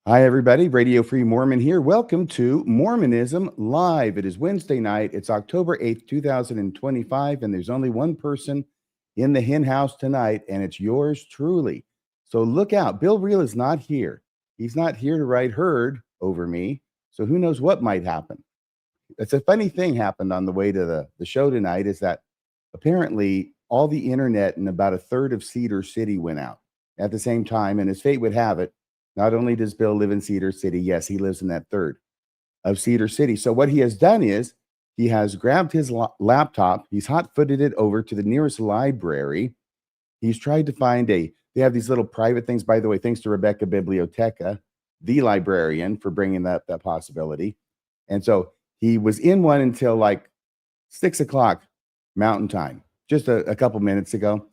Hi, everybody. Radio Free Mormon here. Welcome to Mormonism Live. It is Wednesday night. It's October 8th, 2025, and there's only one person in the hen house tonight, and it's yours truly. So look out. Bill Reel is not here. He's not here to ride herd over me, so who knows what might happen. It's a funny thing happened on the way to the show tonight is that apparently all the internet in about a third of Cedar City went out at the same time, and as fate would have it, not only does Bill live in Cedar City, yes, he lives in that third of Cedar City. So what he has done is he has grabbed his laptop, he's hot-footed it over to the nearest library. He's tried to find they have these little private things, by the way, thanks to Rebecca Biblioteca, the librarian, for bringing that possibility. And so he was in one until like 6 o'clock Mountain Time, just a couple minutes ago.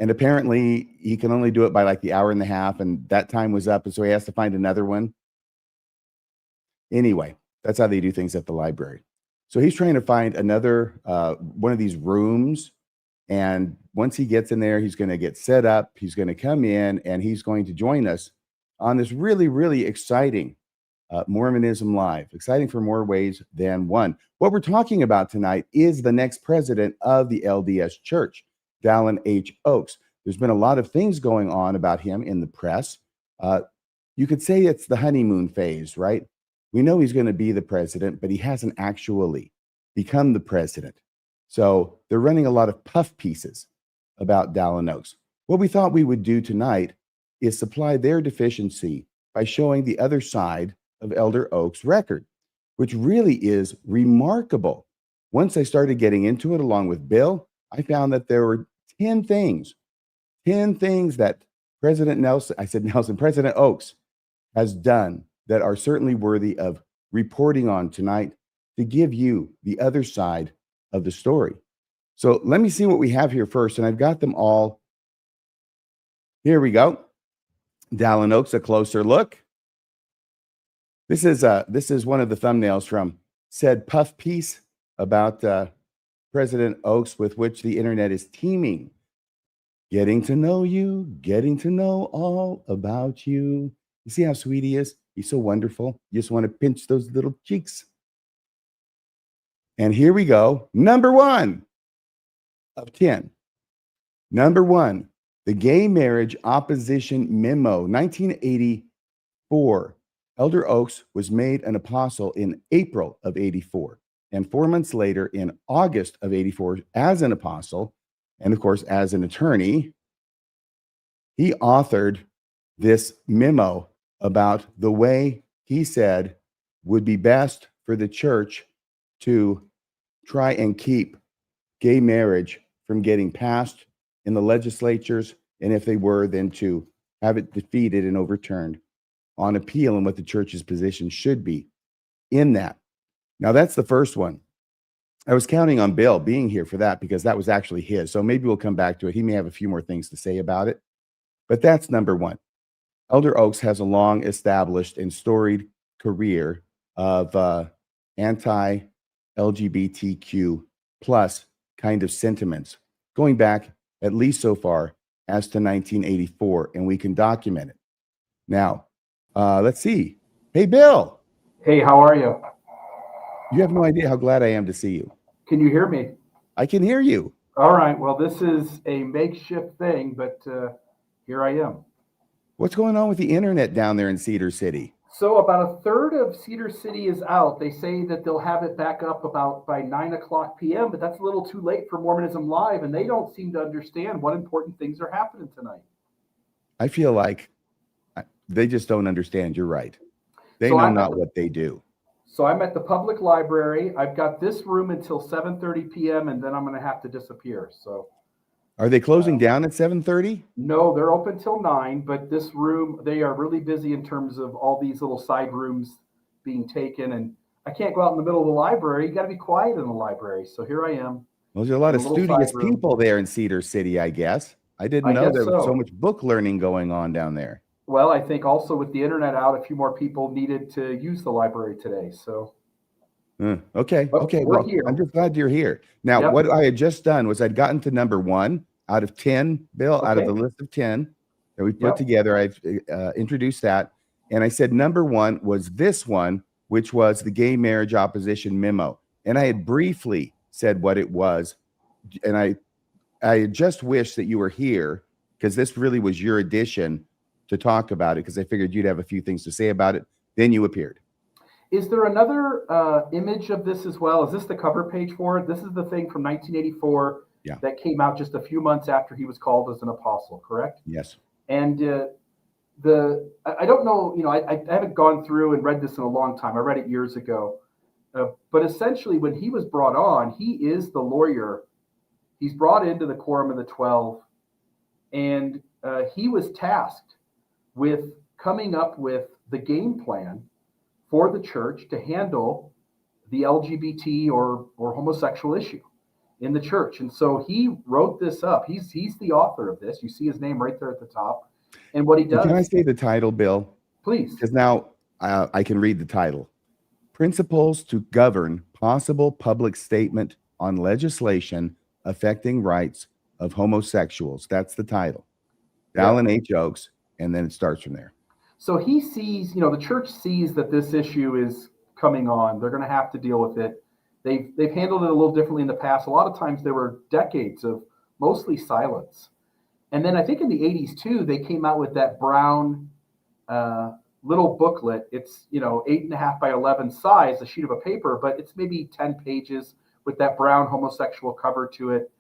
And apparently he can only do it by like the hour and a half, and that time was up, and so he has to find another one. Anyway, that's how they do things at the library. So he's trying to find another one of these rooms, and once he gets in there, he's going to get set up. He's going to come in, and he's going to join us on this really, really exciting Mormonism Live. Exciting for more ways than one. What we're talking about tonight is the next president of the LDS Church, Dallin H. Oaks. There's been a lot of things going on about him in the press. You could say it's the honeymoon phase, right? We know he's going to be the president, but he hasn't actually become the president. So they're running a lot of puff pieces about Dallin Oaks. What we thought we would do tonight is supply their deficiency by showing the other side of Elder Oaks' record, which really is remarkable. Once I started getting into it along with Bill, I found that there were 10 things that President Oaks has done that are certainly worthy of reporting on tonight to give you the other side of the story. So let me see what we have here first, and I've got them all. Here we go. Dallin Oaks, a closer look. This is one of the thumbnails from said puff piece about President Oaks, with which the internet is teeming. Getting to know you, getting to know all about you. You see how sweet he is? He's so wonderful. You just want to pinch those little cheeks. And here we go. Number 1 of 10. Number 1, the Gay Marriage Opposition Memo, 1984. Elder Oaks was made an apostle in April of 84. And 4 months later, in August of 84, as an apostle, and of course, as an attorney, he authored this memo about the way he said would be best for the church to try and keep gay marriage from getting passed in the legislatures, and if they were, then to have it defeated and overturned on appeal, and what the church's position should be in that. Now, that's the first one. I was counting on Bill being here for that because that was actually his. So maybe we'll come back to it. He may have a few more things to say about it. But that's number 1. Elder Oaks has a long established and storied career of anti-LGBTQ plus kind of sentiments, going back at least so far as to 1984, and we can document it. Now, let's see. Hey, Bill. Hey, how are you? You have no idea how glad I am to see you. Can you hear me? I can hear you. All right. Well, this is a makeshift thing, but here I am. What's going on with the internet down there in Cedar City? So about a third of Cedar City is out. They say that they'll have it back up about by 9 o'clock p.m., but that's a little too late for Mormonism Live, and they don't seem to understand what important things are happening tonight. I feel like they just don't understand. You're right. They know not what they do. So I'm at the public library. I've got this room until 7:30 p.m., and then I'm going to have to disappear. So, are they closing down at 7:30? No, they're open till 9. But this room, they are really busy in terms of all these little side rooms being taken, and I can't go out in the middle of the library. You got to be quiet in the library. So here I am. Well, there's a lot of studious people there in Cedar City, I guess. I didn't know there was so much book learning going on down there. Well, I think also with the internet out, a few more people needed to use the library today. So, okay. Well, I'm just glad you're here. Now, what I had just done was I'd gotten to number 1 out of 10, Bill, out of the list of 10 that we put together. I've introduced that. And I said, number one was this one, which was the gay marriage opposition memo. And I had briefly said what it was. And I just wish that you were here, because this really was your edition to talk about it, because I figured you'd have a few things to say about it. Then you appeared. Is there another image of this as well? Is this the cover page for it? This is the thing from 1984 that came out just a few months after he was called as an apostle, correct? Yes. And I don't know, I haven't gone through and read this in a long time. I read it years ago. But essentially, when he was brought on, he is the lawyer. He's brought into the Quorum of the 12, and he was tasked with coming up with the game plan for the church to handle the LGBT or homosexual issue in the church. And so he wrote this up. He's the author of this. You see his name right there at the top. And what he does... Can I say the title, Bill? Please. Because now I can read the title. Principles to Govern Possible Public Statement on Legislation Affecting Rights of Homosexuals. That's the title. Dallin H. Oaks, and then it starts from there. So he sees, the church sees that this issue is coming on. They're going to have to deal with it. They've handled it a little differently in the past. A lot of times there were decades of mostly silence. And then I think in the 80s too, they came out with that brown little booklet. It's 8.5 by 11 size, a sheet of a paper, but it's maybe 10 pages with that brown homosexual cover to it.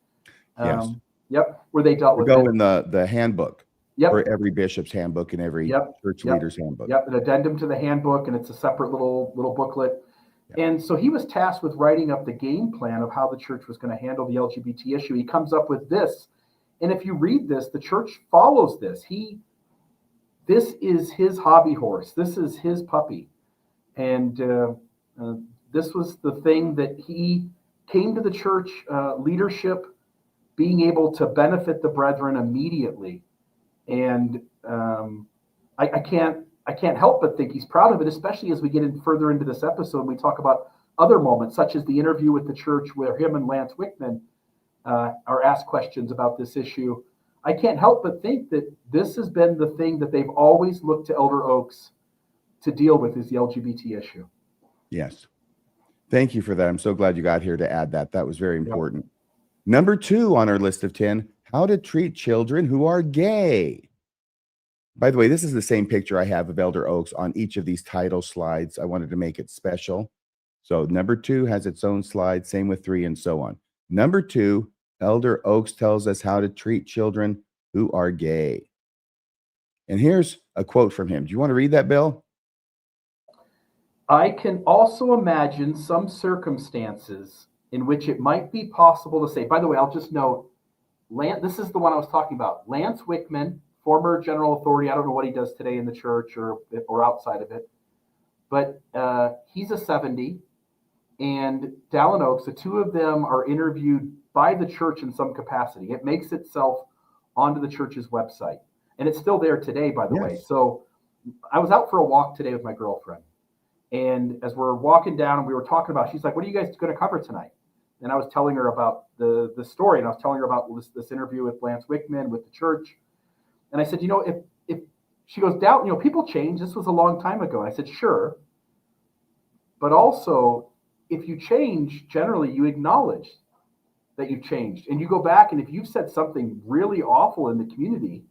Yes. Yep. Where they dealt with go it. in the handbook. Yep. For every bishop's handbook and every church leader's handbook. Yep, an addendum to the handbook, and it's a separate little booklet. And so he was tasked with writing up the game plan of how the church was going to handle the LGBT issue. He comes up with this, and if you read this, the church follows this. This is his hobby horse. This is his puppy, and this was the thing that he came to the church leadership being able to benefit the brethren immediately. And I can't help but think he's proud of it, especially as we get further into this episode and we talk about other moments, such as the interview with the church where him and Lance Wickman are asked questions about this issue. I can't help but think that this has been the thing that they've always looked to Elder Oaks to deal with, is the LGBT issue. Yes. Thank you for that. I'm so glad you got here to add that. That was very important. Yep. Number 2 on our list of 10, how to treat children who are gay. By the way, this is the same picture I have of Elder Oaks on each of these title slides. I wanted to make it special. So number 2 has its own slide, same with 3 and so on. Number 2, Elder Oaks tells us how to treat children who are gay. And here's a quote from him. Do you want to read that, Bill? I can also imagine some circumstances in which it might be possible to say, by the way, I'll just note, this is the one I was talking about. Lance Wickman, former general authority. I don't know what he does today in the church or outside of it, but he's a 70. And Dallin Oaks, the two of them are interviewed by the church in some capacity. It makes itself onto the church's website. And it's still there today, by the way. So I was out for a walk today with my girlfriend. And as we're walking down and we were talking about, she's like, what are you guys going to cover tonight? And I was telling her about the story, and I was telling her about this interview with Lance Wickman with the church. And I said, if she goes down, people change. This was a long time ago. And I said, sure. But also, if you change, generally you acknowledge that you've changed. And you go back, and if you've said something really awful in the community,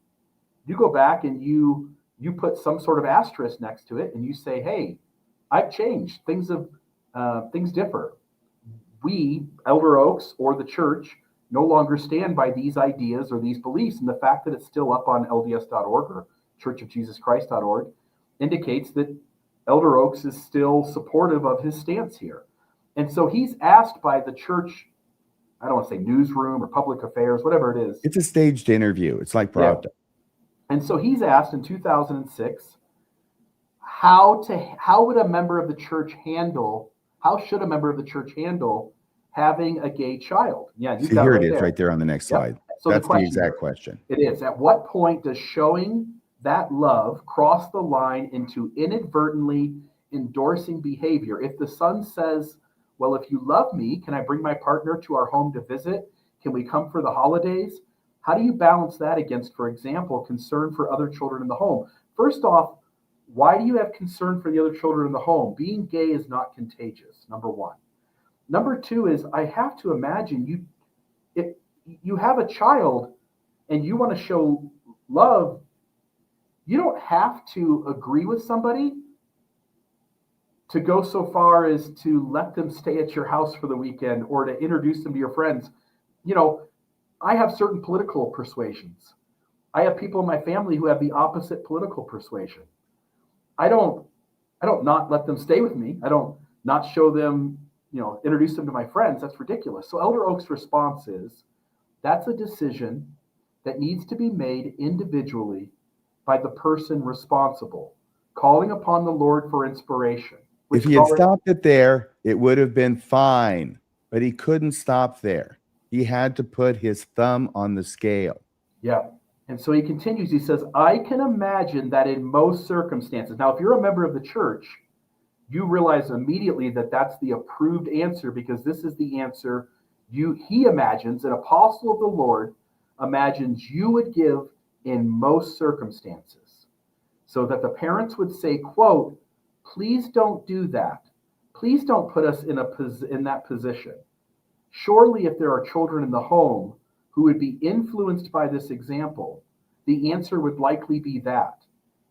you go back and you put some sort of asterisk next to it, and you say, hey, I've changed. Things differ. We, Elder Oaks or the church, no longer stand by these ideas or these beliefs. And the fact that it's still up on LDS.org or churchofjesuschrist.org indicates that Elder Oaks is still supportive of his stance here. And so he's asked by the church, I don't want to say newsroom or public affairs, whatever it is. It's a staged interview. It's like Pravda. Yeah. And so he's asked in 2006, how should a member of the church handle having a gay child? Yeah, see, here it is right there on the next slide. So that's the exact question. It is. At what point does showing that love cross the line into inadvertently endorsing behavior? If the son says, well, if you love me, can I bring my partner to our home to visit? Can we come for the holidays? How do you balance that against, for example, concern for other children in the home? First off, Why do you have concern for the other children in the home? Being gay is not contagious, number one. Number two is, I have to imagine if you have a child and you want to show love, you don't have to agree with somebody to go so far as to let them stay at your house for the weekend or to introduce them to your friends. You know, I have certain political persuasions. I have people in my family who have the opposite political persuasion. I don't not let them stay with me. I don't not show them, introduce them to my friends. That's ridiculous. So Elder Oak's response is, that's a decision that needs to be made individually by the person responsible, calling upon the Lord for inspiration. If he had stopped it there, it would have been fine, but he couldn't stop there. He had to put his thumb on the scale. Yeah. And so he continues, he says, I can imagine that in most circumstances. Now, if you're a member of the church, you realize immediately that that's the approved answer, because this is the answer he imagines, an apostle of the Lord imagines you would give in most circumstances. So that the parents would say, quote, please don't do that. Please don't put us in that position. Surely if there are children in the home who would be influenced by this example, the answer would likely be that.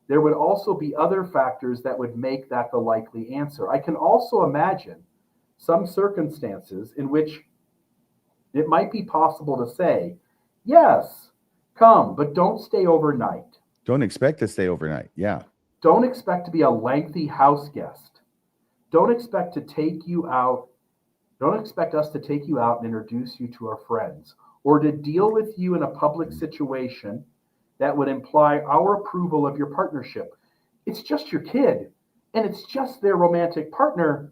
There would also be other factors that would make that the likely answer. I can also imagine some circumstances in which it might be possible to say, yes, come, but don't stay overnight. Don't expect to stay overnight. Yeah. Don't expect to be a lengthy house guest. Don't expect to take you out. Don't expect us to take you out and introduce you to our friends, or to deal with you in a public situation that would imply our approval of your partnership. It's just your kid, and it's just their romantic partner.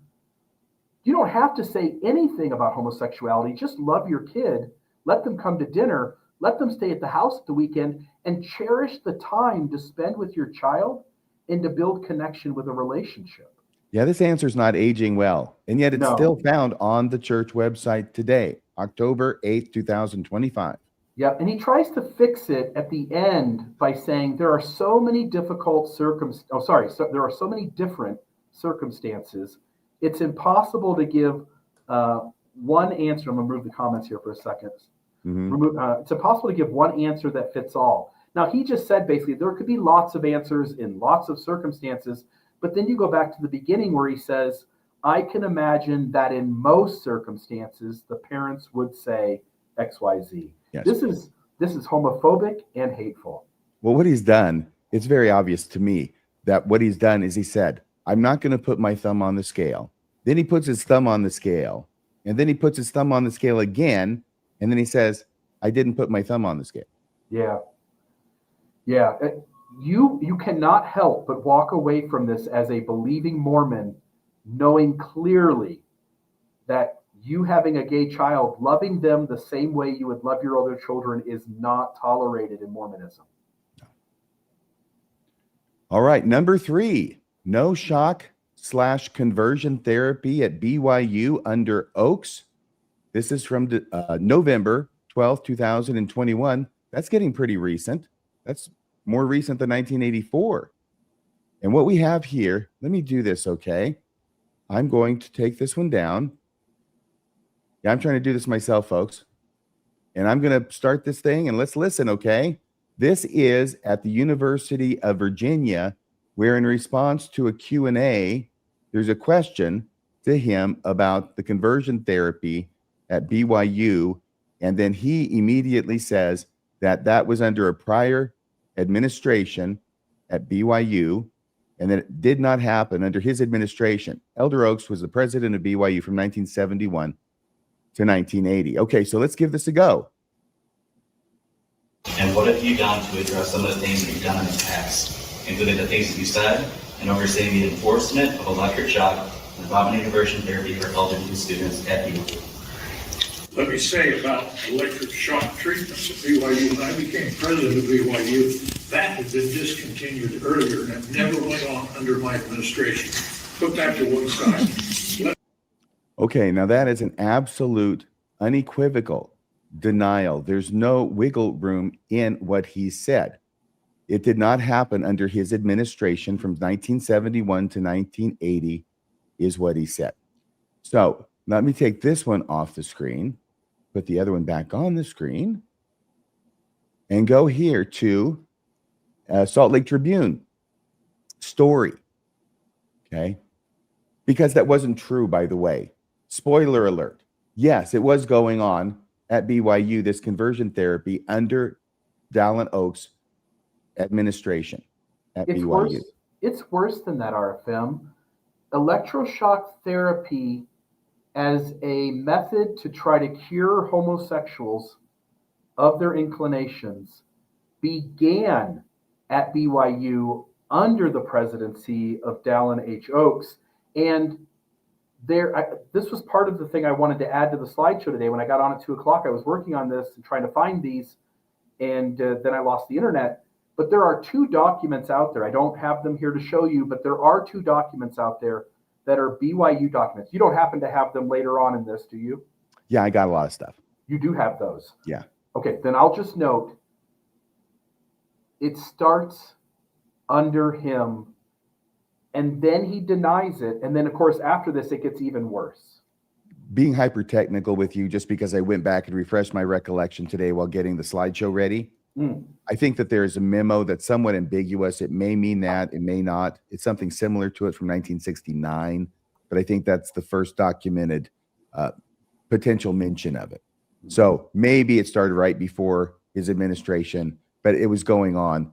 You don't have to say anything about homosexuality. Just love your kid. Let them come to dinner. Let them stay at the house at the weekend, and cherish the time to spend with your child and to build connection with a relationship. Yeah, this answer is not aging well, and yet it's still found on the church website today, October 8th, 2025. Yeah, and he tries to fix it at the end by saying there are so many difficult there are so many different circumstances. It's impossible to give one answer. I'm going to remove the comments here for a second. It's impossible to give one answer that fits all. Now, he just said basically there could be lots of answers in lots of circumstances, but then you go back to the beginning where he says, I can imagine that in most circumstances, the parents would say X, Y, Z. Yes. This is homophobic and hateful. Well, what he's done, it's very obvious to me that what he's done is he said, I'm not going to put my thumb on the scale. Then he puts his thumb on the scale, and then he puts his thumb on the scale again, and then he says, I didn't put my thumb on the scale. Yeah. Yeah. You cannot help but walk away from this as a believing Mormon, knowing clearly that you having a gay child, loving them the same way you would love your other children, is not tolerated in Mormonism. All right. Number 3, no shock/conversion therapy at BYU under Oaks. This is from November 12th, 2021. That's getting pretty recent. That's more recent than 1984. And what we have here, let me do this, okay? I'm going to take this one down. Yeah, I'm trying to do this myself, folks. And I'm going to start this thing, and let's listen, okay? This is at the University of Virginia, where in response to a Q&A, there's a question to him about the conversion therapy at BYU. And then he immediately says that was under a prior administration at BYU, and that it did not happen under his administration. Elder Oaks was the president of BYU from 1971 to 1980. Okay, so let's give this a go. And what have you done to address some of the things that you've done in the past, including the things that you said, and overseeing the enforcement of electric shock and vomiting conversion therapy for elderly students at BYU? Let me say about electric shock treatments at BYU. When I became president of BYU, that had been discontinued earlier, and it never went on under my administration. Put that to one side. Okay, now that is an absolute, unequivocal denial. There's no wiggle room in what he said. It did not happen under his administration from 1971 to 1980, is what he said. So let me take this one off the screen, put the other one back on the screen, and go here to Salt Lake Tribune story. Okay. Because that wasn't true, by the way. Spoiler alert. Yes, it was going on at BYU, this conversion therapy under Dallin H's administration at It's BYU. worse. It's worse than that, RFM. Electroshock therapy as a method to try to cure homosexuals of their inclinations began at BYU under the presidency of Dallin H. Oaks. And this was part of the thing I wanted to add to the slideshow today. When I got on at 2 o'clock, I was working on this and trying to find these, and then I lost the internet. But there are 2 documents out there. I don't have them here to show you, but there are 2 documents out there that are BYU documents. You don't happen to have them later on in this, do you? Yeah, I got a lot of stuff. You do have those? Yeah. Okay, then I'll just note, it starts under him, and then he denies it. And then, of course, after this, it gets even worse. Being hyper technical with you, just because I went back and refreshed my recollection today while getting the slideshow ready. I think that there is a memo that's somewhat ambiguous. It may mean that, it may not. It's something similar to it from 1969, but I think that's the first documented potential mention of it. So maybe it started right before his administration, but it was going on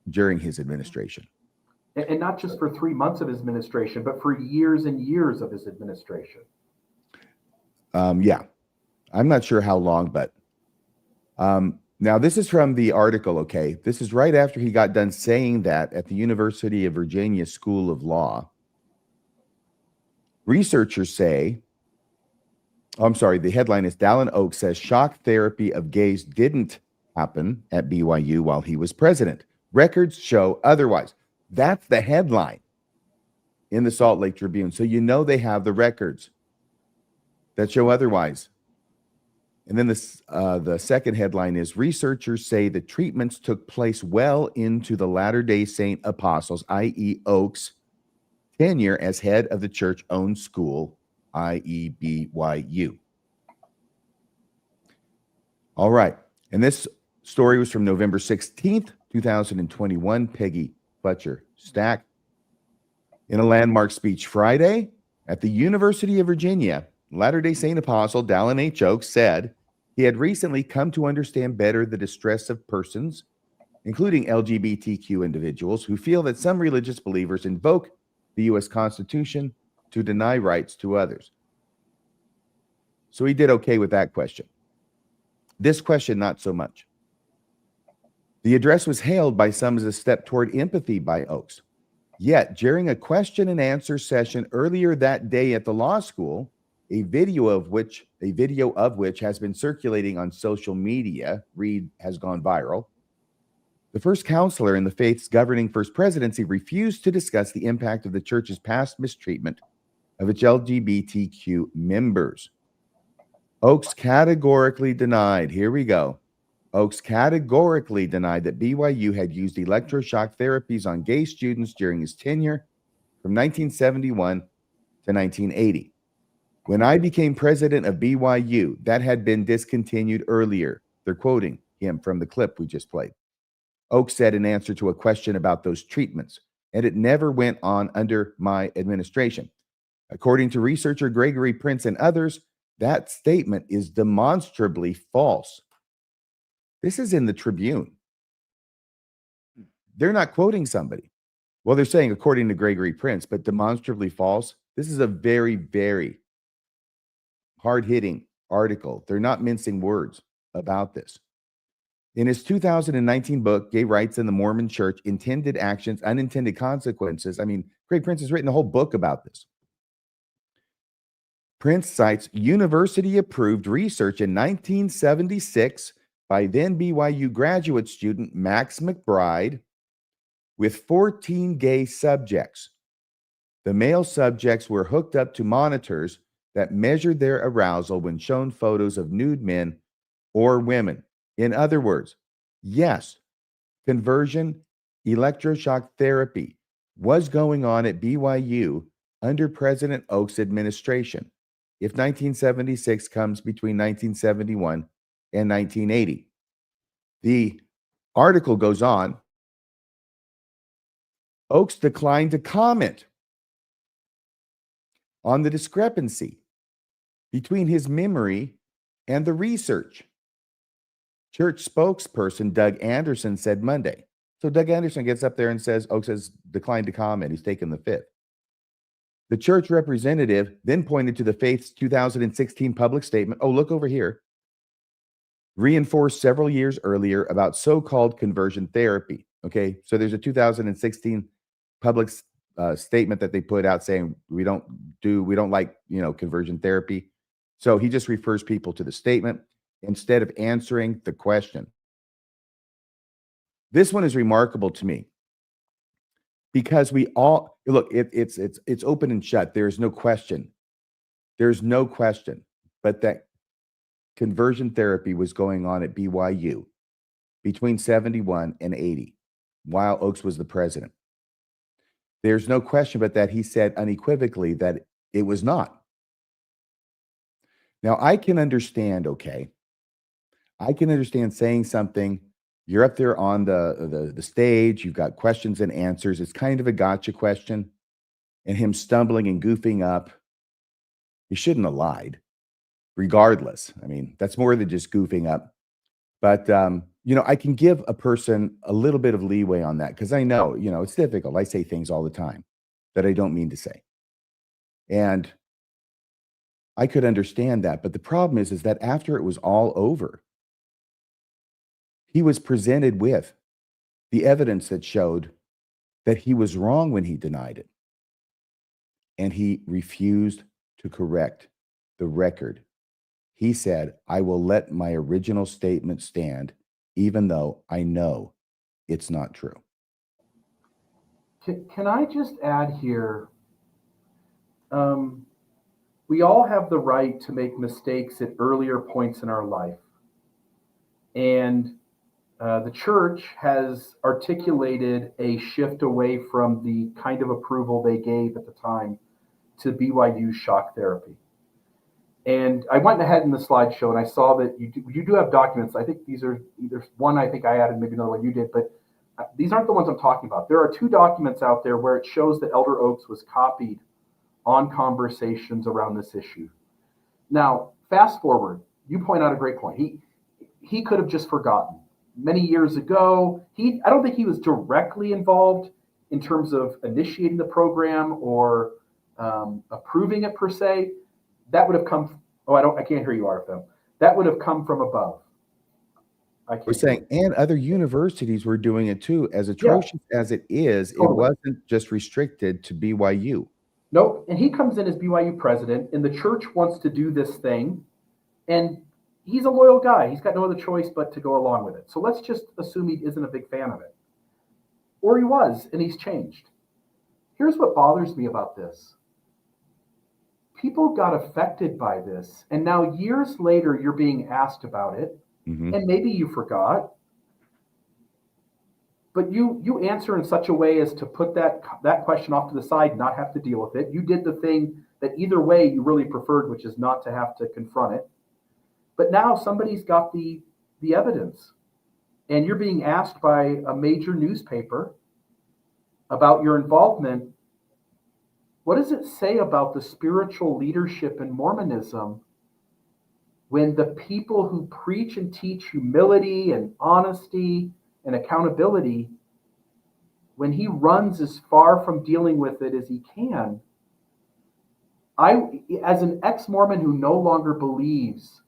during his administration. And not just for 3 months of his administration, but for years and years of his administration. Yeah, I'm not sure how long, but now this is from the article. Okay, this is right after he got done saying that at the University of Virginia School of Law. Researchers say, I'm sorry, the headline is Dallin Oaks says shock therapy of gays didn't happen at BYU while he was president. Records show otherwise. That's the headline in the Salt Lake Tribune. So you know they have the records that show otherwise. And then the second headline is researchers say the treatments took place well into the Latter-day Saint apostles, i.e. Oaks' tenure as head of the church-owned school, i.e. BYU. All right. And this story was from November 16th, 2021. Peggy Fletcher Stack. In a landmark speech Friday at the University of Virginia, Latter-day Saint apostle Dallin H. Oaks said he had recently come to understand better the distress of persons, including LGBTQ individuals, who feel that some religious believers invoke the U.S. Constitution to deny rights to others. So he did okay with that question. This question, not so much. The address was hailed by some as a step toward empathy by Oaks. Yet, during a question and answer session earlier that day at the law school, a video of which has been circulating on social media, read has gone viral, the first counselor in the faith's governing First Presidency refused to discuss the impact of the church's past mistreatment of its LGBTQ members. Oaks categorically denied, here we go, Oaks categorically denied that BYU had used electroshock therapies on gay students during his tenure from 1971 to 1980. When I became president of BYU, that had been discontinued earlier. They're quoting him from the clip we just played. Oaks said in answer to a question about those treatments, and it never went on under my administration. According to researcher Gregory Prince and others, that statement is demonstrably false. This is in the Tribune. They're not quoting somebody. Well, they're saying according to Gregory Prince, but demonstrably false. This is a very, very hard-hitting article. They're not mincing words about this. In his 2019 book, Gay Rights in the Mormon Church, Intended Actions, Unintended Consequences, Greg Prince has written a whole book about this. Prince cites university-approved research in 1976 by then BYU graduate student Max McBride with 14 gay subjects. The male subjects were hooked up to monitors that measured their arousal when shown photos of nude men or women. In other words, Yes, conversion electroshock therapy was going on at BYU under President Oaks' administration, if 1976 comes between 1971 and 1980. The article goes on. Oaks declined to comment on the discrepancy between his memory and the research. Church spokesperson Doug Anderson said Monday. So Doug Anderson gets up there and says Oaks has declined to comment. He's taken the fifth. The church representative then pointed to the faith's 2016 public statement. Oh, look over here. Reinforced several years earlier about so-called conversion therapy. Okay, so there's a 2016 public statement that they put out saying we don't like, conversion therapy. So he just refers people to the statement instead of answering the question. This one is remarkable to me because we all look, it's open and shut. There's no question. There's no question, but that conversion therapy was going on at BYU between 71 and 80 while Oaks was the president. There's no question but that he said unequivocally that it was not. Now, I can understand, okay, I can understand saying something. You're up there on the stage. You've got questions and answers. It's kind of a gotcha question. And him stumbling and goofing up. He shouldn't have lied, regardless. I mean, that's more than just goofing up. But, I can give a person a little bit of leeway on that because I know, it's difficult. I say things all the time that I don't mean to say. And I could understand that. But the problem is that after it was all over, he was presented with the evidence that showed that he was wrong when he denied it. And he refused to correct the record. He said, I will let my original statement stand, even though I know it's not true. Can I just add here? We all have the right to make mistakes at earlier points in our life. And the church has articulated a shift away from the kind of approval they gave at the time to BYU shock therapy. And I went ahead in the slideshow and I saw that you do have documents. I think these are either one I think I added, maybe another one you did, but these aren't the ones I'm talking about. There are two documents out there where it shows that Elder Oaks was copied on conversations around this issue. Now, fast forward, you point out a great point. He could have just forgotten. Many years ago, I don't think he was directly involved in terms of initiating the program or approving it per se. That would have come. I can't hear you, RFM. That would have come from above. We're saying, and other universities were doing it too. As atrocious as it is, It wasn't just restricted to BYU. Nope. And he comes in as BYU president, and the church wants to do this thing, and he's a loyal guy. He's got no other choice but to go along with it. So let's just assume he isn't a big fan of it. Or he was, and he's changed. Here's what bothers me about this. People got affected by this, and now years later, you're being asked about it, and maybe you forgot, but you answer in such a way as to put that question off to the side, not have to deal with it. You did the thing that either way you really preferred, which is not to have to confront it. But now somebody's got the evidence, and you're being asked by a major newspaper about your involvement. What does it say about the spiritual leadership in Mormonism when the people who preach and teach humility and honesty and accountability, when he runs as far from dealing with it as he can? As an ex-Mormon who no longer believes,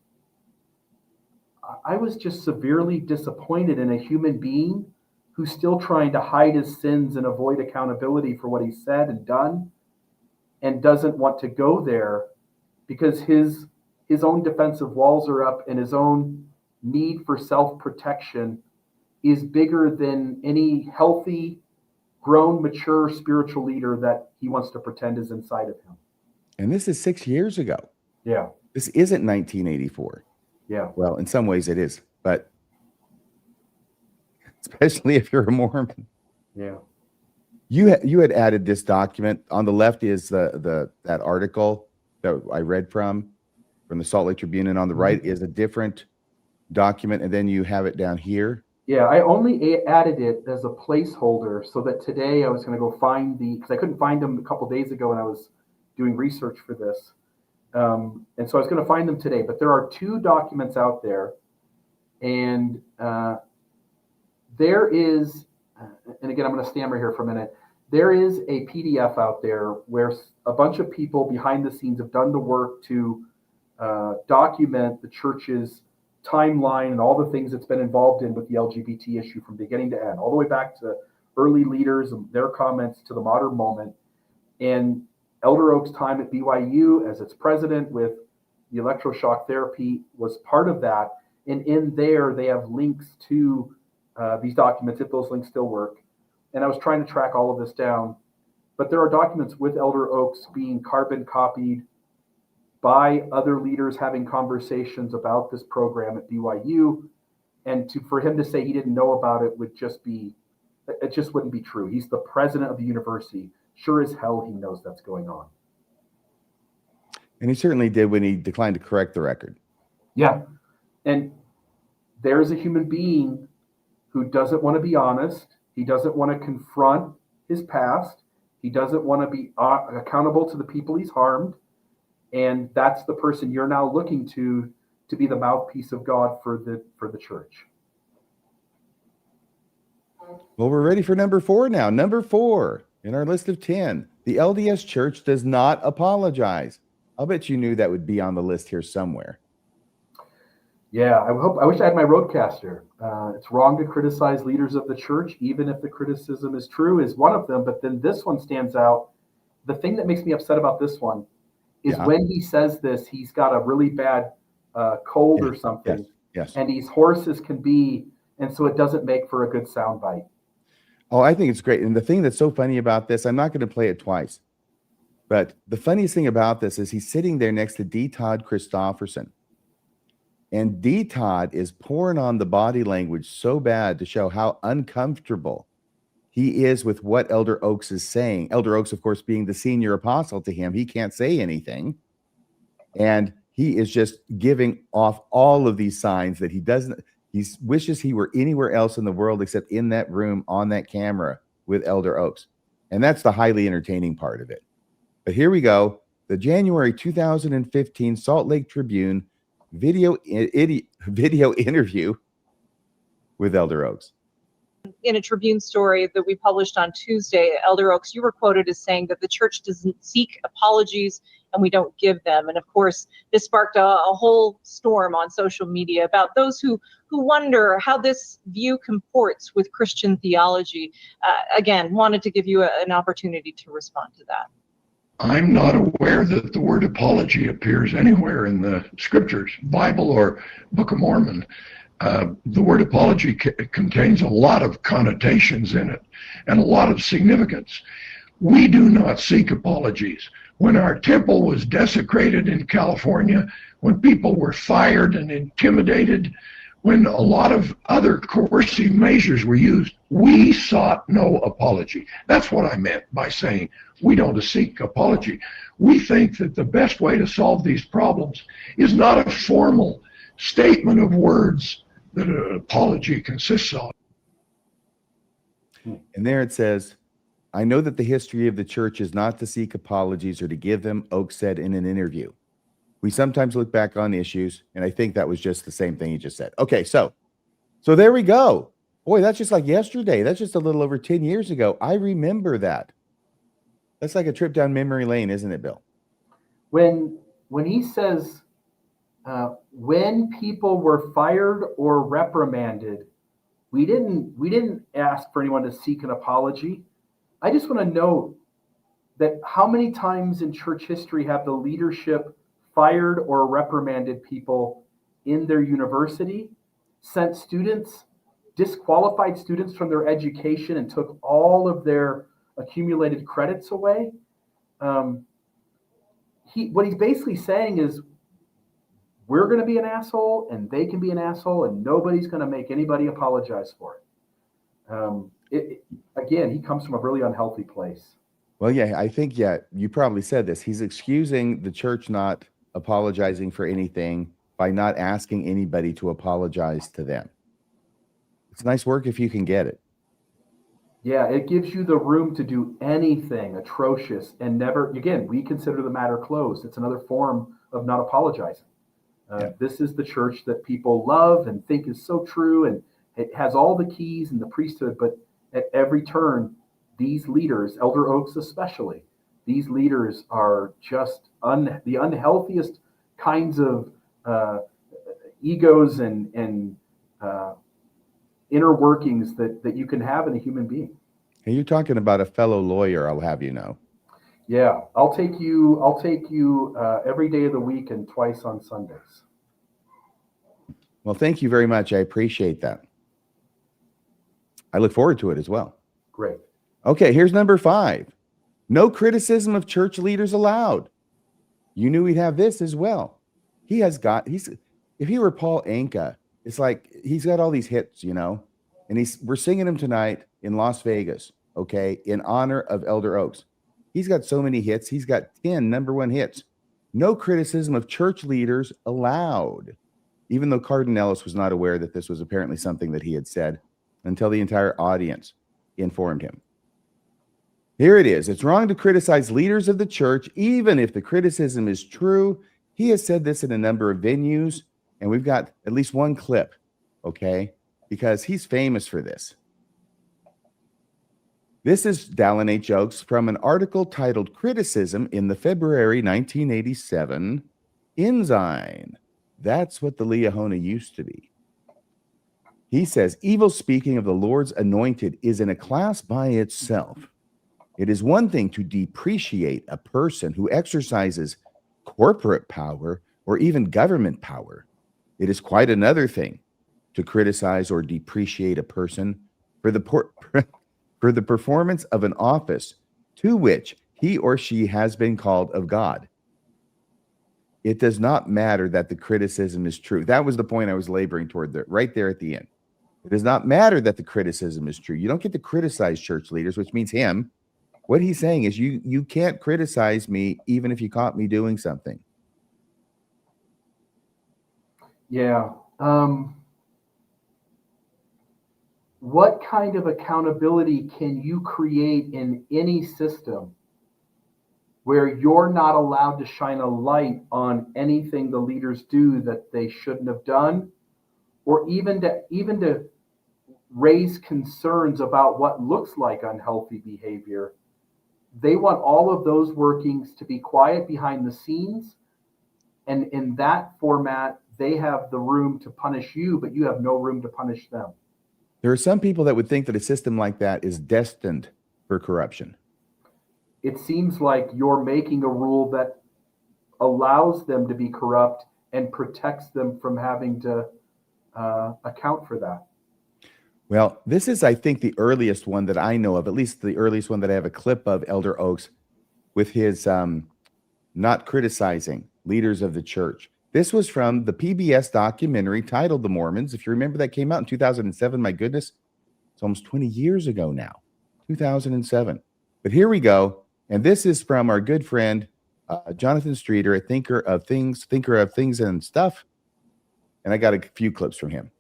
I was just severely disappointed in a human being who's still trying to hide his sins and avoid accountability for what he said and done, and doesn't want to go there because his own defensive walls are up and his own need for self-protection is bigger than any healthy, grown, mature spiritual leader that he wants to pretend is inside of him. And this is 6 years ago. Yeah. This isn't 1984. Yeah. Well, in some ways it is, but especially if you're a Mormon. Yeah. You had added this document. On the left is that article that I read from the Salt Lake Tribune, and on the right is a different document, and then you have it down here. Yeah, I only added it as a placeholder so that today I was going to go find because I couldn't find them a couple days ago when I was doing research for this. And so I was going to find them today, but there are two documents out there, and there is, and again, I'm going to stammer here for a minute. There is a PDF out there where a bunch of people behind the scenes have done the work to document the church's timeline and all the things it's been involved in with the LGBT issue from beginning to end, all the way back to early leaders and their comments to the modern moment. And Elder Oaks' time at BYU as its president with the electroshock therapy was part of that. And in there, they have links to these documents, if those links still work. And I was trying to track all of this down. But there are documents with Elder Oaks being carbon copied by other leaders having conversations about this program at BYU. And for him to say he didn't know about it would just wouldn't be true. He's the president of the university. Sure as hell he knows that's going on. And he certainly did when he declined to correct the record. Yeah. And there's a human being who doesn't want to be honest. He doesn't want to confront his past. He doesn't want to be accountable to the people he's harmed. And that's the person you're now looking to be the mouthpiece of God for the church. Well, we're ready for number 4 now. Number 4 in our list of 10. The LDS Church does not apologize. I'll bet you knew that would be on the list here somewhere. Yeah, I wish I had my roadcaster. It's wrong to criticize leaders of the church, even if the criticism is true, is one of them. But then this one stands out. The thing that makes me upset about this one is when he says this, he's got a really bad cold or something. Yes. And he's hoarse as can be. And so it doesn't make for a good soundbite. Oh, I think it's great. And the thing that's so funny about this, I'm not going to play it twice. But the funniest thing about this is he's sitting there next to D. Todd Christofferson. And D. Todd is pouring on the body language so bad to show how uncomfortable he is with what Elder Oaks is saying. Elder Oaks, of course, being the senior apostle to him, he can't say anything. And he is just giving off all of these signs that he wishes he were anywhere else in the world except in that room on that camera with Elder Oaks. And that's the highly entertaining part of it. But here we go. The January 2015 Salt Lake Tribune video interview with Elder Oaks. In a Tribune story that we published on Tuesday, Elder Oaks, you were quoted as saying that the church doesn't seek apologies and we don't give them. And of course, this sparked a whole storm on social media about those who wonder how this view comports with Christian theology. Again, wanted to give you an opportunity to respond to that. I'm not aware that the word apology appears anywhere in the scriptures, Bible or Book of Mormon. The word apology contains a lot of connotations in it and a lot of significance. We do not seek apologies. When our temple was desecrated in California, when people were fired and intimidated, when a lot of other coercive measures were used, we sought no apology. That's what I meant by saying we don't seek apology. We think that the best way to solve these problems is not a formal statement of words that an apology consists of. And there it says, I know that the history of the church is not to seek apologies or to give them, Oaks said in an interview. We sometimes look back on issues, and I think that was just the same thing he just said. Okay, so there we go. Boy, that's just like yesterday. That's just a little over 10 years ago. I remember that. That's like a trip down memory lane, isn't it, Bill? When he says, when people were fired or reprimanded, we didn't ask for anyone to seek an apology. I just want to note that how many times in church history have the leadership fired or reprimanded people in their university, sent students, disqualified students from their education and took all of their accumulated credits away? What he's basically saying is, we're going to be an asshole and they can be an asshole and nobody's going to make anybody apologize for it. Again, he comes from a really unhealthy place. Well, yeah, I think, yeah, you probably said this. He's excusing the church not apologizing for anything by not asking anybody to apologize to them. It's nice work if you can get it. Yeah, it gives you the room to do anything atrocious and never, again, we consider the matter closed. It's another form of not apologizing. This is the church that people love and think is so true, and it has all the keys and the priesthood, but at every turn, these leaders, Elder Oaks especially, these leaders are just the unhealthiest kinds of egos and inner workings that you can have in a human being. And you're talking about a fellow lawyer, I'll have you know. Yeah, I'll take you every day of the week and twice on Sundays. Well, thank you very much. I appreciate that. I look forward to it as well. Great. Okay, here's number 5. No criticism of church leaders allowed. You knew we'd have this as well. If he were Paul Anka, it's like he's got all these hits, you know, and we're singing them tonight in Las Vegas, okay, in honor of Elder Oaks. He's got so many hits. He's got 10 #1 hits. No criticism of church leaders allowed, even though Cardinellis was not aware that this was apparently something that he had said until the entire audience informed him. Here it is. It's wrong to criticize leaders of the church, even if the criticism is true. He has said this in a number of venues, and we've got at least one clip, okay, because he's famous for this. This is Dallin H. Oaks from an article titled Criticism in the February 1987 Ensign. That's what the Liahona used to be. He says, evil speaking of the Lord's anointed is in a class by itself. It is one thing to depreciate a person who exercises corporate power or even government power. It is quite another thing to criticize or depreciate a person for the performance of an office to which he or she has been called of God. It does not matter that the criticism is true. That was the point I was laboring toward there, right there at the end. It does not matter that the criticism is true. You don't get to criticize church leaders, which means him. What he's saying is you can't criticize me even if you caught me doing something. Yeah. What kind of accountability can you create in any system where you're not allowed to shine a light on anything the leaders do that they shouldn't have done, or even to raise concerns about what looks like unhealthy behavior? They want all of those workings to be quiet behind the scenes, and in that format, they have the room to punish you, but you have no room to punish them. There are some people that would think that a system like that is destined for corruption. It seems like you're making a rule that allows them to be corrupt and protects them from having to account for that. Well, this is, I think, the earliest one that I know of, at least the earliest one that I have a clip of Elder Oaks with his not criticizing leaders of the church. This was from the PBS documentary titled The Mormons. If you remember, that came out in 2007. My goodness, it's almost 20 years ago now, 2007. But here we go. And this is from our good friend, Jonathan Streeter, a thinker of things and stuff. And I got a few clips from him.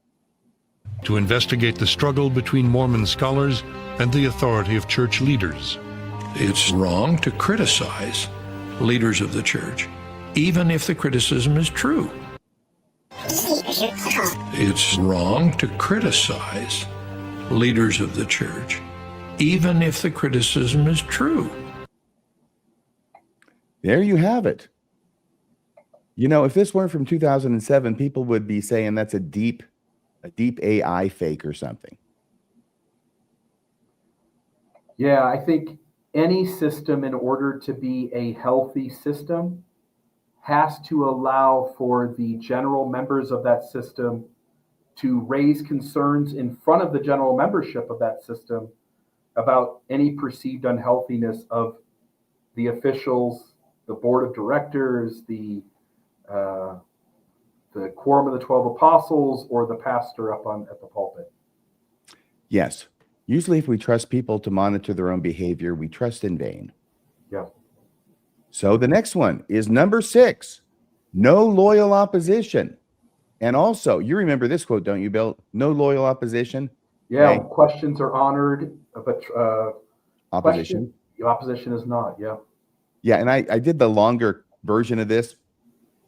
To investigate the struggle between Mormon scholars and the authority of church leaders. It's wrong to criticize leaders of the church, even if the criticism is true. It's wrong to criticize leaders of the church, even if the criticism is true. There you have it. You know, if this weren't from 2007, people would be saying that's a deep AI fake or something. Yeah, I think any system, in order to be a healthy system, has to allow for the general members of that system to raise concerns in front of the general membership of that system about any perceived unhealthiness of the officials, the board of directors, the Quorum of the 12 Apostles, or the pastor up at the pulpit. Yes. Usually, if we trust people to monitor their own behavior, we trust in vain. Yeah. So the next one is number 6, no loyal opposition. And also, you remember this quote, don't you, Bill? No loyal opposition. Yeah, Okay. questions are honored, but Opposition. opposition is not. Yeah. Yeah, and I did the longer version of this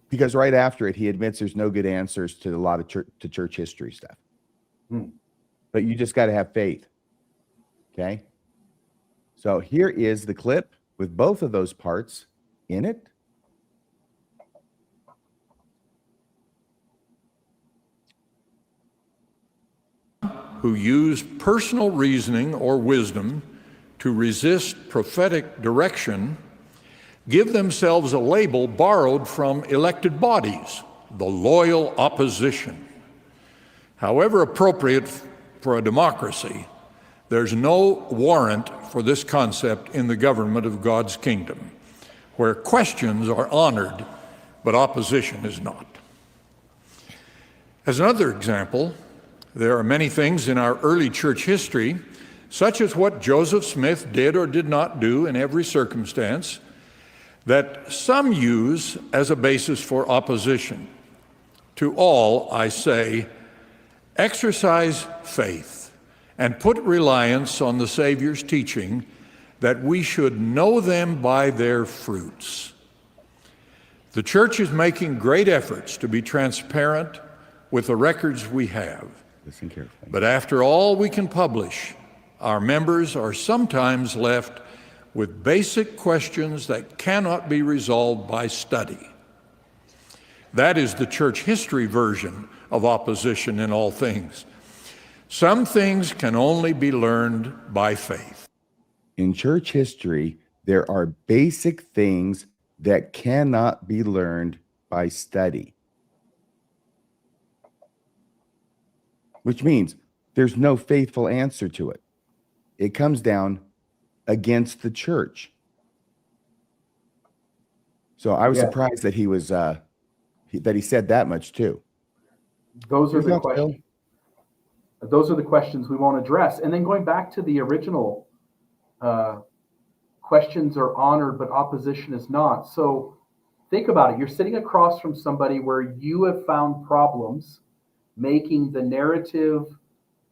because right after it, he admits there's no good answers to a lot of church history stuff. But you just got to have faith. Okay. So here is the clip with both of those parts in it. Who use personal reasoning or wisdom to resist prophetic direction give themselves a label borrowed from elected bodies, the loyal opposition. However appropriate for a democracy, there's no warrant for this concept in the government of God's kingdom, where questions are honored, but opposition is not. As another example, there are many things in our early church history, such as what Joseph Smith did or did not do in every circumstance, that some use as a basis for opposition. To all, I say, exercise faith and put reliance on the Savior's teaching that we should know them by their fruits. The church is making great efforts to be transparent with the records we have. Listen carefully. But after all we can publish, our members are sometimes left with basic questions that cannot be resolved by study. That is the church history version of opposition in all things. Some things can only be learned by faith. In church history, there are basic things that cannot be learned by study, which means there's no faithful answer to it. It comes down against the church. So I was surprised that he was that he said that much too. Those are the Bill? questions. Those are the questions we won't address. And then going back to the original, questions are honored, but opposition is not. So think about it. You're sitting across from somebody where you have found problems making the narrative,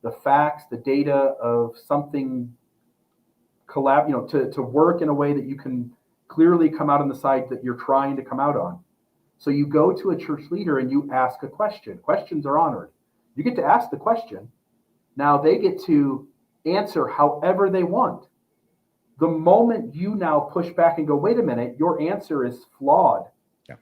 the facts, the data of something to work in a way that you can clearly come out on the side that you're trying to come out on. So you go to a church leader and you ask a question. Questions are honored. You get to ask the question. Now they get to answer however they want. The moment you now push back and go, wait a minute, your answer is flawed. Yeah.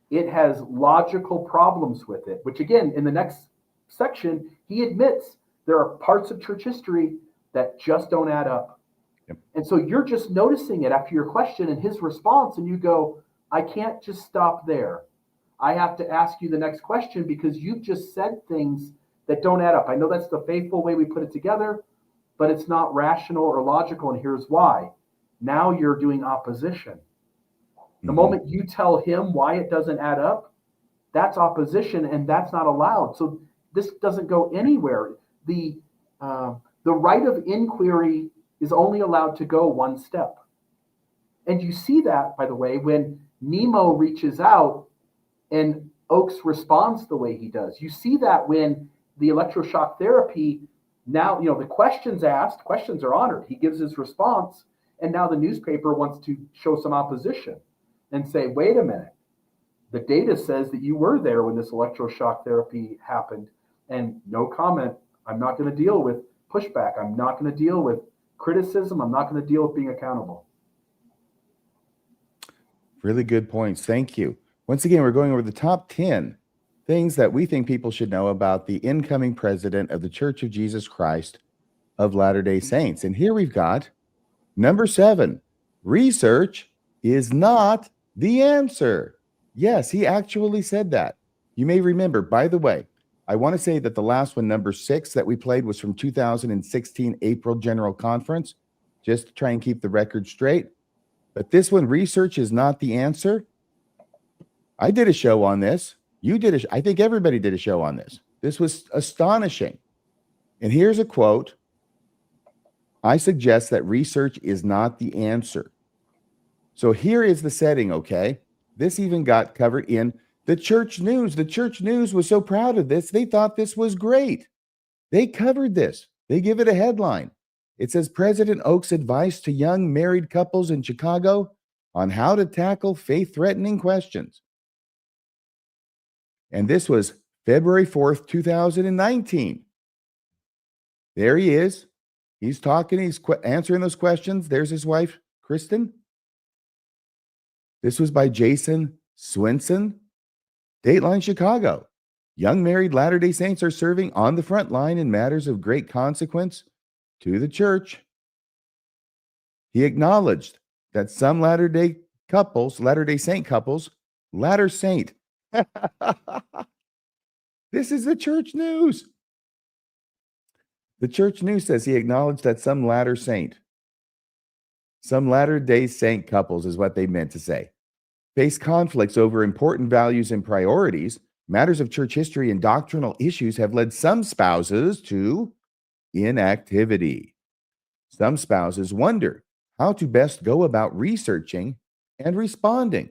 It has logical problems with it, which again, in the next section, he admits there are parts of church history that just don't add up. Yep. And so you're just noticing it after your question and his response, and you go, I can't just stop there. I have to ask you the next question because you've just said things that don't add up. I know that's the faithful way we put it together, but it's not rational or logical, and here's why. Now you're doing opposition. The moment you tell him why it doesn't add up, that's opposition, and that's not allowed. So this doesn't go anywhere. The right of inquiry is only allowed to go one step. And you see that, by the way, when Nemo reaches out and Oakes responds the way he does. You see that when the electroshock therapy, now, the questions asked, questions are honored. He gives his response, and now the newspaper wants to show some opposition and say, wait a minute, the data says that you were there when this electroshock therapy happened, and no comment. I'm not going to deal with pushback. I'm not going to deal with criticism. I'm not going to deal with being accountable. Really good points. Thank you. Once again, we're going over the top 10 things that we think people should know about the incoming president of the Church of Jesus Christ of Latter-day Saints. And here we've got number 7, research is not the answer. Yes, he actually said that. You may remember, by the way, I want to say that the last one, number 6, that we played was from 2016 April General Conference, just to try and keep the record straight. But this one, research is not the answer. I did a show on this. You did I think everybody did a show on this. This was astonishing. And here's a quote I suggest that research is not the answer. So here is the setting, okay? This even got covered in the church news. The church news was so proud of this. They thought this was great. They covered this. They give it a headline. It says President Oaks' advice to young married couples in Chicago on how to tackle faith-threatening questions. And this was February 4th, 2019. There he is. He's talking. He's answering those questions. There's his wife, Kristen. This was by Jason Swinson. Dateline Chicago. Young married Latter-day Saints are serving on the front line in matters of great consequence to the church. He acknowledged that some Latter-day Saint couples, Latter Saint. This is the church news. The church news says he acknowledged that some Latter-day Saint couples is what they meant to say, face conflicts over important values and priorities. Matters of church history and doctrinal issues have led some spouses to inactivity. Some spouses wonder how to best go about researching and responding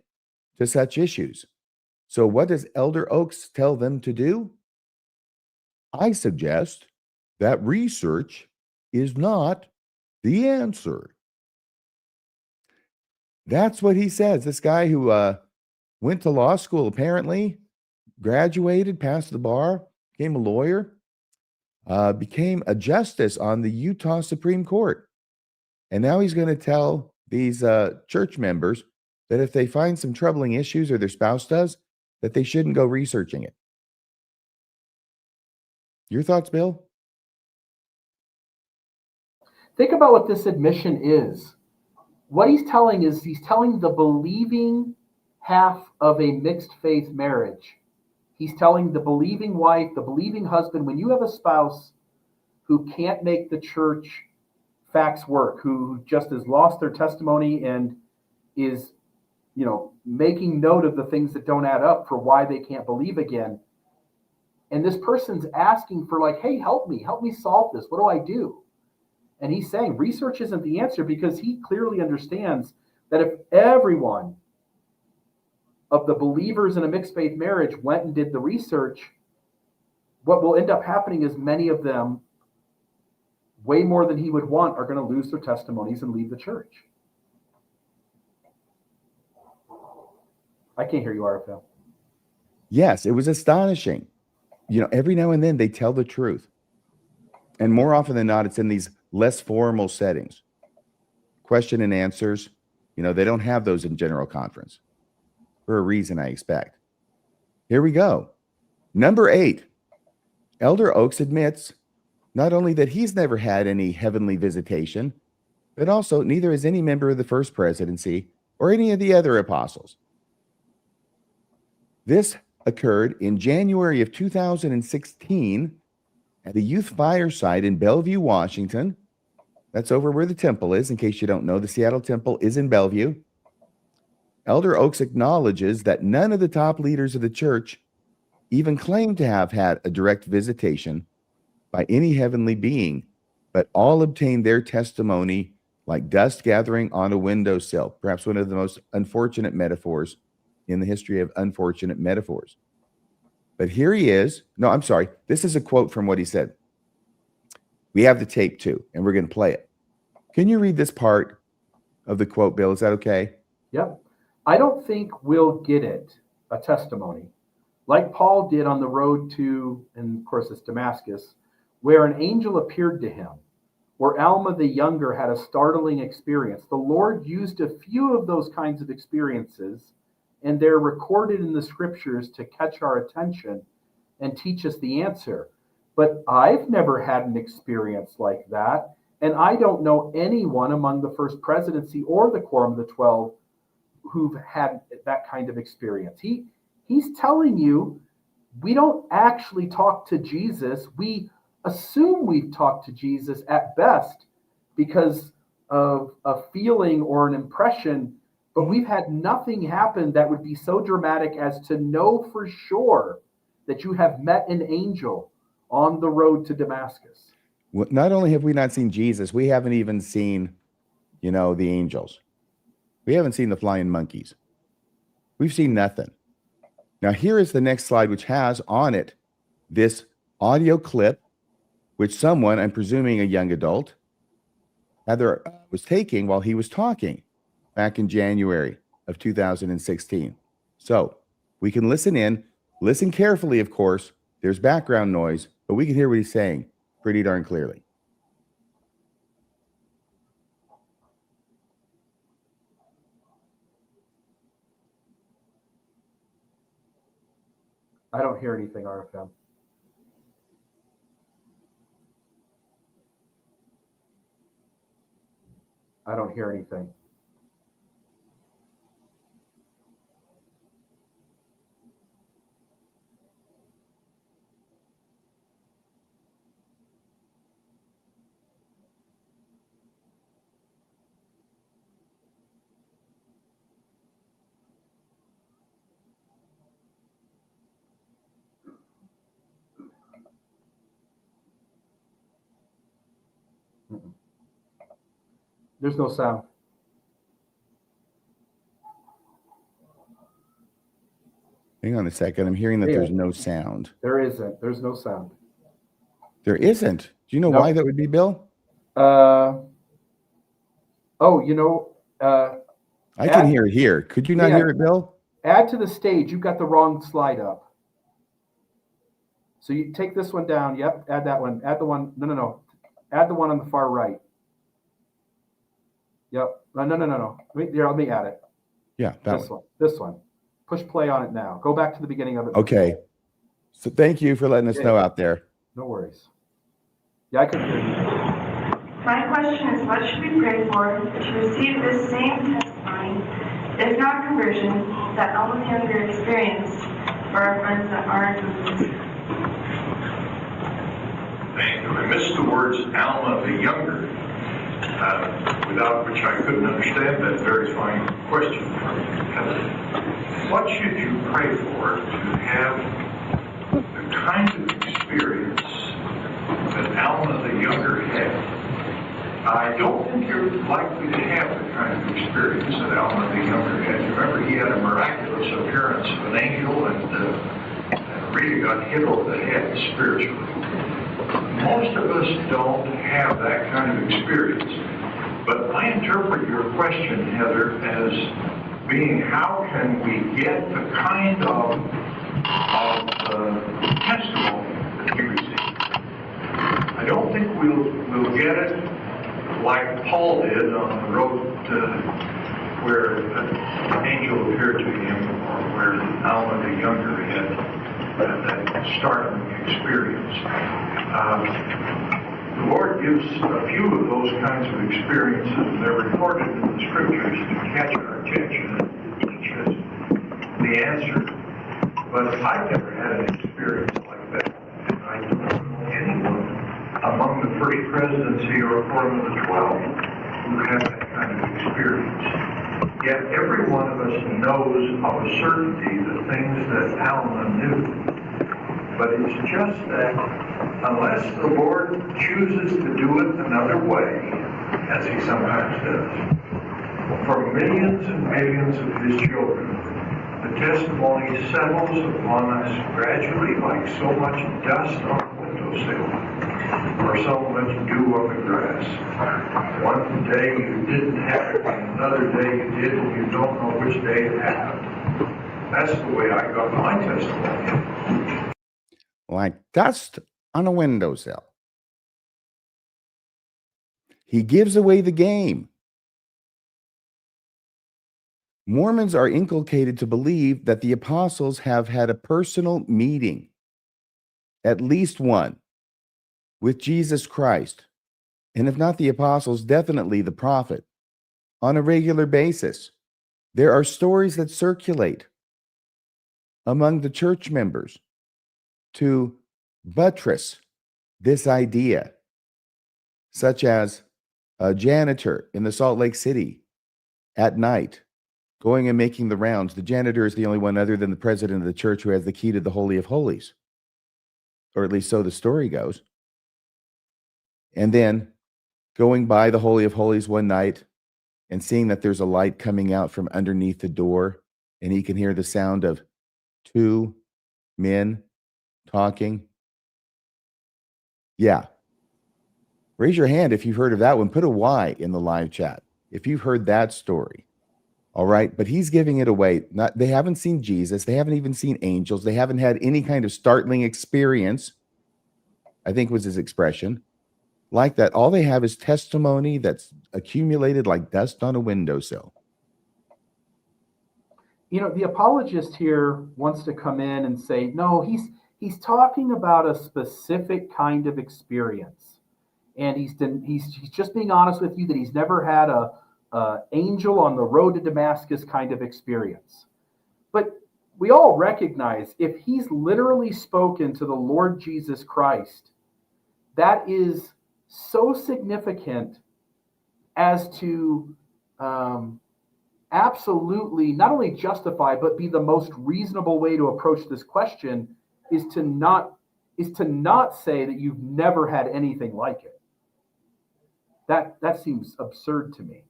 to such issues. So what does Elder Oaks tell them to do? I suggest that research is not the answer. That's what he says. This guy who went to law school, apparently, graduated, passed the bar, became a lawyer, became a justice on the Utah Supreme Court. And now he's going to tell these church members that if they find some troubling issues, or their spouse does, that they shouldn't go researching it. Your thoughts, Bill? Think about what this admission is. What he's telling is he's telling the believing half of a mixed faith marriage. He's telling the believing wife, the believing husband, when you have a spouse who can't make the church facts work, who just has lost their testimony and is, making note of the things that don't add up for why they can't believe again. And this person's asking for like, hey, help me solve this. What do I do? And he's saying research isn't the answer, because he clearly understands that if everyone of the believers in a mixed faith marriage went and did the research, what will end up happening is many of them, way more than he would want, are going to lose their testimonies and leave the church. I can't hear you, RFL. Yes, it was astonishing. Every now and then they tell the truth. And more often than not, it's in these less formal settings. Question and answers, they don't have those in general conference. For a reason, I expect. Here we go. Number 8. Elder Oaks admits not only that he's never had any heavenly visitation, but also neither has any member of the First Presidency or any of the other apostles. This occurred in January of 2016 at a youth fireside in Bellevue, Washington. That's over where the temple is. In case you don't know, the Seattle temple is in Bellevue. Elder Oaks acknowledges that none of the top leaders of the church even claim to have had a direct visitation by any heavenly being, but all obtained their testimony like dust gathering on a windowsill. Perhaps one of the most unfortunate metaphors in the history of unfortunate metaphors. But here he is. No, I'm sorry. This is a quote from what he said. We have the tape too, and we're going to play it. Can you read this part of the quote, Bill? Is that okay? Yep. I don't think we'll get it, a testimony, like Paul did on the road to, and of course it's Damascus, where an angel appeared to him, where Alma the Younger had a startling experience. The Lord used a few of those kinds of experiences, and they're recorded in the scriptures to catch our attention and teach us the answer. But I've never had an experience like that, and I don't know anyone among the First Presidency or the Quorum of the 12 who've had that kind of experience. He's telling you, we don't actually talk to Jesus. We assume we've talked to Jesus at best because of a feeling or an impression, but we've had nothing happen that would be so dramatic as to know for sure that you have met an angel on the road to Damascus. Not only have we not seen Jesus, we haven't even seen, the angels. We haven't seen the flying monkeys. We've seen nothing. Now, here is the next slide, which has on it this audio clip, which someone, I'm presuming a young adult, either was taking while he was talking back in January of 2016. So we can listen carefully, of course. There's background noise, but we can hear what he's saying pretty darn clearly. I don't hear anything, RFM. I don't hear anything. There's no sound. Hang on a second. I'm hearing that there's no sound. There isn't. There's no sound. There isn't. Do you know why that would be, Bill? I can hear it here. Could you not hear it, Bill? Add to the stage. You've got the wrong slide up. So you take this one down. Yep. Add that one. Add the one. No. Add the one on the far right. Yep. No. Let me add it. Yeah, This one. Push play on it now. Go back to the beginning of it. Okay. So thank you for letting us know out there. No worries. Yeah, I can hear you. My question is, what should we pray for to receive this same testimony, if not conversion, that Alma the Younger experienced for our friends that aren't Muslims? Thank you. I missed the words Alma the Younger, without which I couldn't understand that very fine question from Heather. What should you pray for to have the kind of experience that Alma the Younger had? I don't think you're likely to have the kind of experience that Alma the Younger had. Remember, he had a miraculous appearance of an angel and really got hit over the head spiritually. Most of us don't have that kind of experience. But I interpret your question, Heather, as being how can we get the kind of testimony that we receive? I don't think we'll get it like Paul did on the road where an angel appeared to him, or where Alma the Younger had that startling experience. The Lord gives a few of those kinds of experiences, and they're recorded in the scriptures to catch our attention and teach us the answer. But I've never had an experience like that. I don't know anyone among the first presidency or Quorum of the 12 who had that kind of experience. Yet every one of us knows of a certainty the things that Alma knew. But it's just that unless the Lord chooses to do it another way, as he sometimes does, for millions and millions of his children, the testimony settles upon us gradually like so much dust on a windowsill, or so much dew on the grass. One day you didn't have it, and another day you did, and you don't know which day it happened. That's the way I got my testimony. Like dust on a windowsill. He gives away the game. Mormons are inculcated to believe that the apostles have had a personal meeting, at least one, with Jesus Christ, and if not the apostles, definitely the prophet, on a regular basis. There are stories that circulate among the church members to buttress this idea, such as a janitor in the Salt Lake City at night going and making the rounds. The janitor is the only one other than the president of the church who has the key to the Holy of Holies, or at least so the story goes. And then going by the Holy of Holies one night and seeing that there's a light coming out from underneath the door, and he can hear the sound of two men talking. Yeah. Raise your hand if you've heard of that one. Put a Y in the live chat if you've heard that story. All right. But he's giving it away. They haven't seen Jesus. They haven't even seen angels. They haven't had any kind of startling experience, I think was his expression, like that. All they have is testimony that's accumulated like dust on a windowsill. The apologist here wants to come in and say, no, he's talking about a specific kind of experience. And he's just being honest with you that he's never had a angel on the road to Damascus kind of experience. But we all recognize if he's literally spoken to the Lord Jesus Christ, that is so significant as to absolutely not only justify, but be the most reasonable way to approach this question is to not say that you've never had anything like it. That seems absurd to me.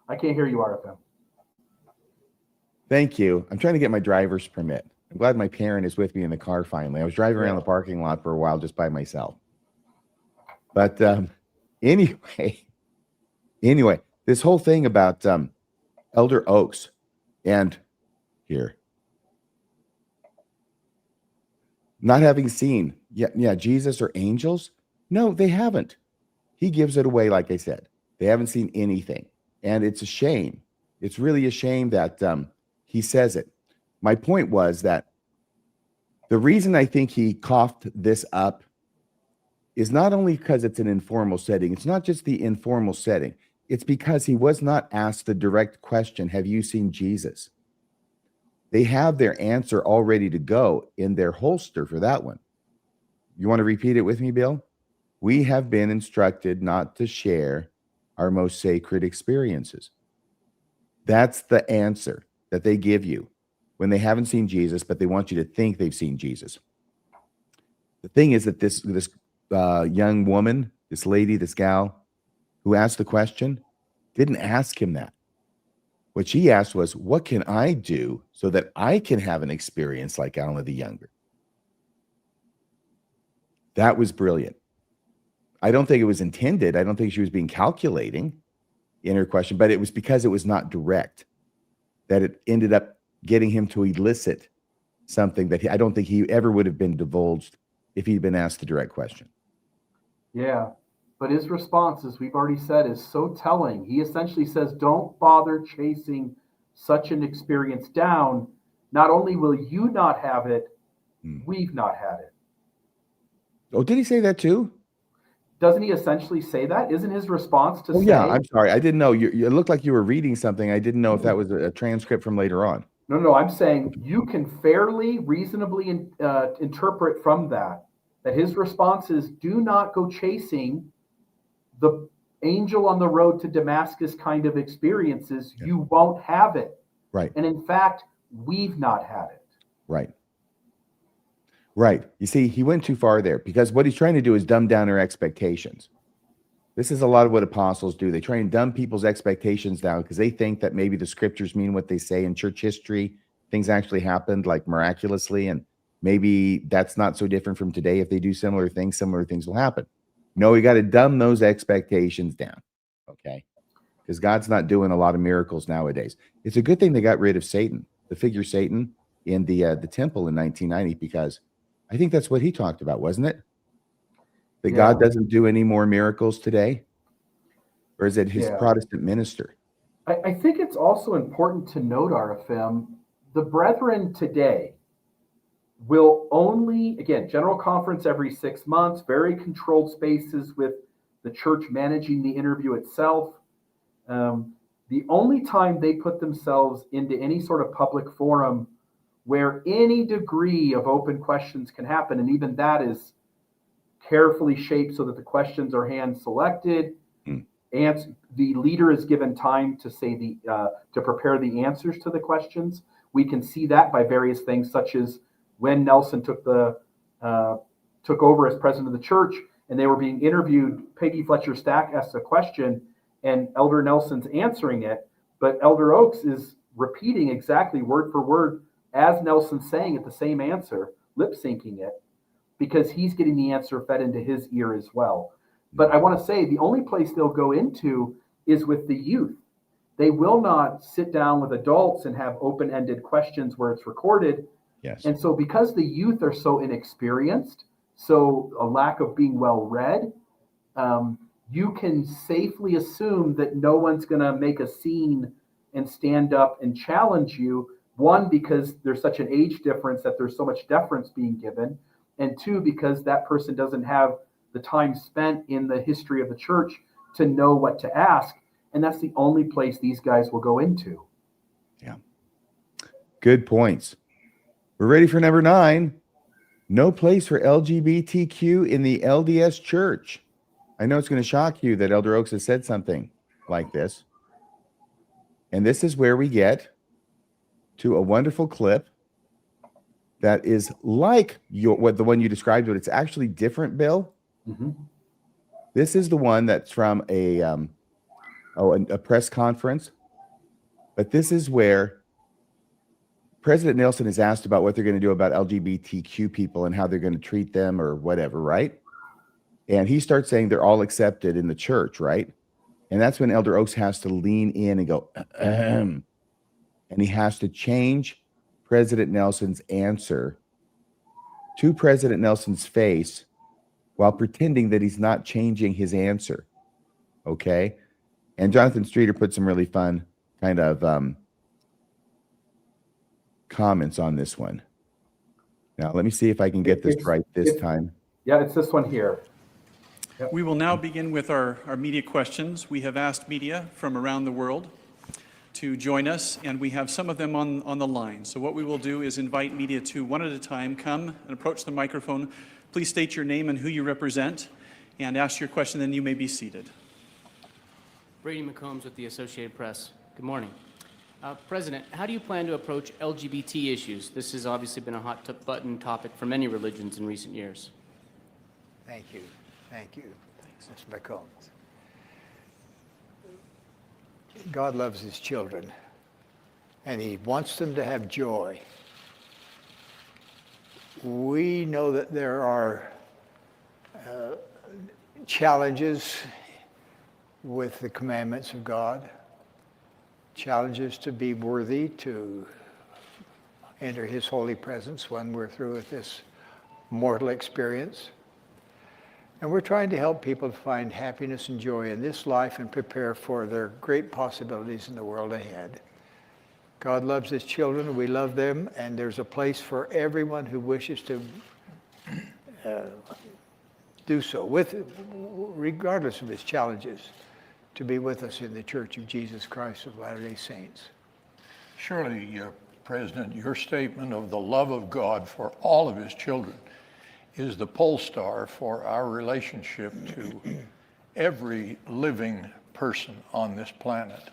I can't hear you, RFM. Thank you. I'm trying to get my driver's permit. I'm glad my parent is with me in the car finally. I was driving around the parking lot for a while just by myself. But anyway, this whole thing about Elder Oaks and here not having seen Jesus or angels. No, they haven't. He gives it away, like I said. They haven't seen anything. And it's a shame. It's really a shame that he says it. My point was that the reason I think he coughed this up is not only because it's an informal setting. It's not just the informal setting. It's because he was not asked the direct question, have you seen Jesus? They have their answer all ready to go in their holster for that one. You want to repeat it with me, Bill? We have been instructed not to share our most sacred experiences. That's the answer that they give you when they haven't seen Jesus, but they want you to think they've seen Jesus. The thing is that this young woman, this lady, this gal who asked the question, didn't ask him that. What she asked was, what can I do so that I can have an experience like Alma the Younger? That was brilliant. I don't think it was intended. I don't think she was being calculating in her question, but it was because it was not direct that it ended up getting him to elicit something that I don't think he ever would have been divulged if he'd been asked the direct question. Yeah, but his response, as we've already said, is so telling. He essentially says, don't bother chasing such an experience down. Not only will you not have it, we've not had it. Oh, did he say that too? Doesn't he essentially say that? Isn't his response to say? Yeah, I'm sorry. I didn't know. You looked like you were reading something. I didn't know if that was a transcript from later on. No, I'm saying you can fairly, reasonably interpret from that his response is, do not go chasing the angel on the road to Damascus kind of experiences. Yeah. You won't have it. Right. And in fact, we've not had it. Right. Right. You see, he went too far there because what he's trying to do is dumb down our expectations. This is a lot of what apostles do. They try and dumb people's expectations down because they think that maybe the scriptures mean what they say. In church history, things actually happened like miraculously, and maybe that's not so different from today. If they do similar things will happen. No, we got to dumb those expectations down, okay? Because God's not doing a lot of miracles nowadays. It's a good thing they got rid of Satan, the figure Satan, in the temple in 1990, because I think that's what he talked about, wasn't it? That God doesn't do any more miracles today? Or is it his Protestant minister? I think it's also important to note, RFM, the brethren today will only, again, general conference every 6 months, very controlled spaces with the church managing the interview itself. The only time they put themselves into any sort of public forum where any degree of open questions can happen, and even that is carefully shaped so that the questions are hand selected, and the leader is given time to say to prepare the answers to the questions. We can see that by various things, such as when Nelson took the took over as president of the church and they were being interviewed, Peggy Fletcher Stack asked a question and Elder Nelson's answering it, but Elder Oaks is repeating exactly word for word as Nelson's saying it, the same answer, lip syncing it, because he's getting the answer fed into his ear as well. But I want to say the only place they'll go into is with the youth. They will not sit down with adults and have open-ended questions where it's recorded. Yes. And so because the youth are so inexperienced, so a lack of being well read, you can safely assume that no one's going to make a scene and stand up and challenge you. One, because there's such an age difference that there's so much deference being given. And two, because that person doesn't have the time spent in the history of the church to know what to ask. And that's the only place these guys will go into. Yeah. Good points. We're ready for number 9. No place for LGBTQ in the LDS church. I know it's going to shock you that Elder Oaks has said something like this. And this is where we get to a wonderful clip that is like the one you described, but it's actually different, Bill. Mm-hmm. This is the one that's from a press conference. But this is where President Nelson is asked about what they're going to do about LGBTQ people and how they're going to treat them or whatever, right? And he starts saying they're all accepted in the church, right? And that's when Elder Oaks has to lean in and go, ahem. And he has to change President Nelson's answer to President Nelson's face while pretending that he's not changing his answer. Okay? And Jonathan Streeter put some really fun kind of comments on this one. Now, let me see if I can get this right this time. Yeah, it's this one here. Yep. We will now begin with our media questions. We have asked media from around the world to join us, and we have some of them on the line. So what we will do is invite media to, one at a time, come and approach the microphone. Please state your name and who you represent, and ask your question, then you may be seated. Brady McCombs with the Associated Press. Good morning. President, how do you plan to approach LGBT issues? This has obviously been a hot-button topic for many religions in recent years. Thank you. Thank you, Mr. McCombs. God loves his children, and he wants them to have joy. We know that there are challenges with the commandments of God, challenges to be worthy to enter his holy presence when we're through with this mortal experience. And we're trying to help people find happiness and joy in this life and prepare for their great possibilities in the world ahead. God loves his children, and we love them, and there's a place for everyone who wishes to do so, regardless of his challenges, to be with us in the Church of Jesus Christ of Latter-day Saints. Surely, President, your statement of the love of God for all of his children is the pole star for our relationship to every living person on this planet.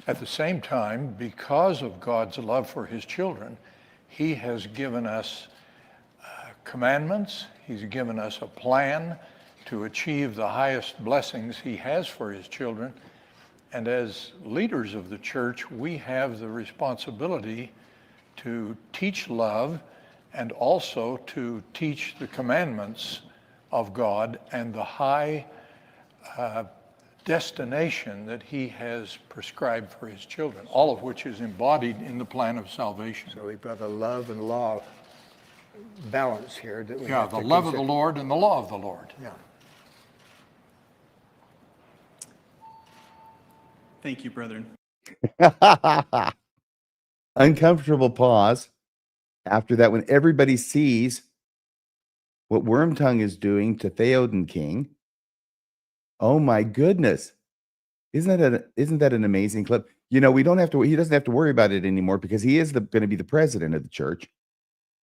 At the same time, because of God's love for his children, he has given us commandments, he's given us a plan to achieve the highest blessings he has for his children. And as leaders of the church, we have the responsibility to teach love and also to teach the commandments of God and the high destination that he has prescribed for his children, all of which is embodied in the plan of salvation. So we've got a love and law balance here that we have the to love consider. of the Lord and the law of the Lord. Yeah. Thank you, brethren. Uncomfortable pause. After that, when everybody sees what Wormtongue is doing to Theoden King, oh my goodness. Isn't that an amazing clip? You know, he doesn't have to worry about it anymore because he is going to be the president of the church.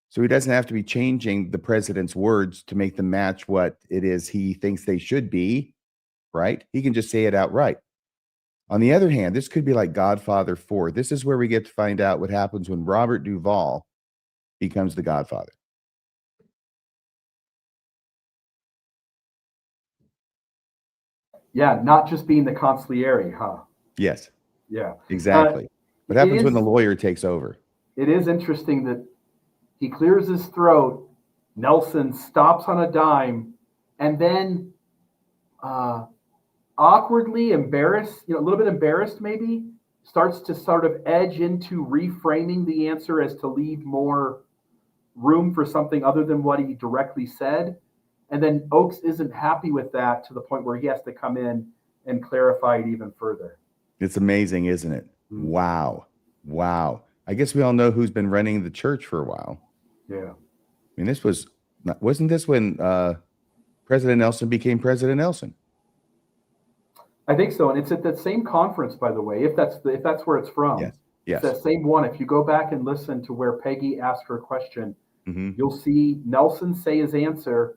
So he doesn't have to be changing the president's words to make them match what it is he thinks they should be, right? He can just say it outright. On the other hand, this could be like Godfather 4. This is where we get to find out what happens when Robert Duvall becomes the Godfather. Yeah, not just being the consigliere, huh? Yes, Yeah. exactly. What happens when the lawyer takes over? It is interesting that he clears his throat, Nelson stops on a dime, and then awkwardly embarrassed, a little bit embarrassed maybe, starts to sort of edge into reframing the answer as to leave more room for something other than what he directly said. And then Oakes isn't happy with that to the point where he has to come in and clarify it even further. It's amazing, isn't it? Wow. I guess we all know who's been running the church for a while. Yeah. I mean, wasn't this when President Nelson became President Nelson? I think so. And it's at that same conference, by the way, if that's where it's from. Yes. It's that same one. If you go back and listen to where Peggy asked her question, you'll see Nelson say his answer,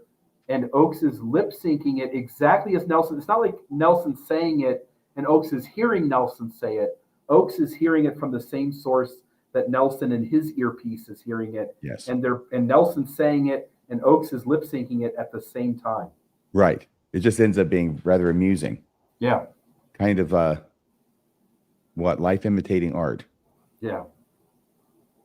and Oakes is lip syncing it exactly as Nelson. It's not like Nelson saying it and Oakes is hearing Nelson say it. Oakes is hearing it from the same source that Nelson in his earpiece is hearing it. Yes. And Nelson saying it and Oakes is lip syncing it at the same time. Right. It just ends up being rather amusing. Yeah. Kind of life imitating art. Yeah.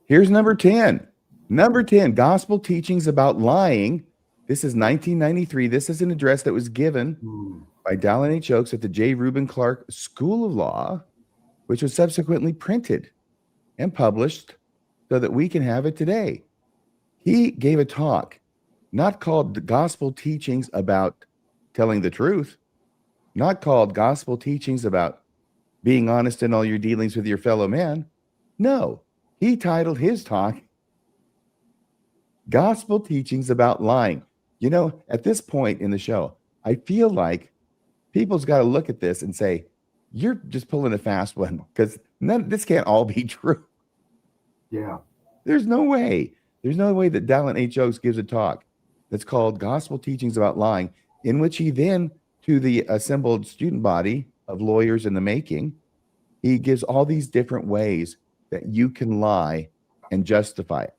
Here's number 10. Number 10, gospel teachings about lying. This is 1993. This is an address that was given by Dallin H. Oakes at the J. Reuben Clark School of Law, which was subsequently printed and published so that we can have it today. He gave a talk, not called Gospel Teachings About Telling the Truth, not called Gospel Teachings About Being Honest in All Your Dealings with Your Fellow Man. No, he titled his talk, Gospel Teachings About Lying. At this point in the show, I feel like people's got to look at this and say, you're just pulling a fast one because this can't all be true. Yeah. There's no way that Dallin H. Oakes gives a talk that's called Gospel Teachings About Lying, in which he then, to the assembled student body of lawyers in the making, he gives all these different ways that you can lie and justify it.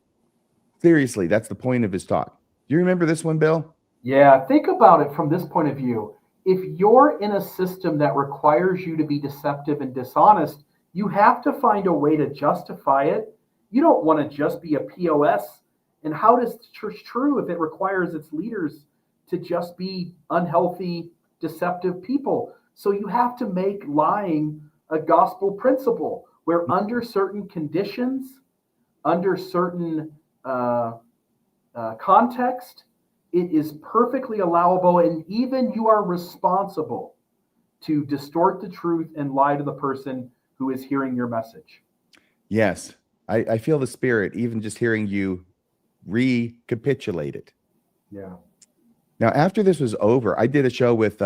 Seriously, that's the point of his talk. Do you remember this one, Bill? Yeah, think about it from this point of view. If you're in a system that requires you to be deceptive and dishonest, you have to find a way to justify it. You don't want to just be a POS. And how does the church true if it requires its leaders to just be unhealthy, deceptive people? So you have to make lying a gospel principle where under certain conditions, under certain context, it is perfectly allowable, and even you are responsible to distort the truth and lie to the person who is hearing your message. Yes, I feel the spirit, even just hearing you recapitulate it. Yeah. Now, after this was over, I did a show with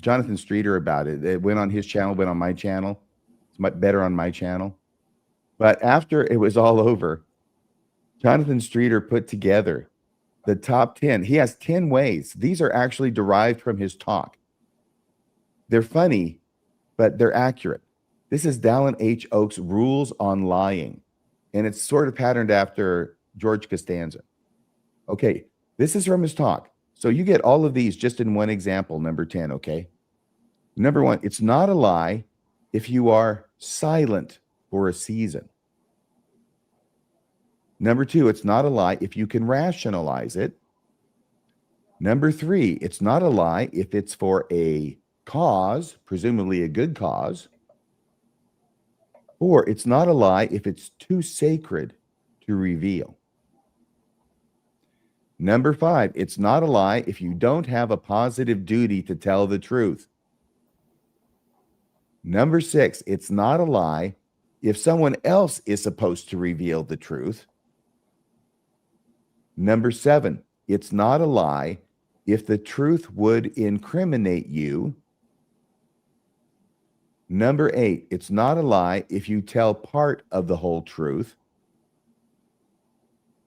Jonathan Streeter about it. It went on his channel, went on my channel. It's much better on my channel. But after it was all over, Jonathan Streeter put together the top 10. He has 10 ways. These are actually derived from his talk. They're funny, but they're accurate. This is Dallin H. Oakes' Rules on Lying, and it's sort of patterned after George Costanza. Okay, this is from his talk. So you get all of these just in one example, number 10, okay? Number 1, it's not a lie if you are silent for a season. Number 2, it's not a lie if you can rationalize it. Number 3, it's not a lie if it's for a cause, presumably a good cause. 4, it's not a lie if it's too sacred to reveal. Number 5, it's not a lie if you don't have a positive duty to tell the truth. Number 6, it's not a lie if someone else is supposed to reveal the truth. Number 7, it's not a lie if the truth would incriminate you. Number 8, it's not a lie if you tell part of the whole truth.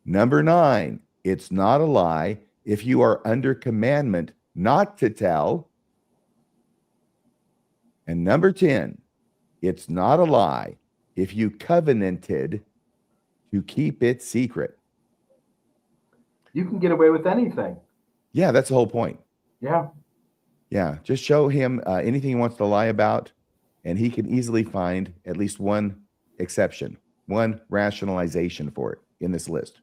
Number 9, it's not a lie if you are under commandment not to tell. And number 10, it's not a lie if you covenanted to keep it secret. You can get away with anything. Yeah, that's the whole point. Yeah. Yeah, just show him anything he wants to lie about, and he can easily find at least one exception, one rationalization for it in this list.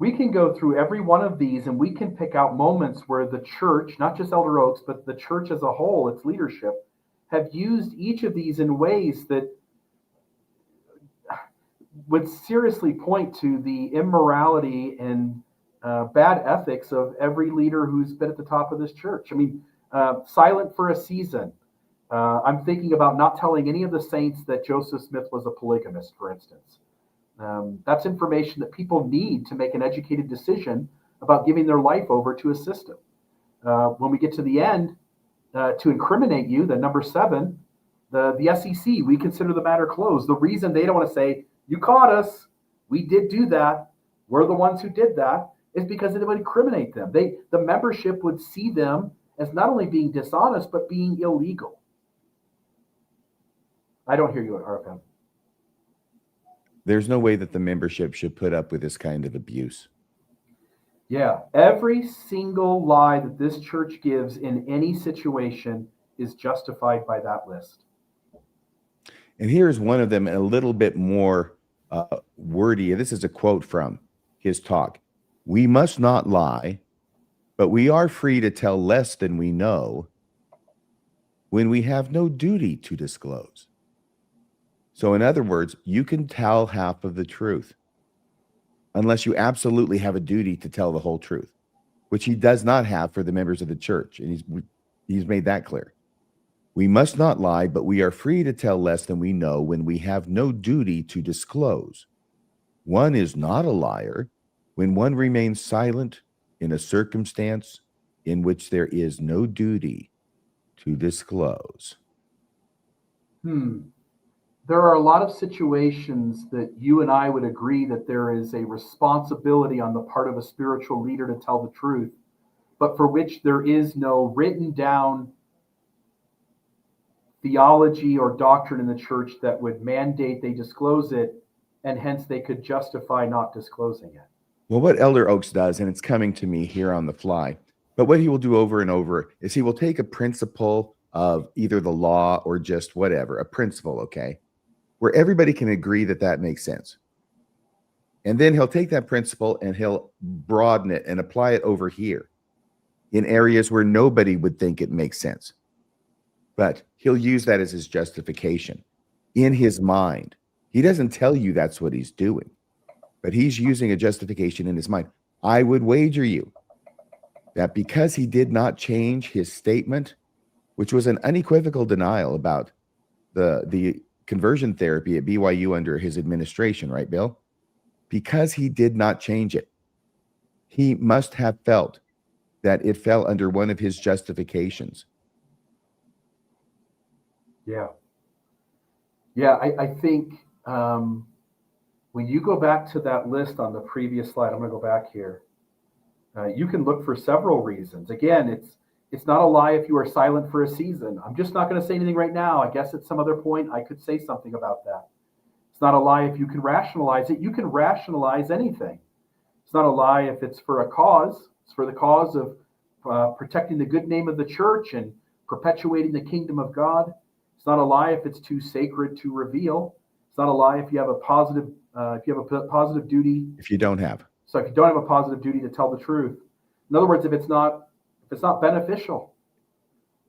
We can go through every one of these and we can pick out moments where the church, not just Elder Oaks, but the church as a whole, its leadership, have used each of these in ways that would seriously point to the immorality and bad ethics of every leader who's been at the top of this church. I mean, silent for a season. I'm thinking about not telling any of the saints that Joseph Smith was a polygamist, for instance. That's information that people need to make an educated decision about giving their life over to a system. When we get to the end, to incriminate you, the number 7, the SEC, we consider the matter closed. The reason they don't want to say, you caught us, we did do that, we're the ones who did that, is because it would incriminate them. The membership would see them as not only being dishonest, but being illegal. I don't hear you, RFM. There's no way that the membership should put up with this kind of abuse. Yeah, every single lie that this church gives in any situation is justified by that list. And here's one of them, a little bit more wordy. This is a quote from his talk. We must not lie, but we are free to tell less than we know when we have no duty to disclose. So in other words, you can tell half of the truth unless you absolutely have a duty to tell the whole truth, which he does not have for the members of the church. And he's made that clear. We must not lie, but we are free to tell less than we know when we have no duty to disclose. One is not a liar when one remains silent in a circumstance in which there is no duty to disclose. There are a lot of situations that you and I would agree that there is a responsibility on the part of a spiritual leader to tell the truth, but for which there is no written down theology or doctrine in the church that would mandate they disclose it, and hence they could justify not disclosing it. Well, what Elder Oaks does, and it's coming to me here on the fly, but what he will do over and over is he will take a principle of either the law or just whatever, a principle, okay, where everybody can agree that that makes sense. And then he'll take that principle and he'll broaden it and apply it over here in areas where nobody would think it makes sense. But he'll use that as his justification in his mind. He doesn't tell you that's what he's doing, but he's using a justification in his mind. I would wager you that because he did not change his statement, which was an unequivocal denial about the conversion therapy at BYU under his administration, right, Bill? Because he did not change it, he must have felt that it fell under one of his justifications. Yeah. I think when you go back to that list on the previous slide, I'm going to go back here. You can look for several reasons. Again, it's not a lie if you are silent for a season. I'm just not going to say anything right now. I guess at some other point I could say something about that. It's not a lie if you can rationalize it. You can rationalize anything. It's not a lie if it's for a cause. It's for the cause of protecting the good name of the church and perpetuating the kingdom of God. It's not a lie if it's too sacred to reveal. It's not a lie if you have a positive duty. If you don't have. So if you don't have a positive duty to tell the truth. In other words, if it's not beneficial.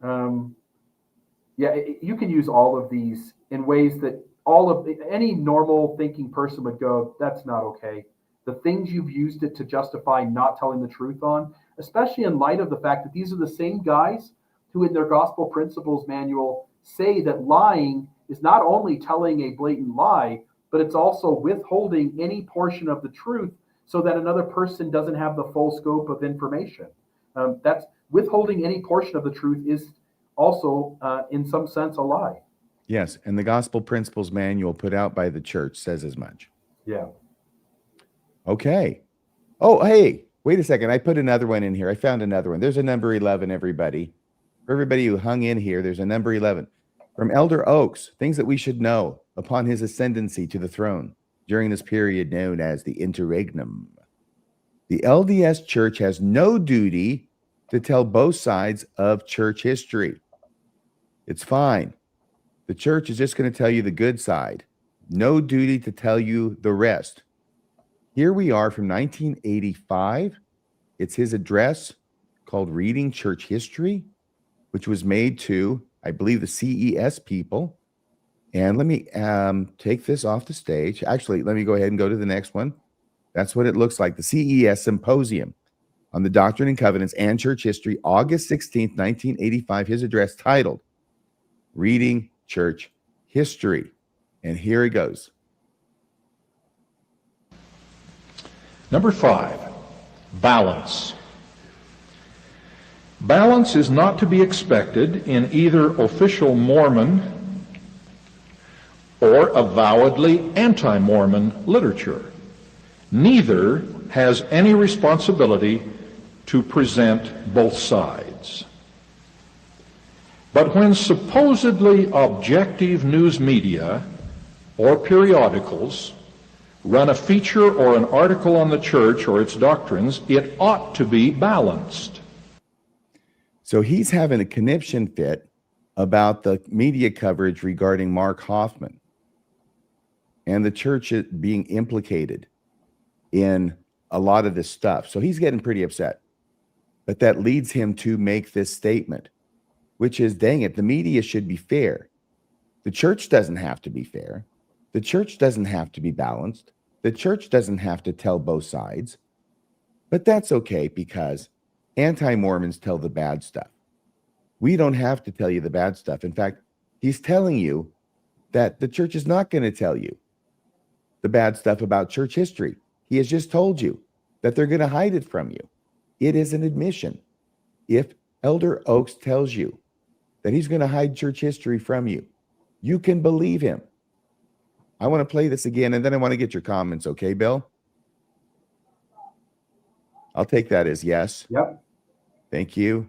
You can use all of these in ways that any normal thinking person would go, that's not okay. The things you've used it to justify not telling the truth on, especially in light of the fact that these are the same guys who in their gospel principles manual say that lying is not only telling a blatant lie, but it's also withholding any portion of the truth so that another person doesn't have the full scope of information. That's withholding any portion of the truth is also, in some sense, a lie. Yes, and the Gospel Principles Manual put out by the church says as much. Yeah. Okay. Oh, hey, wait a second. I put another one in here. I found another one. There's a number 11, everybody. For everybody who hung in here, there's a number 11. From Elder Oaks, things that we should know upon his ascendancy to the throne during this period known as the interregnum. The LDS church has no duty to tell both sides of church history. It's fine. The church is just going to tell you the good side. No duty to tell you the rest. Here we are from 1985. It's his address called Reading Church History, which was made to, I believe, the CES people. And let me take this off the stage. Actually, let me go ahead and go to the next one. That's what it looks like. The CES Symposium on the Doctrine and Covenants and Church History, August 16th, 1985. His address titled Reading Church History. And here it goes. Number 5, balance. Balance is not to be expected in either official Mormon or avowedly anti-Mormon literature. Neither has any responsibility to present both sides. But when supposedly objective news media or periodicals run a feature or an article on the church or its doctrines, it ought to be balanced. So he's having a conniption fit about the media coverage regarding Mark Hoffman and the church being implicated in a lot of this stuff. So he's getting pretty upset. But that leads him to make this statement, which is, dang it, the media should be fair. The church doesn't have to be fair. The church doesn't have to be balanced. The church doesn't have to tell both sides. But that's okay because anti-Mormons tell the bad stuff. We don't have to tell you the bad stuff. In fact, he's telling you that the church is not going to tell you the bad stuff about church history. He has just told you that they're going to hide it from you. It is an admission. If Elder Oaks tells you that he's going to hide church history from you, you can believe him. I want to play this again, and then I want to get your comments. Okay, Bill? I'll take that as yes. Yep. Thank you.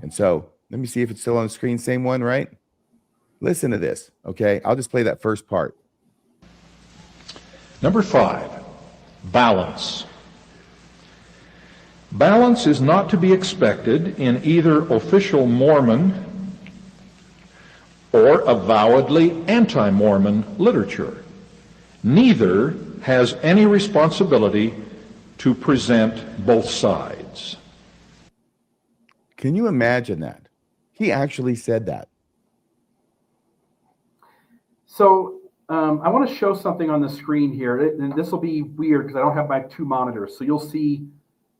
And so let me see if it's still on the screen. Same one, right? Listen to this. Okay. I'll just play that first part. Number 5, balance. Balance is not to be expected in either official Mormon or avowedly anti-Mormon literature. Neither has any responsibility to present both sides. Can you imagine that? He actually said that. So I want to show something on the screen here, and this will be weird because I don't have my two monitors. So you'll see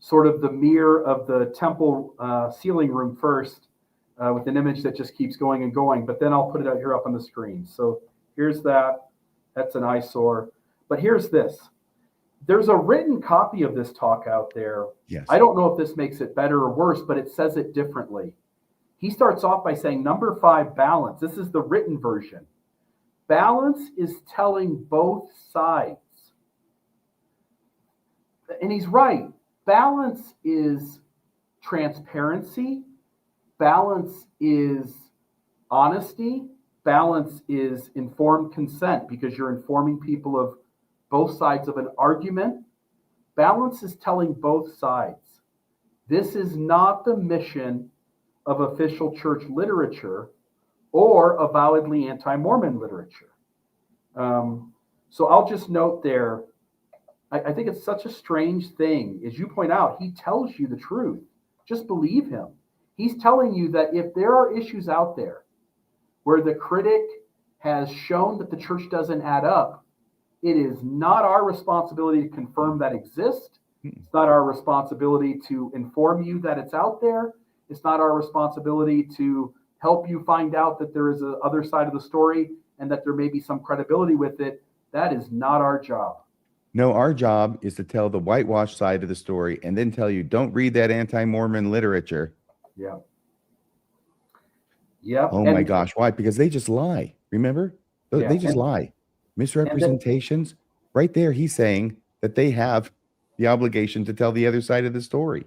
sort of the mirror of the temple ceiling room first with an image that just keeps going and going, but then I'll put it out here up on the screen. So here's that. That's an eyesore. But here's this. There's a written copy of this talk out there. Yes. I don't know if this makes it better or worse, but it says it differently. He starts off by saying, number 5, balance. This is the written version. Balance is telling both sides. And he's right. Balance is transparency. Balance is honesty. Balance is informed consent because you're informing people of both sides of an argument. Balance is telling both sides. This is not the mission of official church literature or avowedly anti-Mormon literature. So I'll just note there, I think it's such a strange thing. As you point out, he tells you the truth. Just believe him. He's telling you that if there are issues out there where the critic has shown that the church doesn't add up, it is not our responsibility to confirm that exists. It's not our responsibility to inform you that it's out there. It's not our responsibility to help you find out that there is a other side of the story and that there may be some credibility with it. That is not our job. No, our job is to tell the whitewash side of the story and then tell you, don't read that anti-Mormon literature. Yeah. Yeah. Oh my gosh. Why? Because they just lie. Remember? They just lie. Misrepresentations. Right there, he's saying that they have the obligation to tell the other side of the story.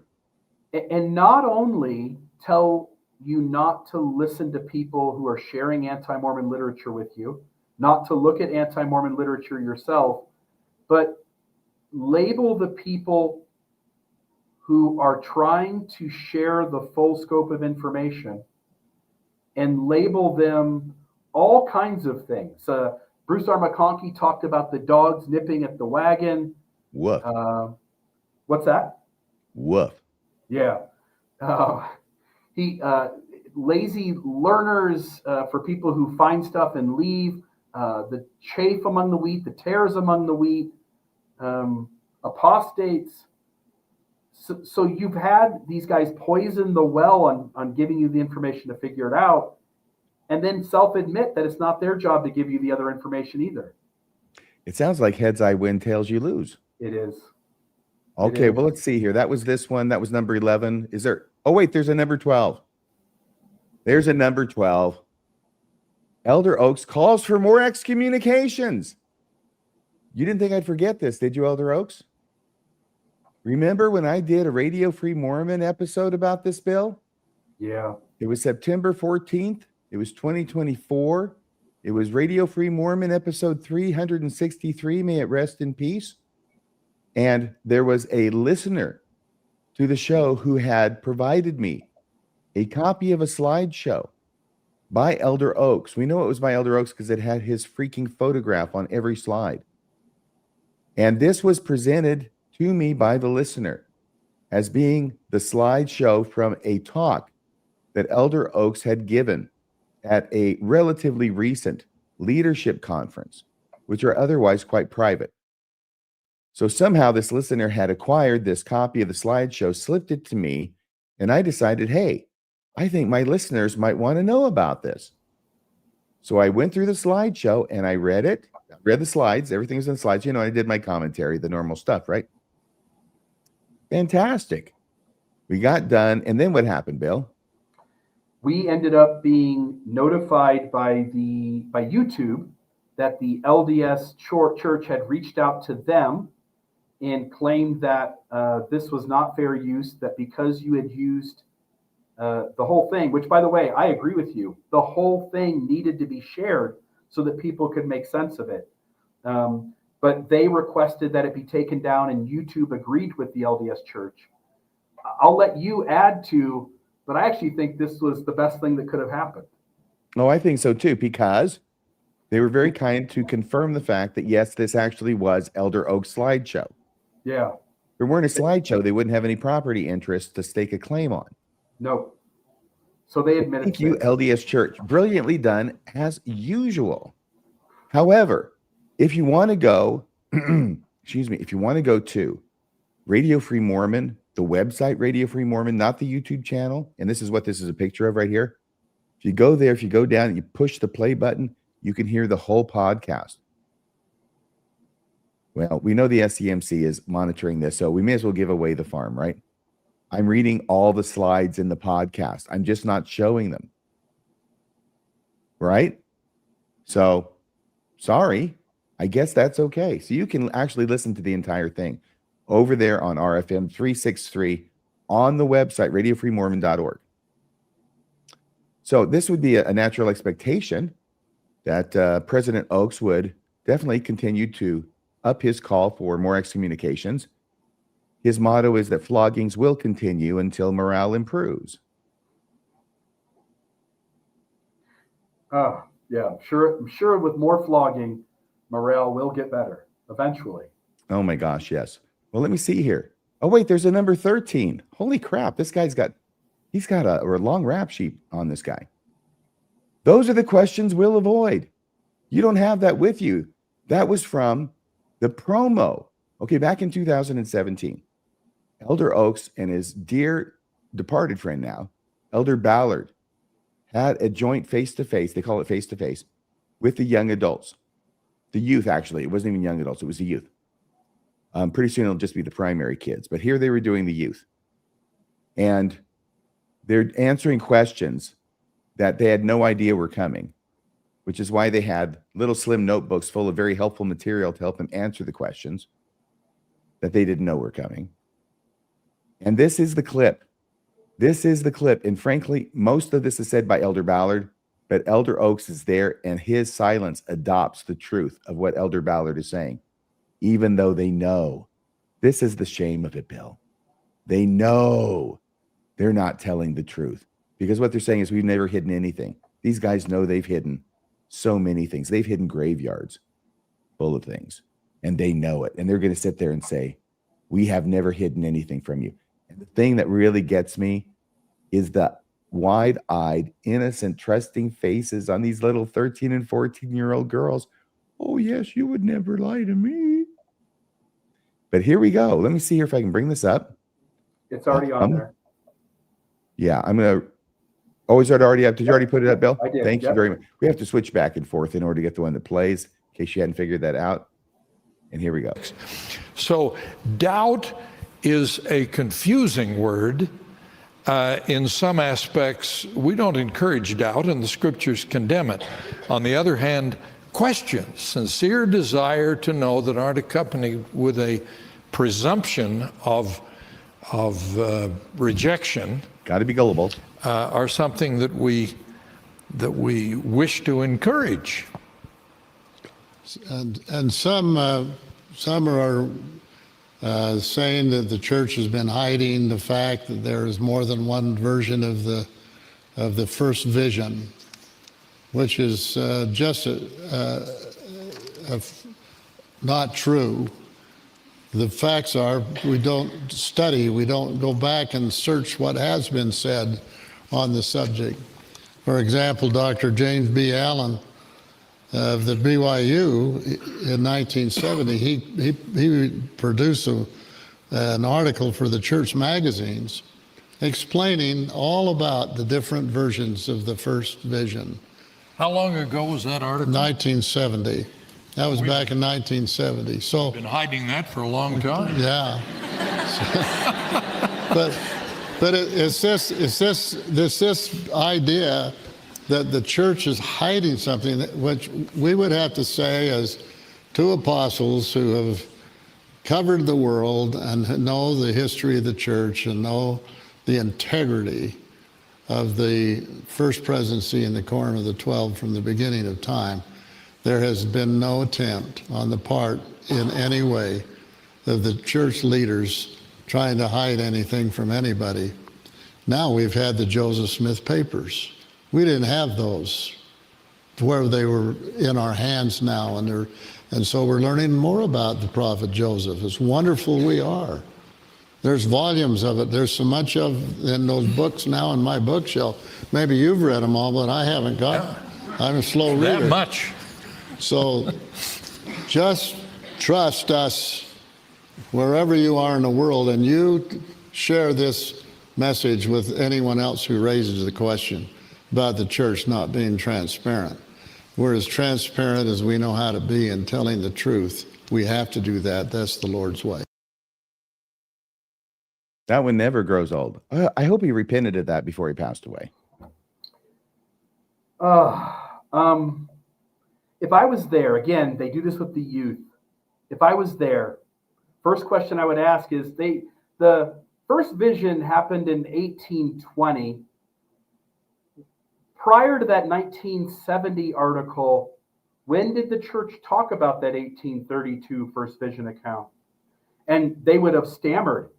And not only tell you not to listen to people who are sharing anti-Mormon literature with you, not to look at anti-Mormon literature yourself, but label the people who are trying to share the full scope of information and label them all kinds of things. Bruce R. McConkie talked about the dogs nipping at the wagon. Woof. What's that? Woof. Yeah. Lazy learners for people who find stuff and leave, the chaff among the wheat, the tares among the wheat, apostates. So you've had these guys poison the well on giving you the information to figure it out, and then self-admit that it's not their job to give you the other information either. It sounds like heads I win, tails you lose. It is. Okay, well, let's see here. That was this one. That was number 11. Is there? Oh, wait, there's a number 12. There's a number 12. Elder Oaks calls for more excommunications. You didn't think I'd forget this, did you, Elder Oaks? Remember when I did a Radio Free Mormon episode about this bill? Yeah. It was September 14th. It was 2024. It was Radio Free Mormon episode 363. May it rest in peace. And there was a listener to the show who had provided me a copy of a slideshow by Elder Oaks. We know it was by Elder Oaks because it had his freaking photograph on every slide. And this was presented to me by the listener as being the slideshow from a talk that Elder Oaks had given at a relatively recent leadership conference, which are otherwise quite private. So somehow this listener had acquired this copy of the slideshow, slipped it to me, and I decided, hey, I think my listeners might want to know about this. So I went through the slideshow and I read it, read the slides. Everything was in the slides. You know, I did my commentary, the normal stuff, right? Fantastic. We got done. And then what happened, Bill? We ended up being notified by YouTube that the LDS church had reached out to them and claimed that this was not fair use, that because you had used the whole thing, which, by the way, I agree with you, the whole thing needed to be shared so that people could make sense of it. But they requested that it be taken down, and YouTube agreed with the LDS church. I'll let you add to, but I actually think this was the best thing that could have happened. No, I think so too, because they were very kind to confirm the fact that, yes, this actually was Elder Oaks' slideshow. Yeah. If it weren't a slideshow, they wouldn't have any property interest to stake a claim on. No. So they admitted. Thank you, LDS Church. Brilliantly done, as usual. However, if you want to go, if you want to go to Radio Free Mormon, the website Radio Free Mormon, not the YouTube channel, and this is what this is a picture of right here. If you go there, if you go down and you push the play button, you can hear the whole podcast. Well, we know the SCMC is monitoring this, so we may as well give away the farm, right? I'm reading all the slides in the podcast. I'm just not showing them. Right? So, sorry. I guess that's okay. So you can actually listen to the entire thing over there on RFM 363 on the website, radiofreemormon.org. So this would be a natural expectation that President Oaks would definitely continue to up his call for more excommunications. His motto is that floggings will continue until morale improves. Yeah, I'm sure with more flogging, morale will get better eventually. Oh my gosh, yes. Well, let me see here. Oh wait, there's a number 13. Holy crap, this guy's got a long rap sheet on this guy. Those are the questions we'll avoid. You don't have that with you. That was from the promo. Okay, back in 2017, Elder Oaks and his dear departed friend now, Elder Ballard, had a joint face-to-face, they call it face-to-face, with the young adults. The youth, actually. It wasn't even young adults. It was the youth. Pretty soon it'll just be the primary kids. But here they were doing the youth. And they're answering questions that they had no idea were coming, which is why they had little slim notebooks full of very helpful material to help them answer the questions that they didn't know were coming. And this is the clip. This is the clip. And frankly, most of this is said by Elder Ballard, but Elder Oaks is there, and his silence adopts the truth of what Elder Ballard is saying, even though they know. This is the shame of it, Bill. They know they're not telling the truth, because what they're saying is we've never hidden anything. These guys know they've hidden so many things. They've hidden graveyards full of things, and they know it. And they're going to sit there and say, we have never hidden anything from you. And the thing that really gets me is the wide-eyed, innocent, trusting faces on these little 13 and 14-year-old girls. Oh, yes, you would never lie to me. But here we go. Let me see here if I can bring this up. It's already on there. Yeah, I'm going to. Oh, is that already up? Did you already put it up, Bill? I did. Thank you very much. We have to switch back and forth in order to get the one that plays, in case you hadn't figured that out. And here we go. So doubt is a confusing word. In some aspects, we don't encourage doubt, and the scriptures condemn it. On the other hand, questions, sincere desire to know that aren't accompanied with a presumption of rejection, got to be gullible, are something that we wish to encourage. And some are saying that the church has been hiding the fact that there is more than one version of the first vision, which is just not true. The facts are we don't study, we don't go back and search what has been said on the subject. For example, Dr. James B. Allen of the BYU in 1970, he produced an article for the church magazines explaining all about the different versions of the first vision. How long ago was that article? 1970. That was back in 1970. So been hiding that for a long time. Yeah. But it's this idea that the church is hiding something, which we would have to say as two apostles who have covered the world and know the history of the church and know the integrity of the first presidency and the Quorum of the 12 from the beginning of time. There has been no attempt on the part in any way of the church leaders trying to hide anything from anybody. Now we've had the Joseph Smith papers. We didn't have those where they were in our hands now, and so we're learning more about the prophet Joseph. It's wonderful we are. There's volumes of it. There's so much of in those books now in my bookshelf. Maybe you've read them all, but I haven't got. I'm a slow reader. That much. So just trust us wherever you are in the world, and you share this message with anyone else who raises the question about the church not being transparent. We're as transparent as we know how to be in telling the truth. We have to do that. That's the Lord's way. That one never grows old. I hope he repented of that before he passed away. If I was there, again, they do this with the youth. If I was there, first question I would ask is, the first vision happened in 1820. Prior to that 1970 article, when did the church talk about that 1832 first vision account? And they would have stammered.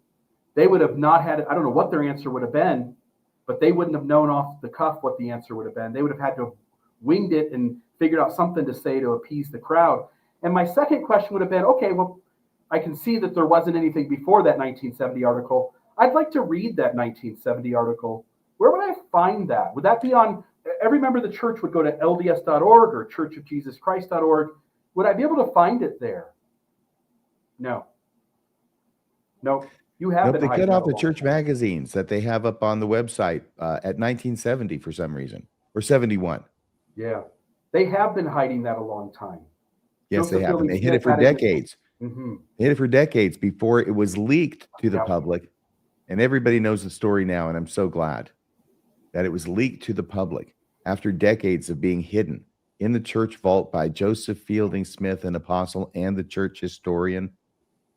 They would have not had, I don't know what their answer would have been, but they wouldn't have known off the cuff what the answer would have been. They would have had to have winged it and figured out something to say to appease the crowd. And my second question would have been, okay, well, I can see that there wasn't anything before that 1970 article. I'd like to read that 1970 article. Where would I find that? Would that be on, every member of the church would go to LDS.org or churchofjesuschrist.org. Would I be able to find it there? No. You have Nope, they cut off the church magazines that they have up on the website at 1970 for some reason, or 71. Yeah, they have been hiding that a long time. Yes, they have. And they hid it for decades. Mm-hmm. They hid it for decades before it was leaked to the public. And everybody knows the story now, and I'm so glad that it was leaked to the public after decades of being hidden in the church vault by Joseph Fielding Smith, an apostle and the church historian,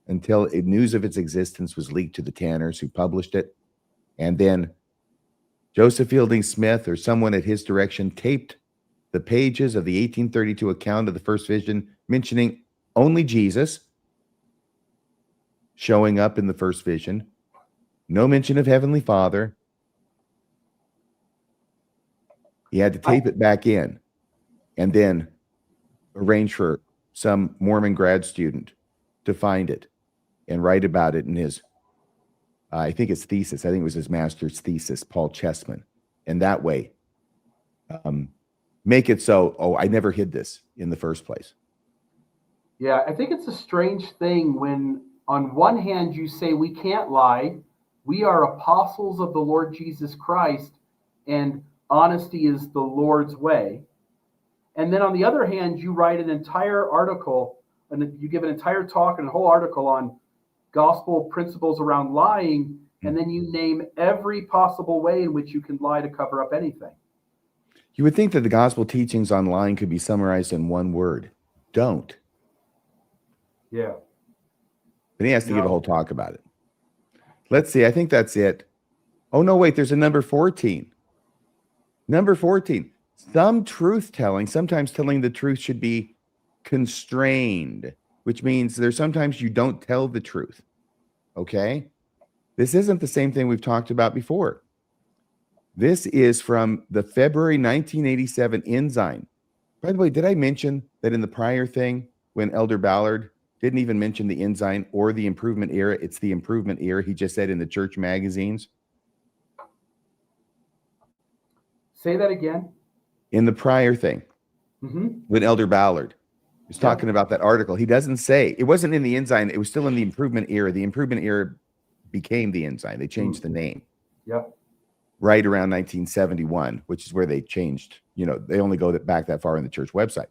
until news of its existence was leaked to the Tanners who published it. And then Joseph Fielding Smith or someone at his direction taped the pages of the 1832 account of the first vision, mentioning only Jesus showing up in the first vision. No mention of Heavenly Father. He had to tape it back in and then arrange for some Mormon grad student to find it and write about it in his, I think it's thesis. I think it was his master's thesis, Paul Chessman. And that way, make it so, oh, I never hid this in the first place. Yeah, I think it's a strange thing when on one hand you say we can't lie, we are apostles of the Lord Jesus Christ, and honesty is the Lord's way. And then on the other hand, you write an entire article, and you give an entire talk and a whole article on gospel principles around lying, and then you name every possible way in which you can lie to cover up anything. You would think that the gospel teachings on lying could be summarized in one word. Don't. Yeah. Then he has to give a whole talk about it. Let's see. I think that's it. Oh, no, wait. There's a number 14. Number 14. Some truth telling, sometimes telling the truth should be constrained, which means there's sometimes you don't tell the truth. Okay? This isn't the same thing we've talked about before. This is from the February 1987 Ensign. By the way, did I mention that in the prior thing, when Elder Ballard didn't even mention the Ensign or the Improvement Era, it's the Improvement Era, he just said in the church magazines? Say that again. In the prior thing, when Elder Ballard was talking about that article, he doesn't say, it wasn't in the Ensign, it was still in the Improvement Era. The Improvement Era became the Ensign. They changed the name. Yep. Right around 1971, which is where they changed, they only go back that far in the church website.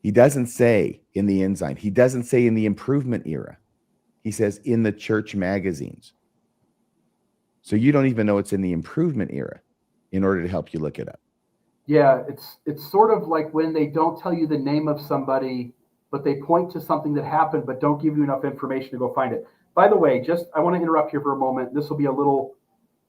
He doesn't say in the Ensign. He doesn't say in the Improvement Era. He says in the church magazines. So you don't even know it's in the Improvement Era in order to help you look it up. Yeah, it's sort of like when they don't tell you the name of somebody, but they point to something that happened, but don't give you enough information to go find it. By the way, I want to interrupt here for a moment. This will be a little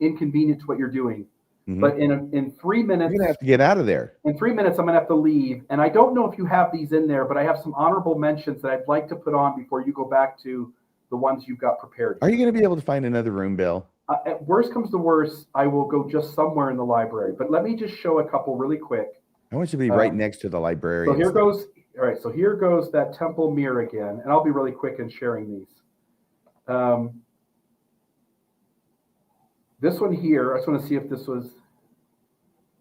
inconvenient to what you're doing. But in 3 minutes, you're gonna have to get out of there. In 3 minutes, I'm gonna have to leave. And I don't know if you have these in there, but I have some honorable mentions that I'd like to put on before you go back to the ones you've got prepared. Are you going to be able to find another room, Bill? At worst comes to worst, I will go just somewhere in the library. But let me just show a couple really quick. I want you to be right next to the librarian. So here goes. All right. So here goes that temple mirror again, and I'll be really quick in sharing these. This one here, I just want to see if this was.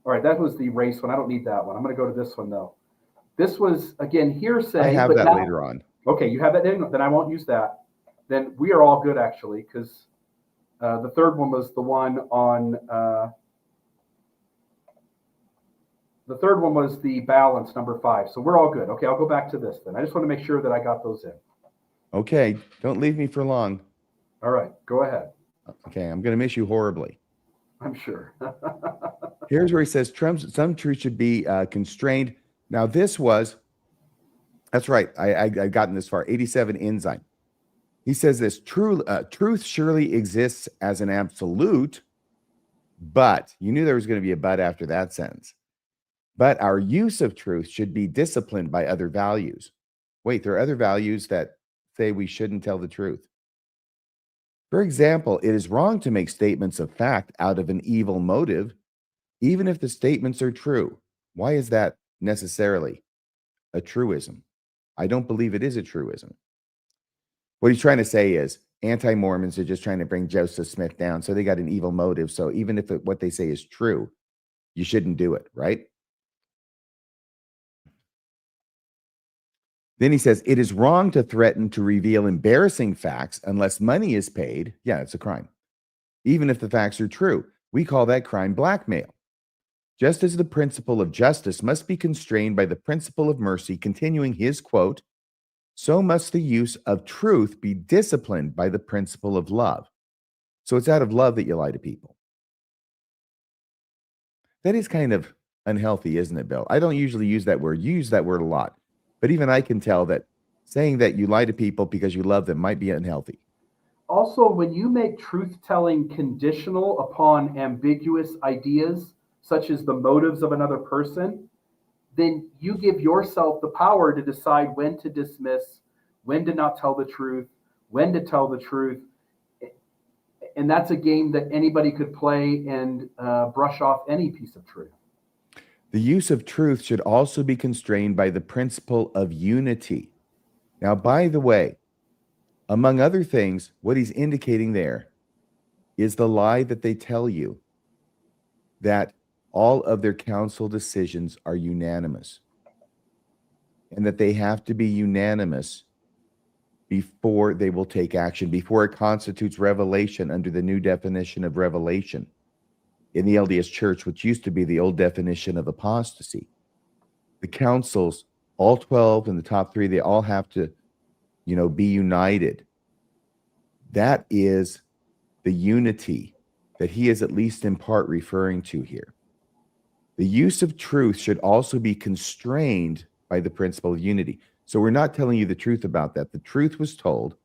All right, that was the race one. I don't need that one. I'm going to go to this one though. This was again hearsay. I have but that now, later on. Okay, you have that. Then I won't use that. Then we are all good actually, because the third one was the one on. The third one was the balance, number 5. So we're all good. Okay, I'll go back to this then. I just want to make sure that I got those in. Okay, don't leave me for long. All right, go ahead. Okay, I'm going to miss you horribly. I'm sure. Here's where he says some truth should be constrained. Now this was, that's right, I gotten this far, 87 Ensign. He says this, truth surely exists as an absolute, but, you knew there was going to be a but after that sentence. But our use of truth should be disciplined by other values. Wait, there are other values that say we shouldn't tell the truth. For example, it is wrong to make statements of fact out of an evil motive, even if the statements are true. Why is that necessarily a truism? I don't believe it is a truism. What he's trying to say is anti-Mormons are just trying to bring Joseph Smith down, so they got an evil motive. So even if what they say is true, you shouldn't do it, right? Then he says, it is wrong to threaten to reveal embarrassing facts unless money is paid. Yeah, it's a crime. Even if the facts are true, we call that crime blackmail. Just as the principle of justice must be constrained by the principle of mercy, continuing his quote, so must the use of truth be disciplined by the principle of love. So it's out of love that you lie to people. That is kind of unhealthy, isn't it, Bill? I don't usually use that word. You use that word a lot. But even I can tell that saying that you lie to people because you love them might be unhealthy. Also, when you make truth-telling conditional upon ambiguous ideas, such as the motives of another person, then you give yourself the power to decide when to dismiss, when to not tell the truth, when to tell the truth. And that's a game that anybody could play and brush off any piece of truth. The use of truth should also be constrained by the principle of unity. Now, by the way, among other things, what he's indicating there is the lie that they tell you that all of their council decisions are unanimous and that they have to be unanimous before they will take action, before it constitutes revelation under the new definition of revelation in the LDS Church, which used to be the old definition of apostasy. The councils, all 12 and the top 3, they all have to, be united. That is the unity that he is at least in part referring to here. The use of truth should also be constrained by the principle of unity. So we're not telling you the truth about that. The truth was told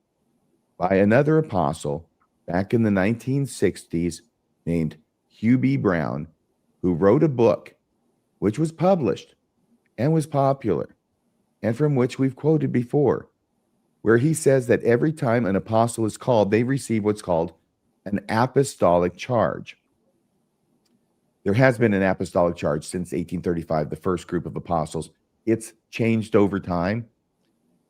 by another apostle back in the 1960s named Hugh B. Brown, who wrote a book which was published and was popular and from which we've quoted before, where he says that every time an apostle is called, they receive what's called an apostolic charge. There has been an apostolic charge since 1835, the first group of apostles. It's changed over time.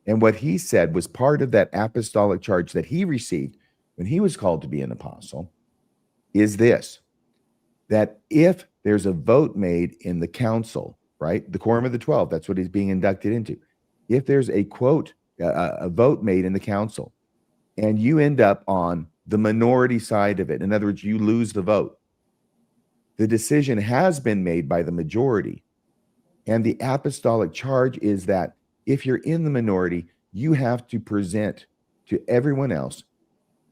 And what he said was part of that apostolic charge that he received when he was called to be an apostle is this, that if there's a vote made in the council, right, the Quorum of the 12, that's what he's being inducted into. If there's a vote made in the council and you end up on the minority side of it, in other words, you lose the vote, the decision has been made by the majority. And the apostolic charge is that if you're in the minority, you have to present to everyone else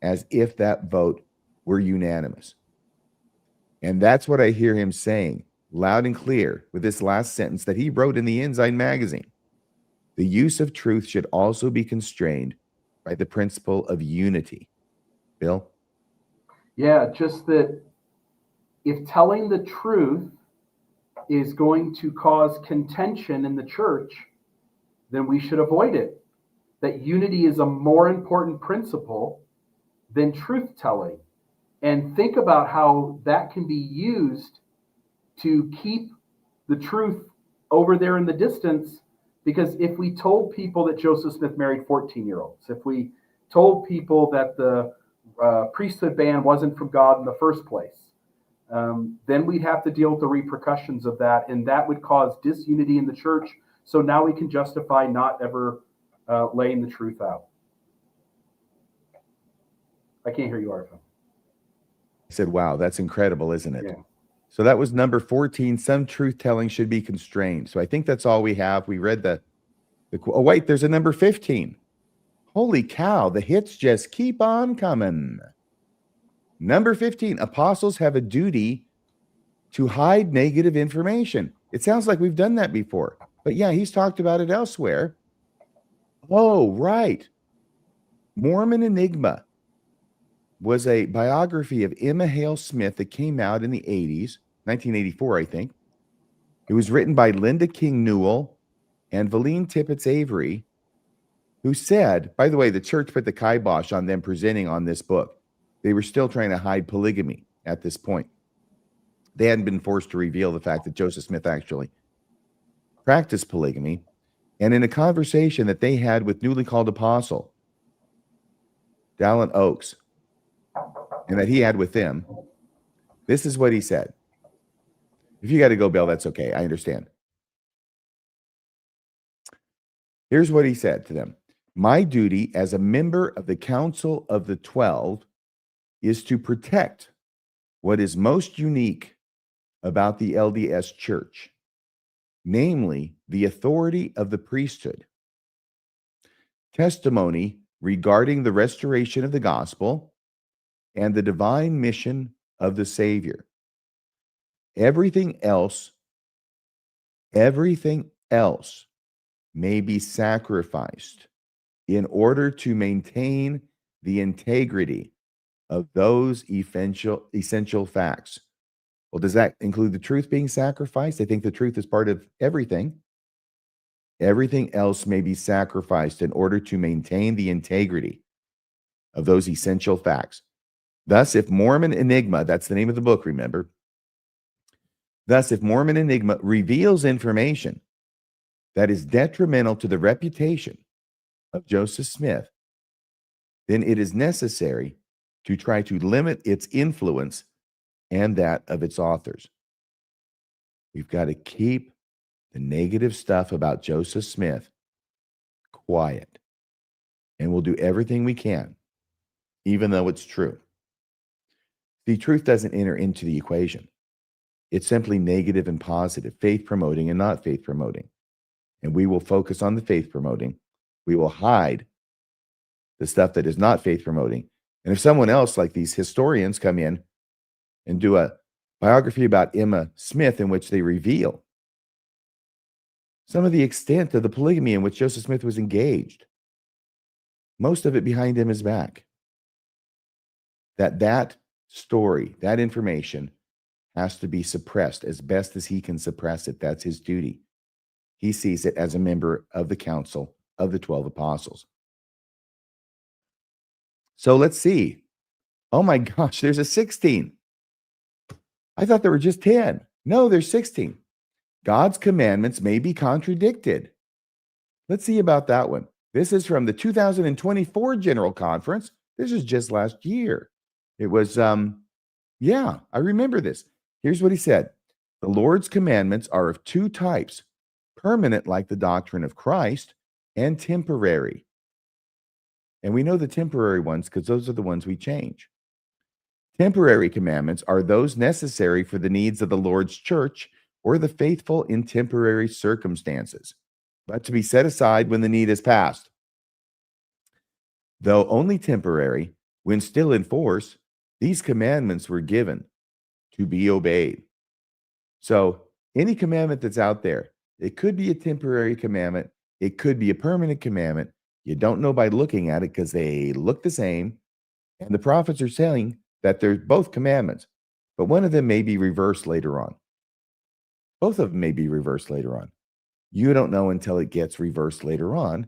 as if that vote were unanimous. And that's what I hear him saying loud and clear with this last sentence that he wrote in the Ensign magazine. The use of truth should also be constrained by the principle of unity. Bill? Yeah, just that if telling the truth is going to cause contention in the church, then we should avoid it. That unity is a more important principle than truth telling. And think about how that can be used to keep the truth over there in the distance. Because if we told people that Joseph Smith married 14-year-olds, if we told people that the priesthood ban wasn't from God in the first place, then we'd have to deal with the repercussions of that, and that would cause disunity in the church. So now we can justify not ever laying the truth out. I can't hear you, Arthur. I said, wow, that's incredible, isn't it? Yeah. So that was number 14. Some truth telling should be constrained. So I think that's all we have. We read oh, wait, there's a number 15. Holy cow, the hits just keep on coming. Number 15, apostles have a duty to hide negative information. It sounds like we've done that before, but yeah, he's talked about it elsewhere. Oh, right. Mormon Enigma was a biography of Emma Hale Smith that came out in the 80s, 1984, I think. It was written by Linda King Newell and Valine Tippett Avery, who said, by the way, the church put the kibosh on them presenting on this book. They were still trying to hide polygamy at this point. They hadn't been forced to reveal the fact that Joseph Smith actually practiced polygamy. And in a conversation that they had with newly called apostle Dallin H, and that he had with them, this is what he said. If you got to go, Bill, that's okay. I understand. Here's what he said to them. My duty as a member of the Council of the 12 is to protect what is most unique about the LDS Church, namely the authority of the priesthood, testimony regarding the restoration of the gospel, and the divine mission of the Savior. Everything else may be sacrificed in order to maintain the integrity of those essential facts. Well, does that include the truth being sacrificed? I think the truth is part of everything. Everything else may be sacrificed in order to maintain the integrity of those essential facts. Thus, if Mormon Enigma, that's the name of the book, remember. Thus, if Mormon Enigma reveals information that is detrimental to the reputation of Joseph Smith, then it is necessary to try to limit its influence and that of its authors. We've got to keep the negative stuff about Joseph Smith quiet, and we'll do everything we can, even though it's true. The truth doesn't enter into the equation. It's simply negative and positive, faith promoting and not faith promoting. And we will focus on the faith promoting. We will hide the stuff that is not faith promoting. And if someone else, like these historians, come in and do a biography about Emma Smith in which they reveal some of the extent of the polygamy in which Joseph Smith was engaged, most of it behind him is back, that story, that information has to be suppressed as best as he can suppress it. That's his duty. He sees it as a member of the council of the 12 apostles. So let's see. Oh my gosh, there's a 16. I thought there were just 10. No, there's 16. God's commandments may be contradicted. Let's see about that one. This is from the 2024 General Conference. This is just last year. It was, I remember this. Here's what he said. The Lord's commandments are of two types, permanent like the doctrine of Christ, and temporary. And we know the temporary ones because those are the ones we change. Temporary commandments are those necessary for the needs of the Lord's church or the faithful in temporary circumstances, but to be set aside when the need is past. Though only temporary, when still in force, these commandments were given to be obeyed. So any commandment that's out there, it could be a temporary commandment. It could be a permanent commandment. You don't know by looking at it because they look the same. And the prophets are saying that they're both commandments, but one of them may be reversed later on. Both of them may be reversed later on. You don't know until it gets reversed later on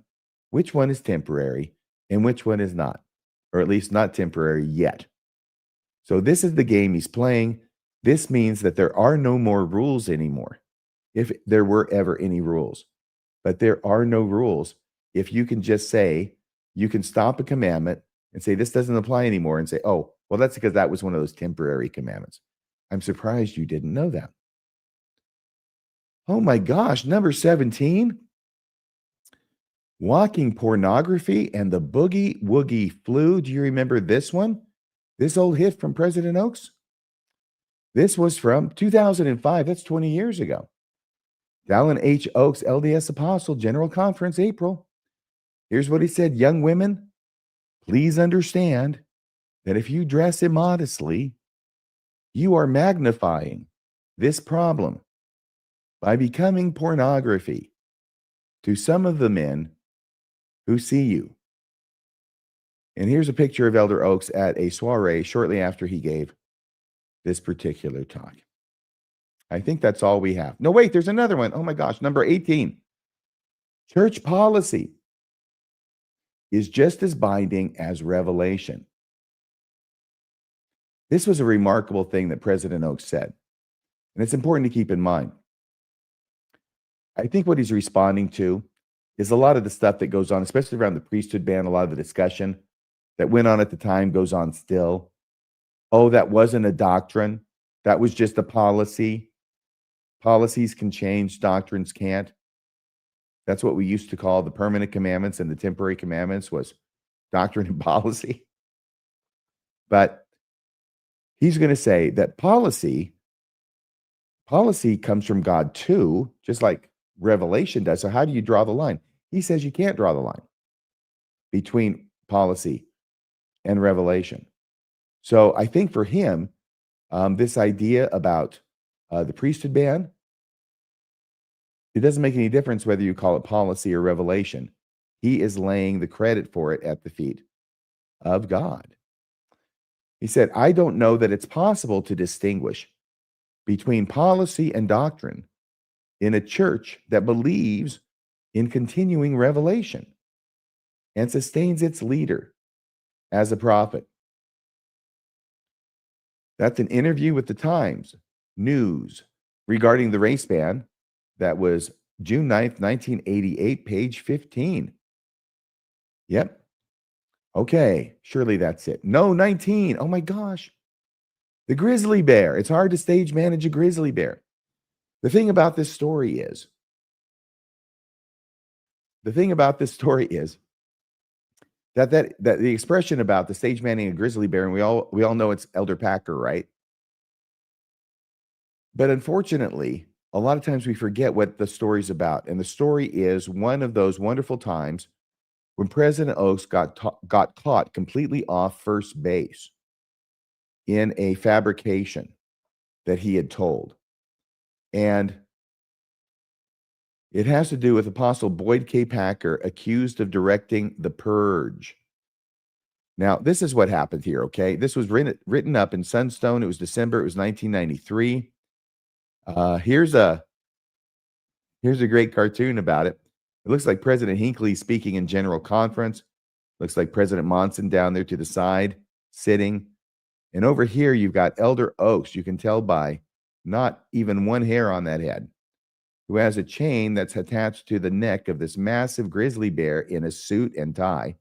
which one is temporary and which one is not, or at least not temporary yet. So this is the game he's playing. This means that there are no more rules anymore, if there were ever any rules. But there are no rules. If you can just say, you can stop a commandment and say, this doesn't apply anymore, and say, oh, well, that's because that was one of those temporary commandments. I'm surprised you didn't know that. Oh my gosh, number 17. Walking pornography and the boogie woogie flu. Do you remember this one? This old hit from President Oaks? This was from 2005. That's 20 years ago. Dallin H. Oaks, LDS Apostle, General Conference, April. Here's what he said. Young women, please understand that if you dress immodestly, you are magnifying this problem by becoming pornography to some of the men who see you. And here's a picture of Elder Oaks at a soiree shortly after he gave this particular talk. I think that's all we have. No, wait, there's another one. Oh my gosh, number 18. Church policy is just as binding as revelation. This was a remarkable thing that President Oaks said, and it's important to keep in mind. I think what he's responding to is a lot of the stuff that goes on, especially around the priesthood ban, a lot of the discussion that went on at the time goes on still. Oh, that wasn't a doctrine. That was just a policy. Policies can change, doctrines can't. That's what we used to call the permanent commandments, and the temporary commandments was doctrine and policy. But he's going to say that policy comes from God too, just like revelation does. So how do you draw the line? He says you can't draw the line between policy and revelation. So I think for him, this idea about the priesthood ban, it doesn't make any difference whether you call it policy or revelation. He is laying the credit for it at the feet of God. He said, I don't know that it's possible to distinguish between policy and doctrine in a church that believes in continuing revelation and sustains its leader as a prophet. That's an interview with the Times News regarding the race ban. That was June 9th, 1988, page 15. Yep. Okay, surely that's it. No, 19. Oh my gosh. The grizzly bear. It's hard to stage manage a grizzly bear. The thing about this story is that the expression about the stage managing a grizzly bear, and we all know it's Elder Packer, right? But unfortunately, a lot of times we forget what the story's about. And the story is one of those wonderful times when President Oaks got caught completely off first base in a fabrication that he had told. And it has to do with Apostle Boyd K. Packer accused of directing the purge. Now, this is what happened here, okay? This was written up in Sunstone. It was December. It was 1993. Here's a great cartoon about it. It looks like President Hinckley speaking in general conference. Looks like President Monson down there to the side, sitting. And over here, you've got Elder Oaks. You can tell by not even one hair on that head, who has a chain that's attached to the neck of this massive grizzly bear in a suit and tie,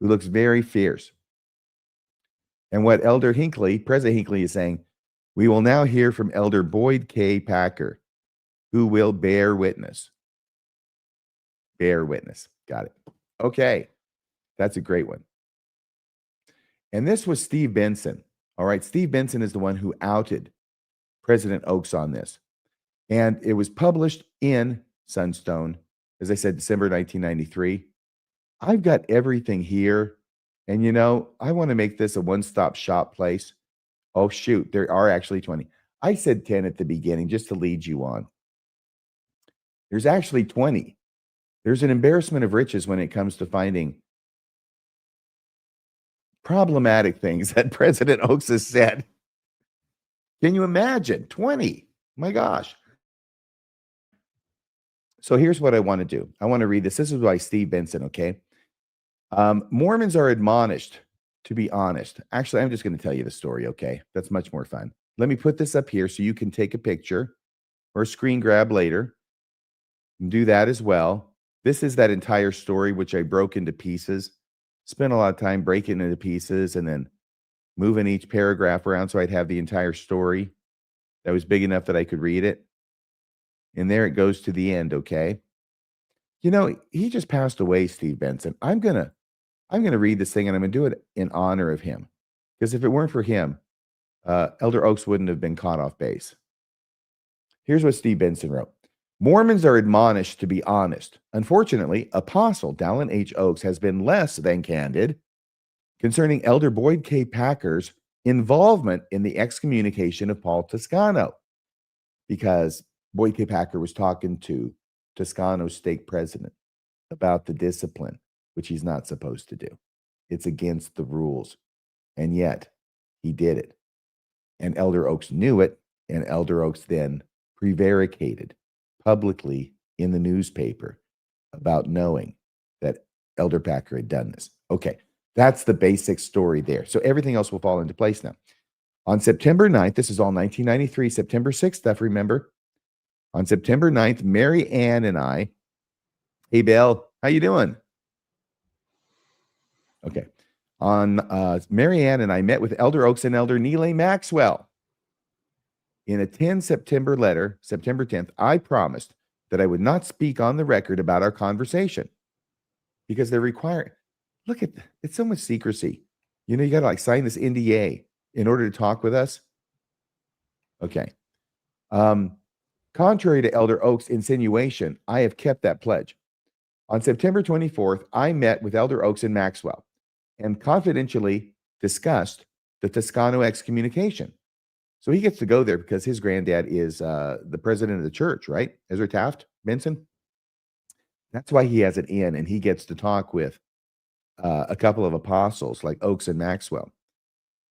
who looks very fierce. And what Elder Hinckley, President Hinckley, is saying, we will now hear from Elder Boyd K. Packer, who will bear witness. Bear witness. Got it. Okay. That's a great one. And this was Steve Benson. All right. Steve Benson is the one who outed President Oaks on this. And it was published in Sunstone, as I said, December 1993. I've got everything here. And, you know, I want to make this a one-stop shop place. Oh, shoot. There are actually 20. I said 10 at the beginning just to lead you on. There's actually 20. There's an embarrassment of riches when it comes to finding problematic things that President Oaks has said. Can you imagine? 20. My gosh. So here's what I want to do. I want to read this. This is by Steve Benson, okay? Mormons are admonished to be honest. Actually, I'm just going to tell you the story, okay? That's much more fun. Let me put this up here so you can take a picture or a screen grab later. And do that as well. This is that entire story, which I broke into pieces. Spent a lot of time breaking it into pieces and then moving each paragraph around so I'd have the entire story that was big enough that I could read it. And there it goes to the end, okay? You know, he just passed away, Steve Benson. I'm gonna read this thing and I'm gonna do it in honor of him. Because if it weren't for him, Elder Oaks wouldn't have been caught off base. Here's what Steve Benson wrote. Mormons are admonished to be honest. Unfortunately, Apostle Dallin H. Oaks has been less than candid concerning Elder Boyd K. Packer's involvement in the excommunication of Paul Toscano, because Boyd K. Packer was talking to Toscano's stake president about the discipline, which he's not supposed to do. It's against the rules. And yet, he did it. And Elder Oaks knew it, and Elder Oaks then prevaricated publicly in the newspaper about knowing that Elder Packer had done this. Okay, that's the basic story there. So everything else will fall into place now. On September 9th, this is all 1993, September 6th stuff, remember? On September 9th, Mary Ann and I, hey, Bill, how you doing? Okay. On Mary Ann and I met with Elder Oaks and Elder Neeley Maxwell. In a 10 September letter, September 10th, I promised that I would not speak on the record about our conversation because they're required. Look at it's so much secrecy. You know, you got to like sign this NDA in order to talk with us. Okay. Contrary to Elder Oaks' insinuation, I have kept that pledge. On September 24th, I met with Elder Oaks and Maxwell and confidentially discussed the Toscano excommunication. So he gets to go there because his granddad is the president of the church, right? Ezra Taft Benson. That's why he has it in, and he gets to talk with a couple of apostles like Oaks and Maxwell.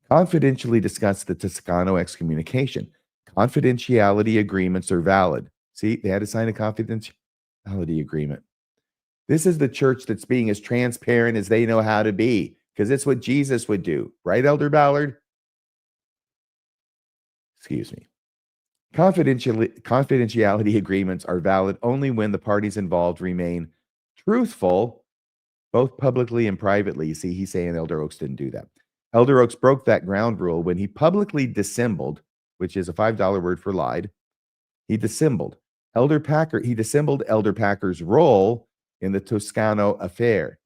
Confidentially discuss the Toscano excommunication. Confidentiality agreements are valid. See, they had to sign a confidentiality agreement. This is the church that's being as transparent as they know how to be, because it's what Jesus would do, right, Elder Ballard? Excuse me. Confidentiality agreements are valid only when the parties involved remain truthful, both publicly and privately. You see, he's saying Elder Oaks didn't do that. Elder Oaks broke that ground rule when he publicly dissembled, which is a $5 word for lied. He dissembled. He dissembled Elder Packer's role in the Toscano affair,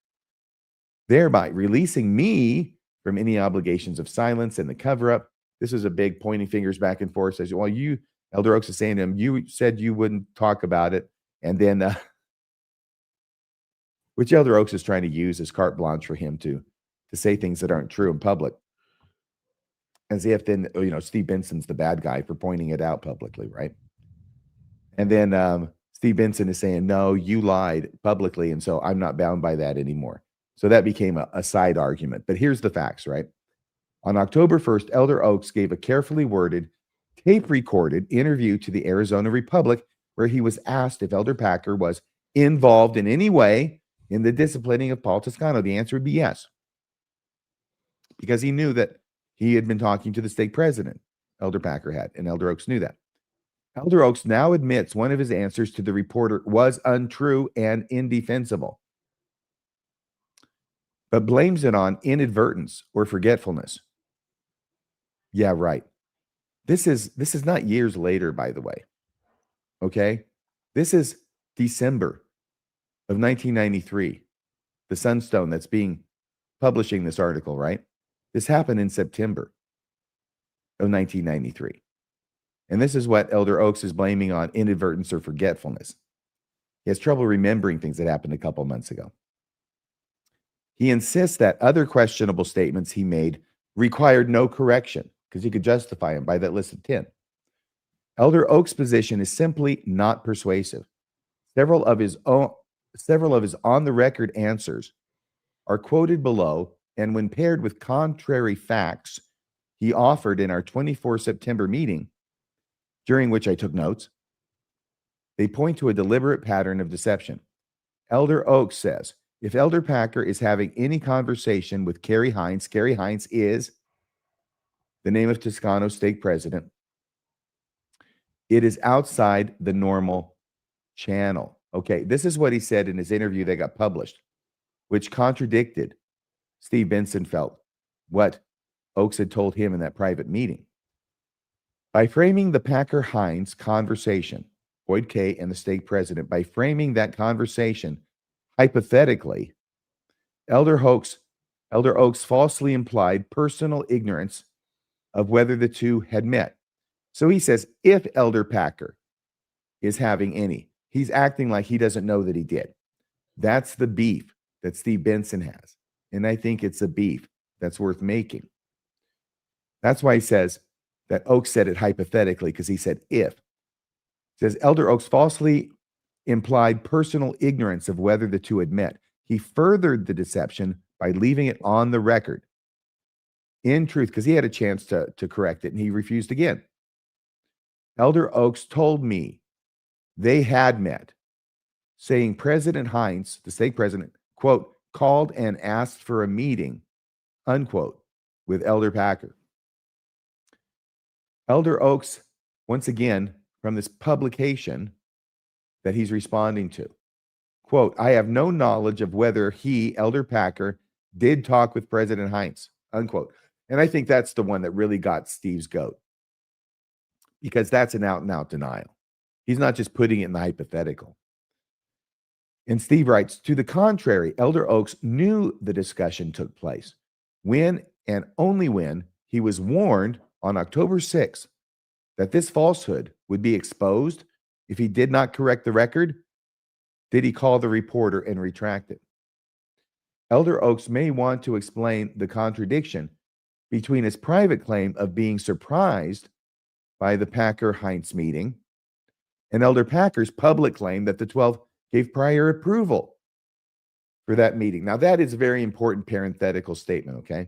thereby releasing me from any obligations of silence and the cover-up. This is a big pointing fingers back and forth. Says, well, Elder Oaks is saying to him, you said you wouldn't talk about it. And then, which Elder Oaks is trying to use as carte blanche for him to say things that aren't true in public. As if then, Steve Benson's the bad guy for pointing it out publicly, right? And then Steve Benson is saying, no, you lied publicly, and so I'm not bound by that anymore. So that became a side argument. But here's the facts, right? On October 1st, Elder Oaks gave a carefully worded, tape-recorded interview to the Arizona Republic where he was asked if Elder Packer was involved in any way in the disciplining of Paul Toscano. The answer would be yes, because he knew that he had been talking to the stake president, Elder Packer had, and Elder Oaks knew that. Elder Oaks now admits one of his answers to the reporter was untrue and indefensible, but blames it on inadvertence or forgetfulness. Yeah, right. This is not years later, by the way. Okay? This is December of 1993. The Sunstone that's publishing this article, right? This happened in September of 1993. And this is what Elder Oaks is blaming on inadvertence or forgetfulness. He has trouble remembering things that happened a couple months ago. He insists that other questionable statements he made required no correction because he could justify them by that list of 10. Elder Oaks' position is simply not persuasive. Several of his on-the-record answers are quoted below, and when paired with contrary facts he offered in our 24 September meeting, during which I took notes, they point to a deliberate pattern of deception. Elder Oaks says, if Elder Packer is having any conversation with Kerry Hines is the name of Toscano's stake president, it is outside the normal channel. Okay, this is what he said in his interview that got published, which contradicted Steve Benson felt what Oaks had told him in that private meeting. By framing the Packer-Hines conversation, Boyd K. and the stake president, by framing that conversation hypothetically, Elder Oaks falsely implied personal ignorance of whether the two had met. So he says, if Elder Packer is having any, he's acting like he doesn't know that he did. That's the beef that Steve Benson has. And I think it's a beef that's worth making. That's why he says that Oaks said it hypothetically, because he said if. It says Elder Oaks falsely implied personal ignorance of whether the two had met. He furthered the deception by leaving it on the record. In truth, because he had a chance to correct it, and he refused again. Elder Oaks told me they had met, saying President Hines, the stake president, quote, called and asked for a meeting, unquote, with Elder Packer. Elder Oaks, once again, from this publication that he's responding to, quote, I have no knowledge of whether he, Elder Packer, did talk with President Hines, unquote. And I think that's the one that really got Steve's goat, because that's an out-and-out denial. He's not just putting it in the hypothetical. And Steve writes, to the contrary, Elder Oaks knew the discussion took place when and only when he was warned on October 6th that this falsehood would be exposed if he did not correct the record. Did he call the reporter and retract it? Elder Oaks may want to explain the contradiction between his private claim of being surprised by the Packer-Hines meeting and Elder Packer's public claim that the 12 gave prior approval for that meeting. Now, that is a very important parenthetical statement, okay?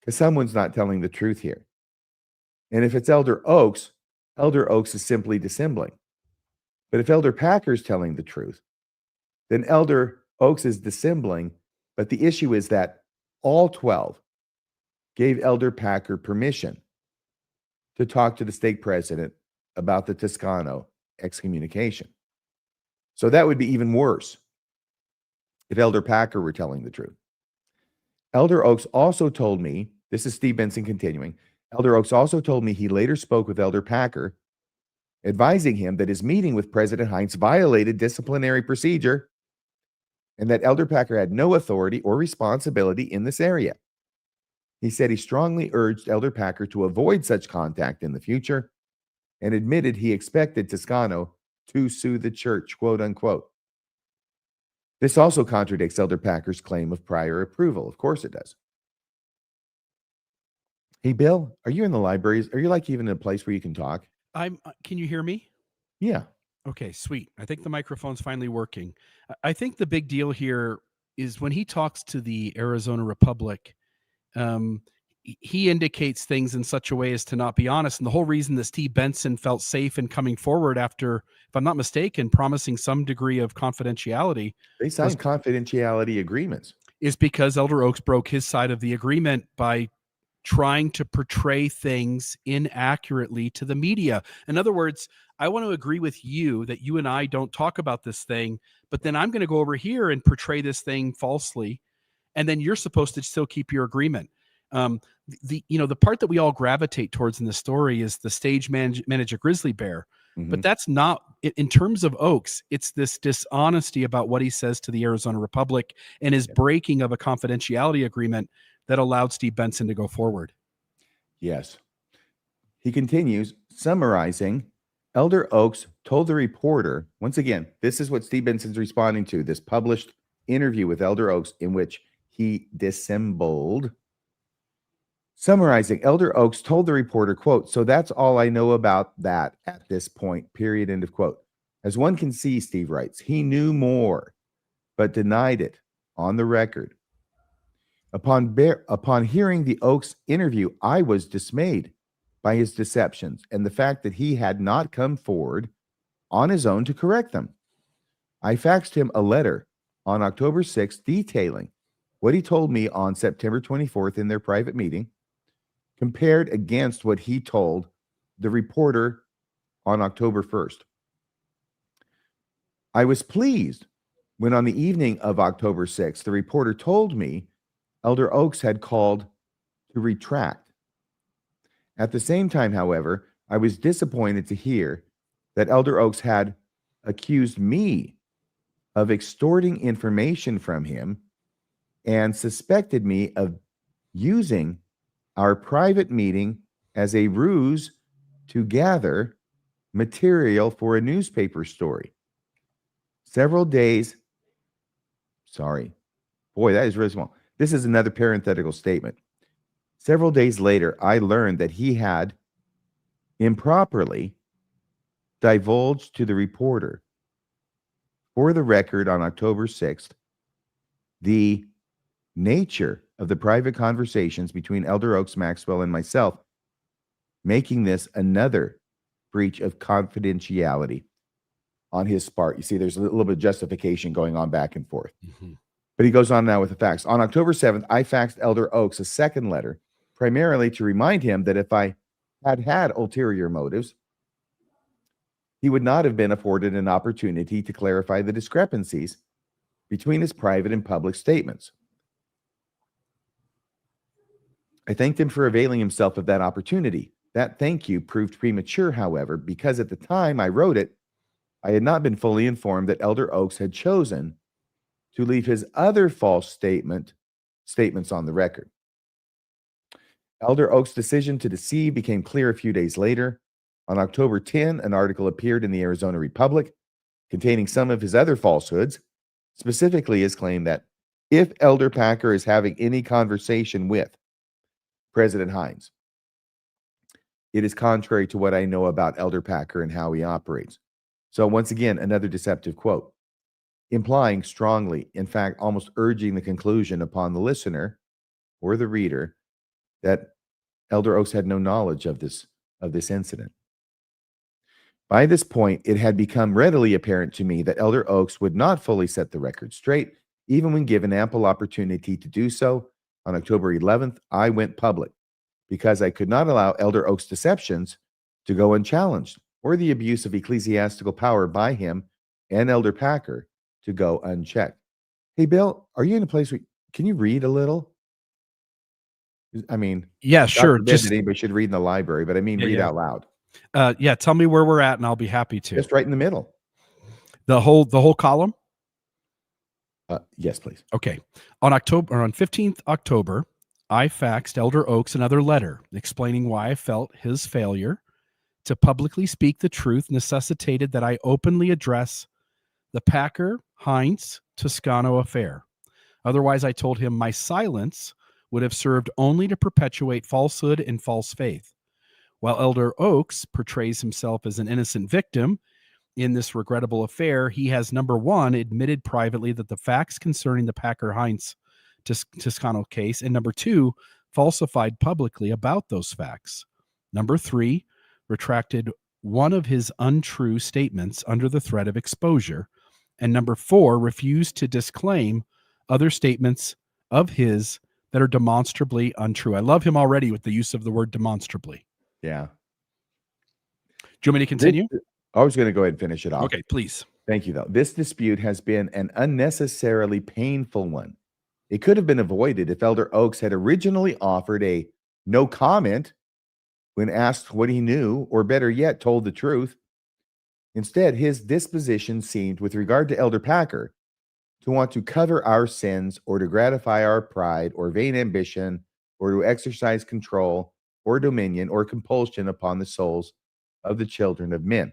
Because someone's not telling the truth here. And if it's Elder Oaks is simply dissembling. But if Elder Packer's telling the truth, then Elder Oaks is dissembling. But the issue is that all 12 gave Elder Packer permission to talk to the stake president about the Toscano excommunication. So that would be even worse if Elder Packer were telling the truth. Elder Oaks also told me, this is Steve Benson continuing, Elder Oaks also told me he later spoke with Elder Packer, advising him that his meeting with President Hines violated disciplinary procedure and that Elder Packer had no authority or responsibility in this area. He said he strongly urged Elder Packer to avoid such contact in the future and admitted he expected Toscano to sue the church, quote unquote. This also contradicts Elder Packer's claim of prior approval. Of course it does. Hey, Bill, are you in the libraries? Are you like even in a place where you can talk? Can you hear me? Yeah. Okay, sweet. I think the microphone's finally working. I think the big deal here is when he talks to the Arizona Republic, he indicates things in such a way as to not be honest. And the whole reason that Steve Benson felt safe in coming forward after, if I'm not mistaken, promising some degree of confidentiality. They signed confidentiality agreements. Is because Elder Oaks broke his side of the agreement by trying to portray things inaccurately to the media. In other words, I want to agree with you that you and I don't talk about this thing, but then I'm going to go over here and portray this thing falsely. And then you're supposed to still keep your agreement. The part that we all gravitate towards in the story is the stage manager grizzly bear, but that's not in terms of Oaks. It's this dishonesty about what he says to the Arizona Republic and his breaking of a confidentiality agreement that allowed Steve Benson to go forward. Yes. He continues, summarizing, Elder Oaks told the reporter, once again, this is what Steve Benson's responding to, this published interview with Elder Oaks in which he dissembled. Summarizing, Elder Oaks told the reporter, quote, so that's all I know about that at this point, period, end of quote. As one can see, Steve writes, he knew more, but denied it on the record. Upon hearing the Oaks interview, I was dismayed by his deceptions and the fact that he had not come forward on his own to correct them. I faxed him a letter on October 6th detailing what he told me on September 24th in their private meeting, compared against what he told the reporter on October 1st. I was pleased when on the evening of October 6th, the reporter told me Elder Oaks had called to retract. At the same time, however, I was disappointed to hear that Elder Oaks had accused me of extorting information from him and suspected me of using our private meeting as a ruse to gather material for a newspaper story. Several days, sorry, boy, that is really small. This is another parenthetical statement. Several days later, I learned that he had improperly divulged to the reporter, for the record on October 6th, the nature of the private conversations between Elder Oaks Maxwell and myself, making this another breach of confidentiality on his part. You see, there's a little bit of justification going on back and forth. But he goes on now with the facts. On October 7th, I faxed Elder Oaks a second letter, primarily to remind him that if I had ulterior motives, he would not have been afforded an opportunity to clarify the discrepancies between his private and public statements. I thanked him for availing himself of that opportunity. That thank you proved premature, however, because at the time I wrote it, I had not been fully informed that Elder Oaks had chosen to leave his other false statements on the record. Elder Oaks' decision to deceive became clear a few days later. On October 10, an article appeared in the Arizona Republic containing some of his other falsehoods, specifically his claim that if Elder Packer is having any conversation with President Hines, it is contrary to what I know about Elder Packer and how he operates. So once again, another deceptive quote, implying strongly, in fact, almost urging the conclusion upon the listener or the reader that Elder Oaks had no knowledge of this incident. By this point, it had become readily apparent to me that Elder Oaks would not fully set the record straight, even when given ample opportunity to do so. On October 11th, I went public because I could not allow Elder Oak's deceptions to go unchallenged, or the abuse of ecclesiastical power by him and Elder Packer to go unchecked. Hey, Bill, are you in a place where can you read a little? I mean, Yeah, God sure. forbid that anybody should read in the library, but I mean, read out loud. Yeah, tell me where we're at, and I'll be happy to. Just right in the middle. The whole column. Yes, please. Okay. On 15th October, I faxed Elder Oaks another letter explaining why I felt his failure to publicly speak the truth necessitated that I openly address the Packer Heinz Toscano affair. Otherwise, I told him my silence would have served only to perpetuate falsehood and false faith. While Elder Oaks portrays himself as an innocent victim in this regrettable affair, he has, number one, admitted privately that the facts concerning the Packer Heinz Toscano case, and number two, falsified publicly about those facts. Number three, retracted one of his untrue statements under the threat of exposure. And number four, refused to disclaim other statements of his that are demonstrably untrue. I love him already with the use of the word demonstrably. Yeah. Do you want me to continue? I was going to go ahead and finish it off. Okay, please. Thank you, though. This dispute has been an unnecessarily painful one. It could have been avoided if Elder Oaks had originally offered a no comment when asked what he knew, or better yet, told the truth. Instead, his disposition seemed, with regard to Elder Packer, to want to cover our sins, or to gratify our pride or vain ambition, or to exercise control or dominion or compulsion upon the souls of the children of men.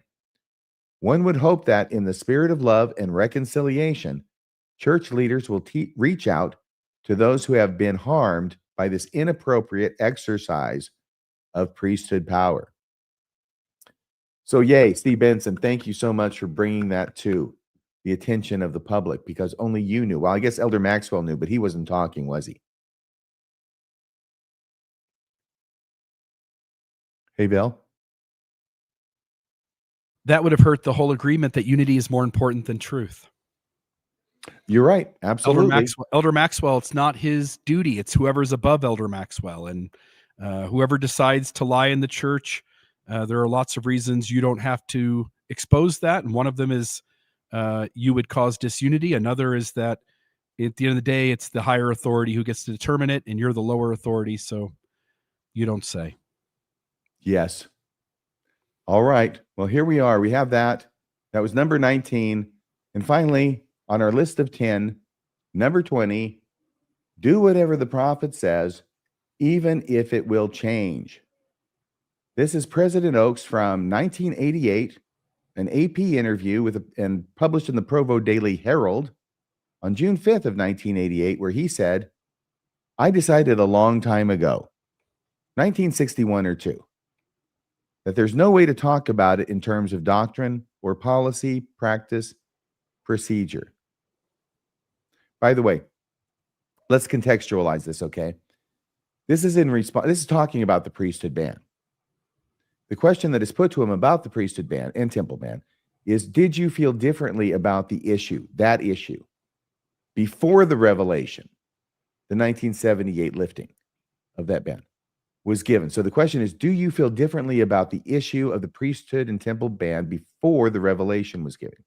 One would hope that in the spirit of love and reconciliation, church leaders will reach out to those who have been harmed by this inappropriate exercise of priesthood power. So, yay, Steve Benson, thank you so much for bringing that to the attention of the public, because only you knew. Well, I guess Elder Maxwell knew, but he wasn't talking, was he? Hey, Bill? That would have hurt the whole agreement that unity is more important than truth. You're right. Absolutely. Elder Maxwell, it's not his duty. It's whoever's above Elder Maxwell. And whoever decides to lie in the church, there are lots of reasons you don't have to expose that. And one of them is you would cause disunity. Another is that at the end of the day, it's the higher authority who gets to determine it, and you're the lower authority, so you don't say. Yes. All right. Well, here we are. We have that. That was number 19. And finally, on our list of 10, number 20, do whatever the prophet says, even if it will change. This is President Oaks from 1988, an AP interview and published in the Provo Daily Herald on June 5th of 1988, where he said, I decided a long time ago, 1961 or 2, that there's no way to talk about it in terms of doctrine or policy, practice, procedure. By the way, let's contextualize this, okay? This is talking about the priesthood ban. The question that is put to him about the priesthood ban and temple ban is, did you feel differently about the issue, that issue, before the revelation, the 1978 lifting of that ban was given? So the question is, do you feel differently about the issue of the priesthood and temple ban before the revelation was given?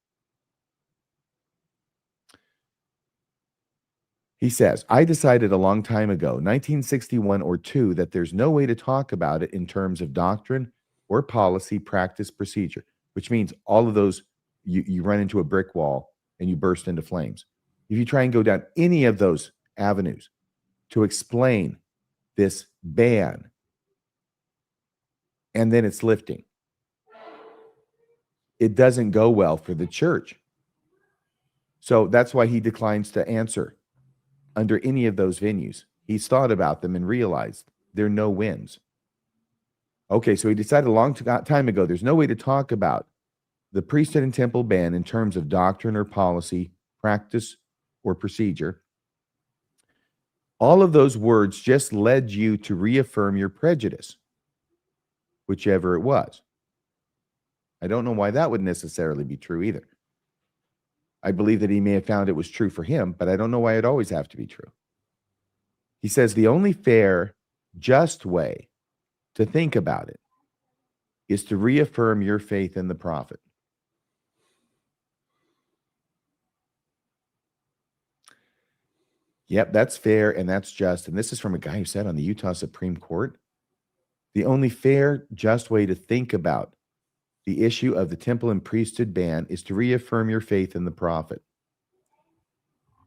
He says, I decided a long time ago, 1961 or 2, that there's no way to talk about it in terms of doctrine or policy, practice, procedure, which means all of those, you run into a brick wall and you burst into flames. If you try and go down any of those avenues to explain this ban, and then it's lifting, it doesn't go well for the church. So that's why he declines to answer under any of those venues. He's thought about them and realized there are no wins. Okay, so he decided a long time ago, there's no way to talk about the priesthood and temple ban in terms of doctrine or policy, practice or procedure. All of those words just led you to reaffirm your prejudice, whichever it was. I don't know why that would necessarily be true either. I believe that he may have found it was true for him, but I don't know why it'd always have to be true. He says the only fair, just way to think about it is to reaffirm your faith in the prophet. Yep, that's fair and that's just. And this is from a guy who sat on the Utah Supreme Court. The only fair, just way to think about the issue of the temple and priesthood ban is to reaffirm your faith in the prophet.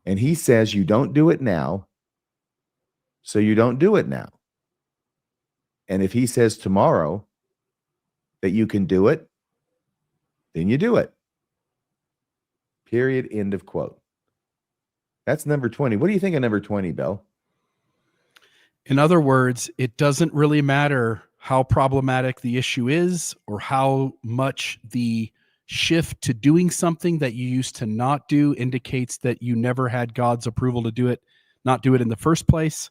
And he says you don't do it now, so you don't do it now. And if he says tomorrow that you can do it, then you do it. Period. End of quote. That's number 20. What do you think of number 20, Bill? In other words, it doesn't really matter how problematic the issue is or how much the shift to doing something that you used to not do indicates that you never had God's approval to do it, not do it in the first place.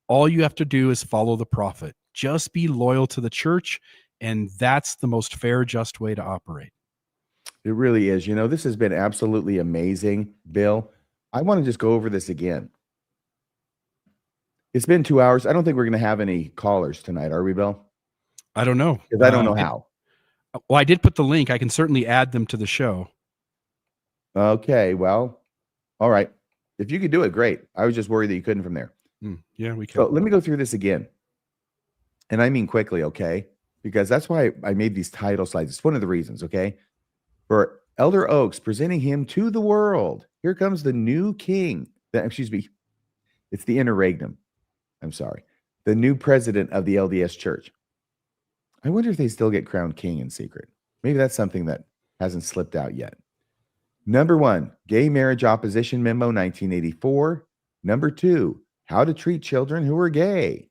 All you have to do is follow the prophet. Just be loyal to the church, and that's the most fair, just way to operate. It really is. You know, this has been absolutely amazing, Bill. I want to just go over this again. It's been 2 hours. I don't think we're going to have any callers tonight, are we, Bill? I don't know. Because I don't know how. Well, I did put the link. I can certainly add them to the show. Okay, well, all right. If you could do it, great. I was just worried that you couldn't from there. Yeah, we can. So let me go through this again. And I mean quickly, okay? Because that's why I made these title slides. It's one of the reasons, okay? For Elder Oaks, presenting him to the world. Here comes the new king. Excuse me. It's the interregnum. I'm sorry. The new president of the LDS church. I wonder if they still get crowned king in secret. Maybe that's something that hasn't slipped out yet. Number 1, Gay Marriage Opposition Memo, 1984. Number 2, How to Treat Children Who Are Gay.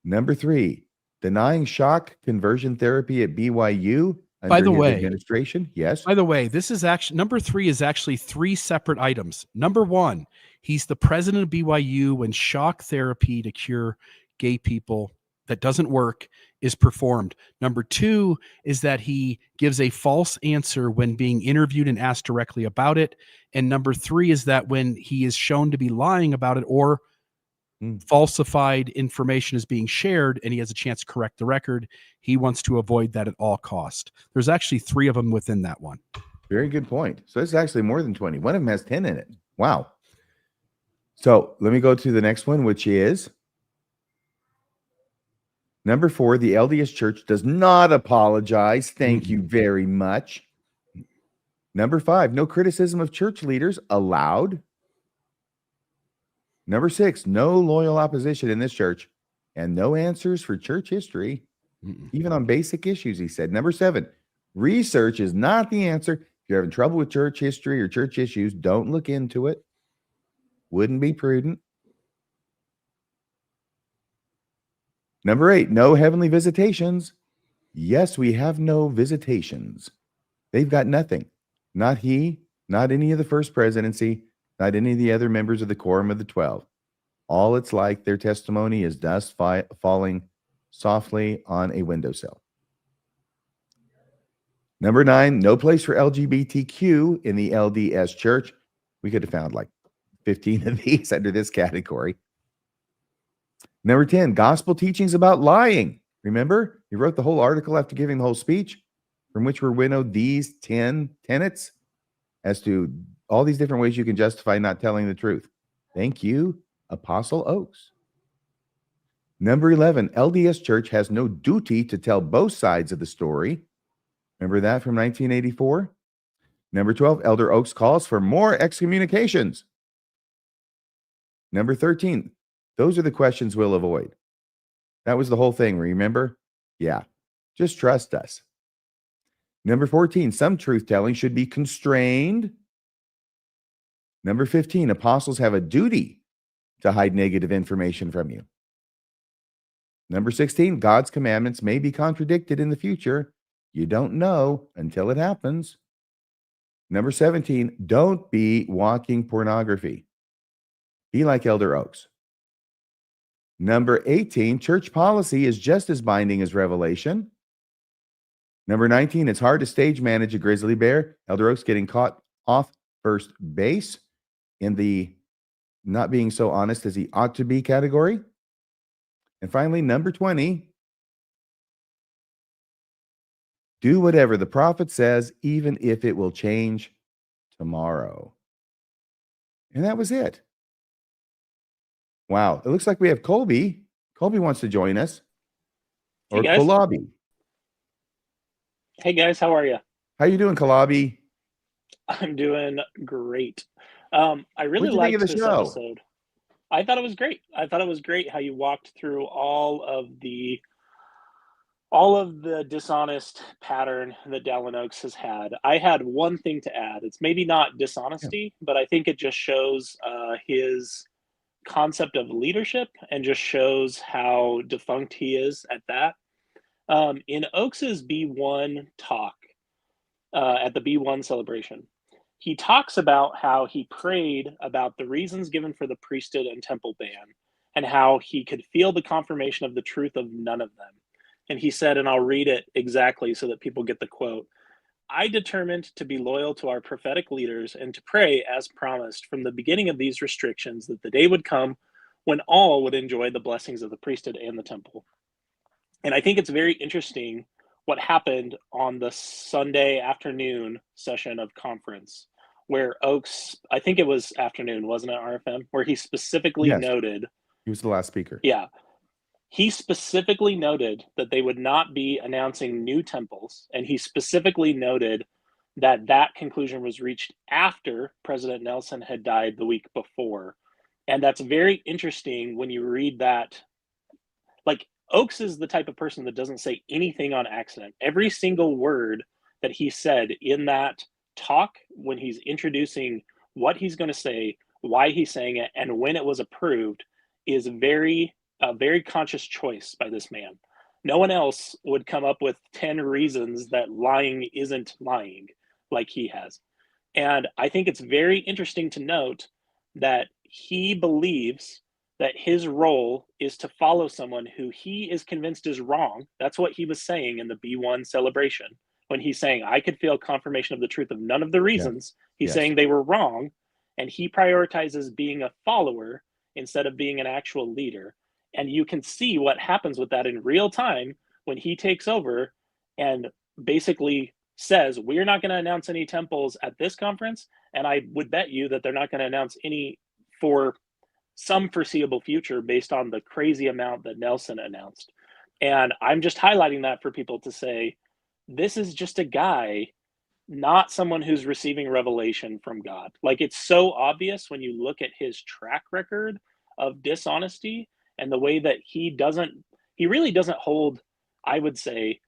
Number 3, Denying Shock Conversion Therapy at BYU under By the his way, administration. Yes. By the way, this is actually number 3 is actually 3 separate items. Number 1, he's the president of BYU when shock therapy to cure gay people that doesn't work is performed. Number 2 is that he gives a false answer when being interviewed and asked directly about it. And number 3 is that when he is shown to be lying about it or falsified information is being shared and he has a chance to correct the record, he wants to avoid that at all cost. There's actually 3 of them within that one. Very good point. So it's actually more than 20. One of them has 10 in it. Wow. So let me go to the next one, which is number 4. The LDS Church does not apologize. Thank you very much. Number 5. No criticism of church leaders allowed. Number 6. No loyal opposition in this church and no answers for church history, even on basic issues, he said. Number 7. Research is not the answer. If you're having trouble with church history or church issues, don't look into it. Wouldn't be prudent. Number 8, no heavenly visitations. Yes, we have no visitations. They've got nothing. Not he, not any of the first presidency, not any of the other members of the Quorum of the 12. All it's like, their testimony is dust falling softly on a windowsill. Number 9, no place for LGBTQ in the LDS church. We could have found like 15 of these under this category. Number 10, gospel teachings about lying. Remember, he wrote the whole article after giving the whole speech, from which were winnowed these 10 tenets as to all these different ways you can justify not telling the truth. Thank you, Apostle Oaks. Number 11, LDS Church has no duty to tell both sides of the story. Remember that from 1984? Number 12, Elder Oaks calls for more excommunications. Number 13, those are the questions we'll avoid. That was the whole thing, remember? Yeah, just trust us. Number 14, some truth-telling should be constrained. Number 15, apostles have a duty to hide negative information from you. Number 16, God's commandments may be contradicted in the future. You don't know until it happens. Number 17, don't be walking pornography. Be like Elder Oaks. Number 18, church policy is just as binding as revelation. Number 19, it's hard to stage manage a grizzly bear. Elder Oaks getting caught off first base in the not being so honest as he ought to be category. And finally, number 20, do whatever the prophet says, even if it will change tomorrow. And that was it. Wow. It looks like we have Colby. Colby wants to join us. Or Hey, guys. Kalabi. Hey guys, how are you? How you doing, Kalabi? I'm doing great. I really What'd you think of liked the this show? episode. I thought it was great. I thought it was great how you walked through all of the dishonest pattern that Dallin Oaks has had. I had one thing to add. It's maybe not dishonesty, but I think it just shows his concept of leadership and just shows how defunct he is at that. In Oaks's B1 talk, at the B1 celebration, he talks about how he prayed about the reasons given for the priesthood and temple ban and how he could feel the confirmation of the truth of none of them. And he said, and I'll read it exactly so that people get the quote, "I determined to be loyal to our prophetic leaders and to pray as promised from the beginning of these restrictions that the day would come when all would enjoy the blessings of the priesthood and the temple." And I think it's very interesting what happened on the Sunday afternoon session of conference, where Oaks, I think it was afternoon, wasn't it, RFM? Where he specifically Yes. noted, He was the last speaker. yeah, he specifically noted that they would not be announcing new temples, and he specifically noted that that conclusion was reached after President Nelson had died the week before. And that's very interesting when you read that. Like, Oaks is the type of person that doesn't say anything on accident. Every single word that he said in that talk, when he's introducing what he's going to say, why he's saying it, and when it was approved, is a very conscious choice by this man. No one else would come up with 10 reasons that lying isn't lying like he has. And I think it's very interesting to note that he believes that his role is to follow someone who he is convinced is wrong. That's what he was saying in the B1 celebration. When he's saying, I could feel confirmation of the truth of none of the reasons, he's saying they were wrong. And he prioritizes being a follower instead of being an actual leader. And you can see what happens with that in real time when he takes over and basically says, we're not going to announce any temples at this conference. And I would bet you that they're not going to announce any for some foreseeable future based on the crazy amount that Nelson announced. And I'm just highlighting that for people to say, this is just a guy, not someone who's receiving revelation from God. Like, it's so obvious when you look at his track record of dishonesty and the way that he really doesn't hold, I would say,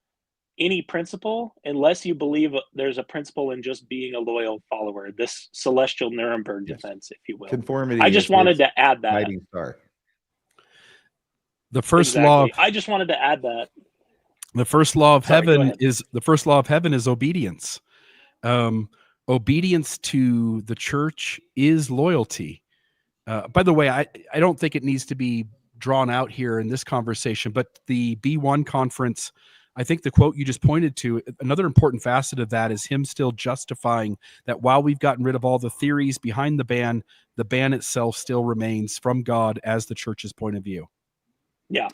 any principle unless you believe there's a principle in just being a loyal follower, this celestial Nuremberg defense, if you will. Conformity. I just wanted to add that. Guiding star. The first law. I just wanted to add that. The first law of Sorry, heaven is obedience. Obedience to the church is loyalty. By the way, I don't think it needs to be drawn out here in this conversation, but the B1 conference, I think the quote you just pointed to, another important facet of that is him still justifying that while we've gotten rid of all the theories behind the ban itself still remains from God as the church's point of view. Yeah.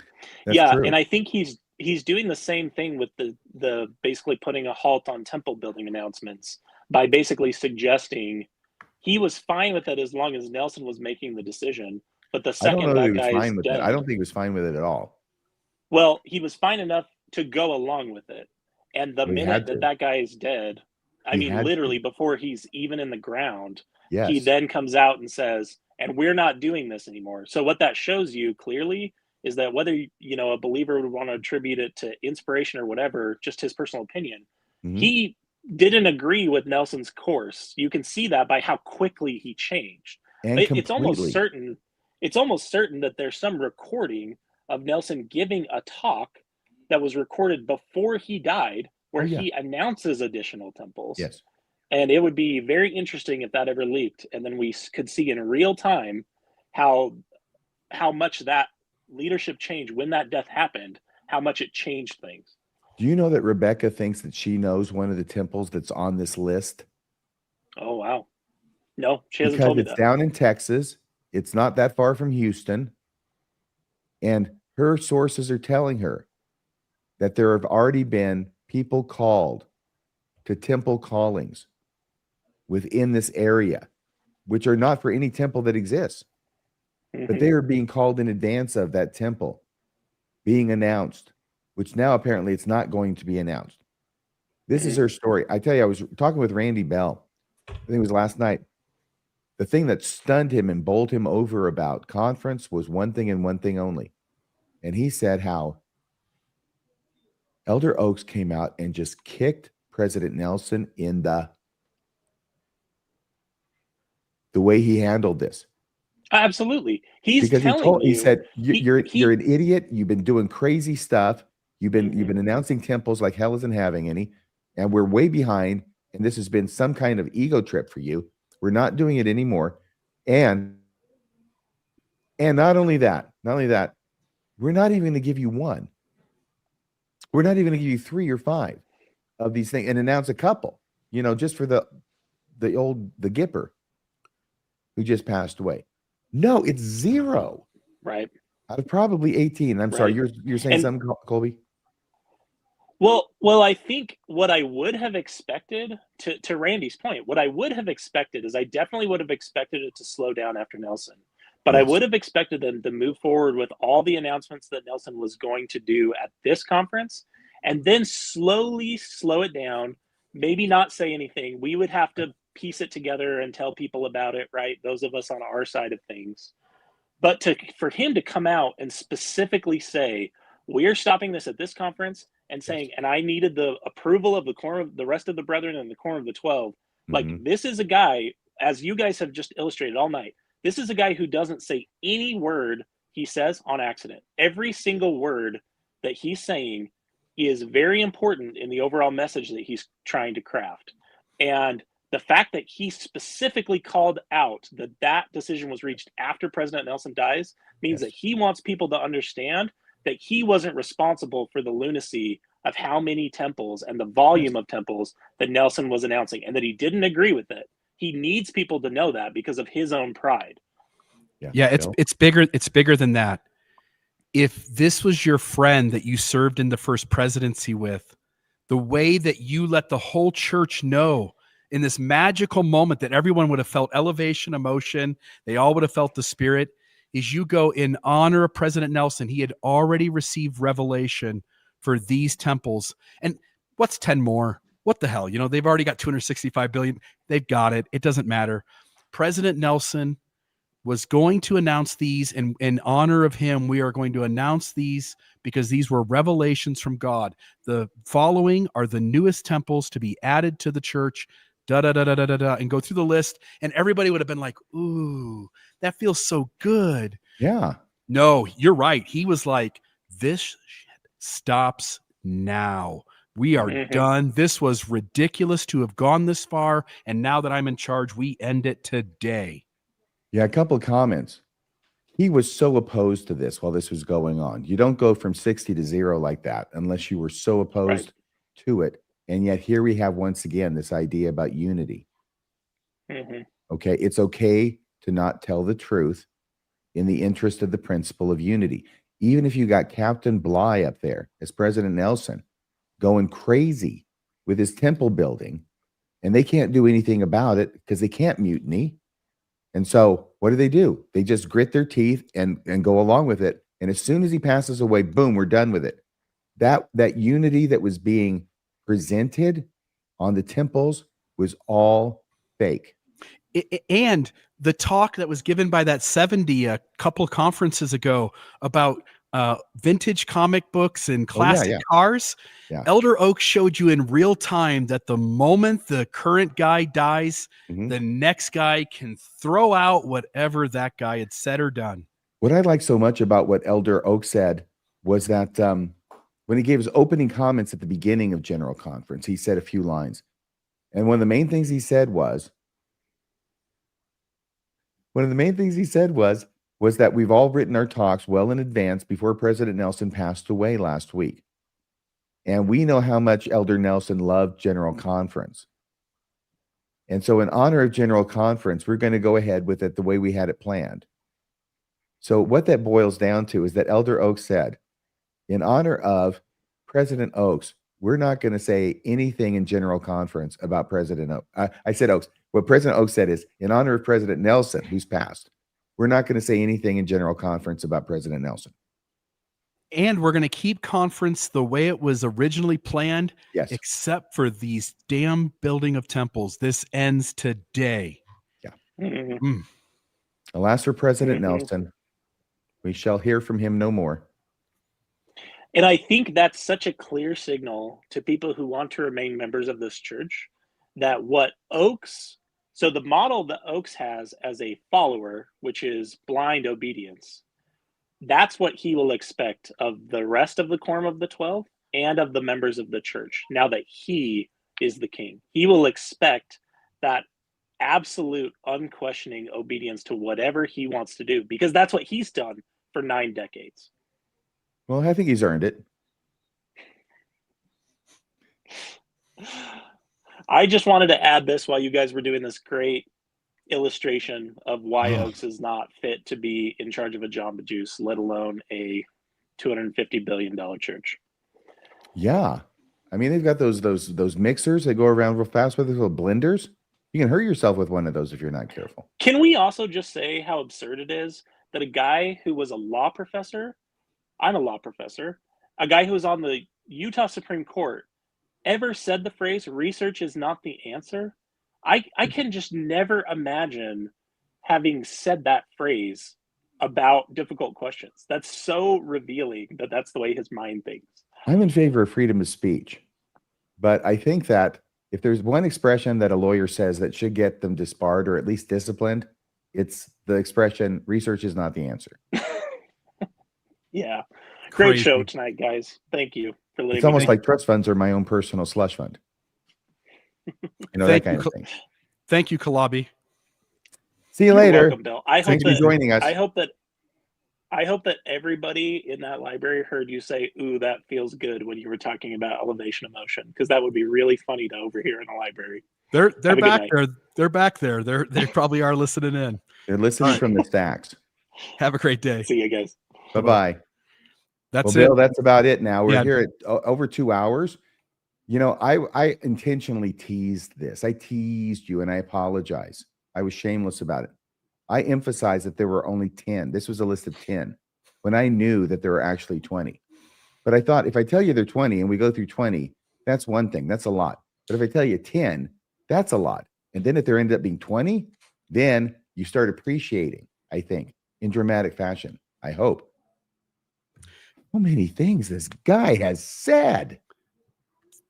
That's true. And I think he's doing the same thing with the basically putting a halt on temple building announcements by basically suggesting he was fine with it as long as Nelson was making the decision. But the second that guy's dead, I don't think he was fine with it at all. Well, he was fine enough to go along with it. And the minute that guy is dead, I mean, literally before he's even in the ground, he then comes out and says, and we're not doing this anymore. So what that shows you clearly is that whether, a believer would want to attribute it to inspiration or whatever, just his personal opinion, he didn't agree with Nelson's course. You can see that by how quickly he changed. It's almost certain that there's some recording of Nelson giving a talk that was recorded before he died, where he announces additional temples. Yes. And it would be very interesting if that ever leaked. And then we could see in real time how much that leadership changed when that death happened, how much it changed things. Do you know that Rebecca thinks that she knows one of the temples that's on this list? Oh, wow. No, she hasn't told me that. Because it's down in Texas. It's not that far from Houston. And Her sources are telling her that there have already been people called to temple callings within this area, which are not for any temple that exists, but they are being called in advance of that temple being announced, which now apparently it's not going to be announced. This is her story. I tell you, I was talking with Randy Bell, I think it was last night. The thing that stunned him and bowled him over about conference was one thing and one thing only. And he said how Elder Oaks came out and just kicked President Nelson in the way he handled this. Absolutely. He's Because telling he said, you're an he- idiot. You've been doing crazy stuff. You've been announcing temples like hell isn't having any, and we're way behind. And this has been some kind of ego trip for you. We're not doing it anymore. And not only that, we're not even going to give you one. We're not even going to give you 3 or 5 of these things and announce a couple, just for the Gipper who just passed away. No, it's 0. Right. Out of probably 18. I'm sorry, you're saying something, Colby? Well, I think what I would have expected, to Randy's point, what I would have expected is I definitely would have expected it to slow down after Nelson. But I would have expected them to move forward with all the announcements that Nelson was going to do at this conference, and then slowly slow it down, maybe not say anything. We would have to piece it together and tell people about it, right? Those of us on our side of things. But for him to come out and specifically say, we're stopping this at this conference, and saying, and I needed the approval of the quorum, the rest of the brethren and the quorum of the 12. Like, this is a guy, as you guys have just illustrated all night, this is a guy who doesn't say any word he says on accident. Every single word that he's saying is very important in the overall message that he's trying to craft. And the fact that he specifically called out that decision was reached after President Nelson dies means that he wants people to understand that he wasn't responsible for the lunacy of how many temples and the volume of temples that Nelson was announcing, and that he didn't agree with it. He needs people to know that because of his own pride. Yeah, it's bigger than that. If this was your friend that you served in the first presidency with, the way that you let the whole church know in this magical moment that everyone would have felt elevation, emotion, they all would have felt the Spirit, is you go in honor of President Nelson. He had already received revelation for these temples. And what's 10 more? What the hell? They've already got 265 billion. They've got it. It doesn't matter. President Nelson was going to announce these, and in honor of him, we are going to announce these because these were revelations from God. The following are the newest temples to be added to the church, and go through the list, and everybody would have been like, ooh, that feels so good. Yeah. No, you're right. He was like, this shit stops now. We are done. This was ridiculous to have gone this far, and now that I'm in charge, we end it today. Yeah, a couple of comments. He was so opposed to this while this was going on. You don't go from 60 to 0 like that unless you were so opposed to it. And yet here we have once again this idea about unity. Okay, it's okay to not tell the truth in the interest of the principle of unity. Even if you got Captain Bly up there as President Nelson going crazy with his temple building, and they can't do anything about it because they can't mutiny. And so what do? They just grit their teeth and go along with it. And as soon as he passes away, boom, we're done with it. That unity that was being presented on the temples was all fake. And the talk that was given by that 70 a couple conferences ago about vintage comic books and classic cars, Elder Oaks showed you in real time that the moment the current guy dies, the next guy can throw out whatever that guy had said or done. What I like so much about what Elder Oaks said was that when he gave his opening comments at the beginning of General Conference, he said a few lines. And one of the main things he said was that we've all written our talks well in advance before President Nelson passed away last week. And we know how much Elder Nelson loved General Conference. And so in honor of General Conference, we're going to go ahead with it the way we had it planned. So what that boils down to is that Elder Oaks said, in honor of President Oaks, we're not going to say anything in general conference about President Oaks. I said Oaks. What President Oaks said is, in honor of President Nelson, who's passed, we're not going to say anything in general conference about President Nelson. And we're going to keep conference the way it was originally planned, Yes. except for these damn building of temples. This ends today. Yeah. Mhm. Alas for President Mhm. Nelson, we shall hear from him no more. And I think that's such a clear signal to people who want to remain members of this church that what Oaks, so the model that Oaks has as a follower, which is blind obedience, that's what he will expect of the rest of the Quorum of the 12 and of the members of the church now that he is the king. He will expect that absolute, unquestioning obedience to whatever he wants to do because that's what he's done for 9 decades. Well, I think he's earned it. I just wanted to add this while you guys were doing this great illustration of why Oaks is not fit to be in charge of a Jamba Juice, let alone a $250 billion church. Yeah. I mean, they've got those mixers that go around real fast with those little blenders. You can hurt yourself with one of those if you're not careful. Can we also just say how absurd it is that a guy who was a law professor, I'm a law professor, a guy who was on the Utah Supreme Court ever said the phrase, research is not the answer? I can just never imagine having said that phrase about difficult questions. That's so revealing that that's the way his mind thinks. I'm in favor of freedom of speech, but I think that if there's one expression that a lawyer says that should get them disbarred or at least disciplined, it's the expression, research is not the answer. Yeah. Great Crazy. show tonight, guys. Thank you for letting It's me almost know. like trust funds are my own personal slush fund. You know, Thank that kind you, of thing. Thank you, Kalabi. See you You're later. welcome, Bill. I hope Thanks for that joining us. I hope that everybody in that library heard you say, "Ooh, that feels good" when you were talking about elevation of motion, because that would be really funny to overhear in the library. They're Have a good back night. there. They're back there. They probably are listening in. They're listening from the stacks. Have a great day. See you guys. Bye-bye. That's Well, it. Bill, that's about it now. We're Yeah. here at over 2 hours. You know, I intentionally teased this. I teased you, and I apologize. I was shameless about it. I emphasized that there were only 10. This was a list of 10 when I knew that there were actually 20. But I thought if I tell you they're 20 and we go through 20, that's one thing. That's a lot. But if I tell you 10, that's a lot. And then if there ended up being 20, then you start appreciating, I think, in dramatic fashion. I hope. So many things this guy has said.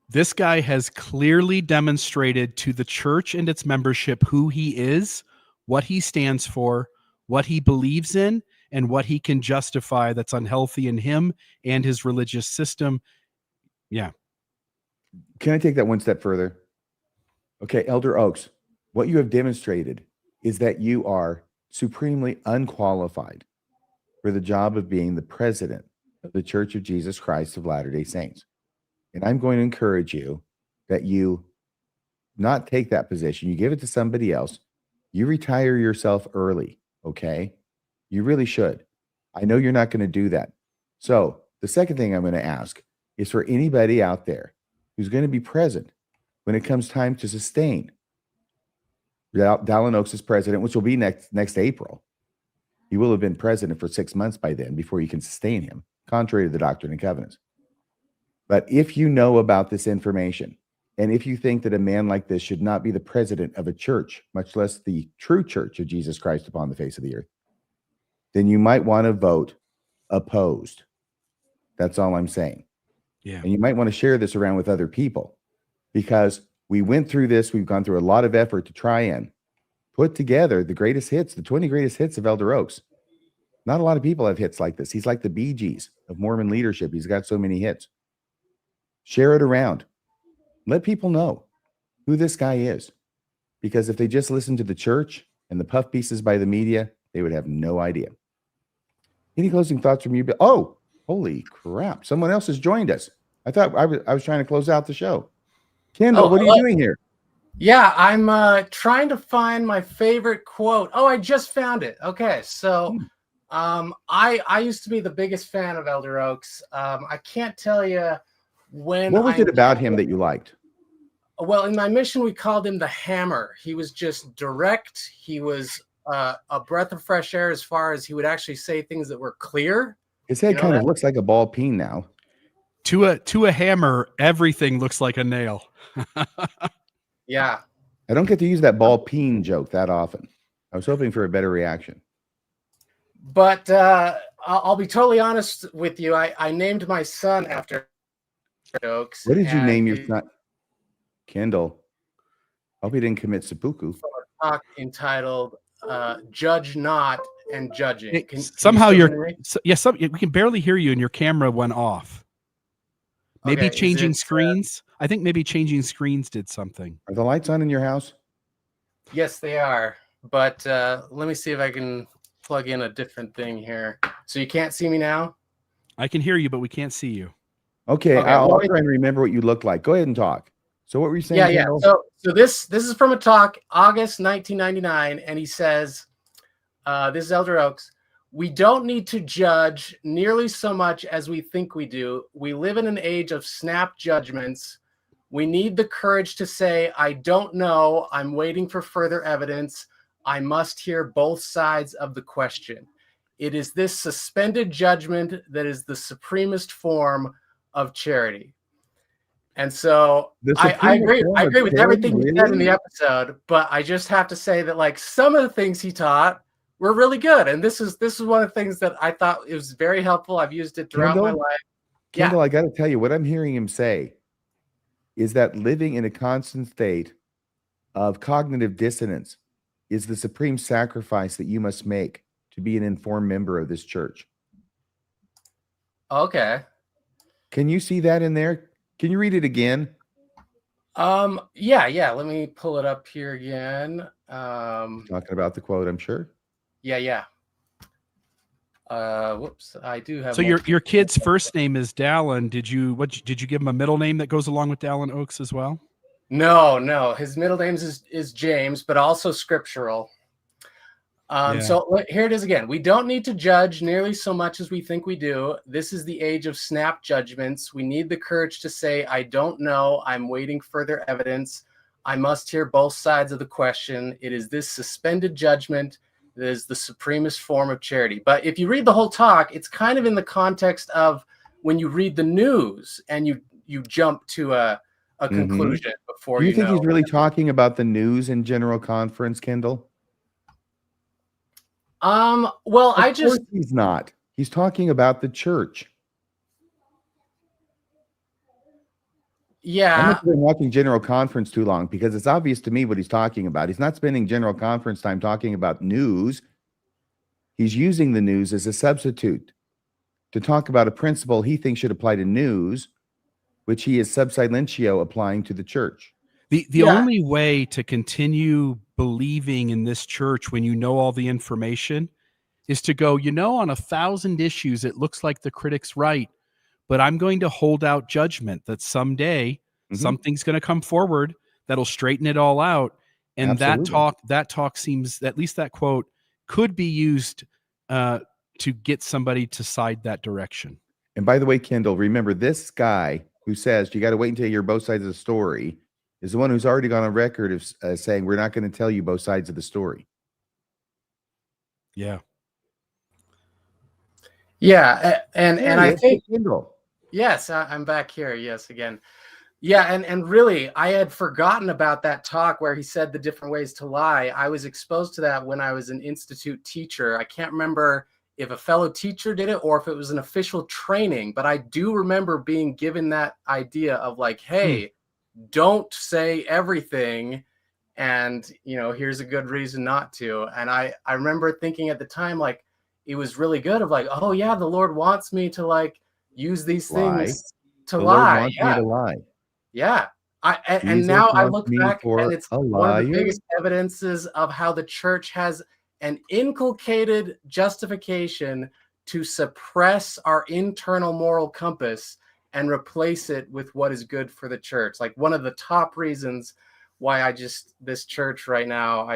This guy has clearly demonstrated to the church and its membership who he is, what he stands for, what he believes in, and what he can justify that's unhealthy in him and his religious system. Yeah. Can I take that one step further? Okay, Elder Oaks, what you have demonstrated is that you are supremely unqualified for the job of being the president of the Church of Jesus Christ of Latter-day Saints. And I'm going to encourage you that you not take that position. You give it to somebody else. You retire yourself early, okay? You really should. I know you're not going to do that. So the second thing I'm going to ask is for anybody out there who's going to be present when it comes time to sustain Dallin Oaks as president, which will be next April. He will have been president for 6 months by then before you can sustain him, contrary to the Doctrine and Covenants. But if you know about this information, and if you think that a man like this should not be the president of a church, much less the true church of Jesus Christ upon the face of the earth, then you might want to vote opposed. That's all I'm saying. Yeah. And you might want to share this around with other people, because we went through this. We've gone through a lot of effort to try and put together the greatest hits, the 20 greatest hits of Elder Oaks. Not a lot of people have hits like this. He's like the Bee Gees of Mormon leadership. He's got so many hits. Share it around. Let people know who this guy is. Because if they just listen to the church and the puff pieces by the media, they would have no idea. Any closing thoughts from you? Oh, holy crap. Someone else has joined us. I thought I was trying to close out the show. Kendall, what are you doing here? Yeah, I'm trying to find my favorite quote. Oh, I just found it. Okay, so I used to be the biggest fan of Elder Oaks. I can't tell you when. What was it about him that you liked? Well, in my mission, we called him the Hammer. He was just direct. He was a breath of fresh air as far as he would actually say things that were clear. His head kind of looks like a ball peen now. To a hammer, everything looks like a nail. Yeah. I don't get to use that ball peen joke that often. I was hoping for a better reaction. But I'll be totally honest with you. I named my son after Oaks. What did you name your son? Kendall. Hope he didn't commit seppuku. Talk entitled "Judge Not and Judging." Somehow you're we can barely hear you, and your camera went off. Maybe Okay, changing screens. I think maybe changing screens did something. Are the lights on in your house? Yes, they are. But let me see if I can plug in a different thing here. So you can't see me now? I can hear you, but we can't see you. Okay, I'll try and remember what you look like. Go ahead and talk. So what were you saying? Yeah. So this is from a talk, August 1999, and he says, this is Elder Oaks. We don't need to judge nearly so much as we think we do. We live in an age of snap judgments. We need the courage to say, I don't know. I'm waiting for further evidence. I must hear both sides of the question. It is this suspended judgment that is the supremest form of charity. And so I agree with everything he said in the episode, but I just have to say that like some of the things he taught were really good. And this is one of the things that I thought it was very helpful. I've used it throughout my life. Kendall, I got to tell you, what I'm hearing him say is that living in a constant state of cognitive dissonance is the supreme sacrifice that you must make to be an informed member of this church. Okay. Can you see that in there? Can you read it again? Yeah. Let me pull it up here again. Talking about the quote, I'm sure. Yeah. Whoops, I do have. So your kid's first name is Dallin. Did you give him a middle name that goes along with Dallin Oaks as well? No. His middle name is James, but also scriptural. So here it is again. We don't need to judge nearly so much as we think we do. This is the age of snap judgments. We need the courage to say, I don't know. I'm waiting further evidence. I must hear both sides of the question. It is this suspended judgment that is the supremest form of charity. But if you read the whole talk, it's kind of in the context of when you read the news and you jump to a conclusion before Do you think know. he's really talking about the news in general conference, Kendall? Well, of course he's not. He's talking about the church. Yeah. I must have been watching general conference too long because it's obvious to me what he's talking about. He's not spending general conference time talking about news. He's using the news as a substitute to talk about a principle he thinks should apply to news, which he is sub silentio applying to the church. The only way to continue believing in this church when you know all the information is to go, on 1,000 issues, it looks like the critic's right, but I'm going to hold out judgment that someday something's going to come forward that'll straighten it all out. And that talk seems, at least that quote, could be used to get somebody to side that direction. And by the way, Kendall, remember this guy who says you got to wait until you hear both sides of the story is the one who's already gone on record of saying we're not going to tell you both sides of the story. Yeah. Yeah, and I think Kendall. Yes, I'm back here. Yes, again. Yeah, and really, I had forgotten about that talk where he said the different ways to lie. I was exposed to that when I was an institute teacher. I can't remember if a fellow teacher did it or if it was an official training, but I do remember being given that idea of like, hey, don't say everything, and here's a good reason not to. And I remember thinking at the time, like, it was really good of like, oh yeah, the Lord wants me to like use these things to lie. Lord wants me to lie. Yeah. And now I look back and it's one of the biggest evidences of how the church has an inculcated justification to suppress our internal moral compass and replace it with what is good for the church. Like one of the top reasons why this church right now,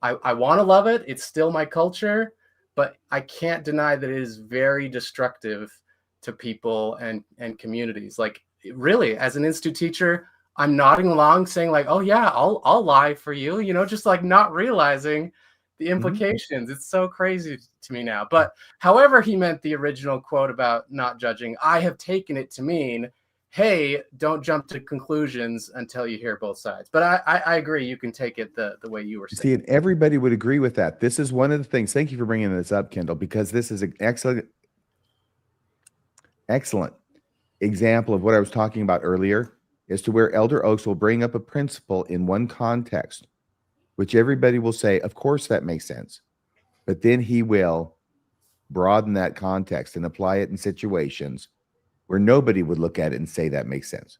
I want to love it. It's still my culture, but I can't deny that it is very destructive to people and communities. Like, really, as an institute teacher, I'm nodding along saying like, oh yeah, I'll lie for you, you know, just like not realizing the implications. It's so crazy to me now. But however he meant the original quote about not judging, I have taken it to mean, hey, don't jump to conclusions until you hear both sides. But I agree, you can take it the way you were saying. See, and everybody would agree with that. This is one of the things. Thank you for bringing this up, Kendall, because this is an excellent example of what I was talking about earlier, as to where Elder Oaks will bring up a principle in one context, which everybody will say, of course, that makes sense. But then he will broaden that context and apply it in situations where nobody would look at it and say that makes sense.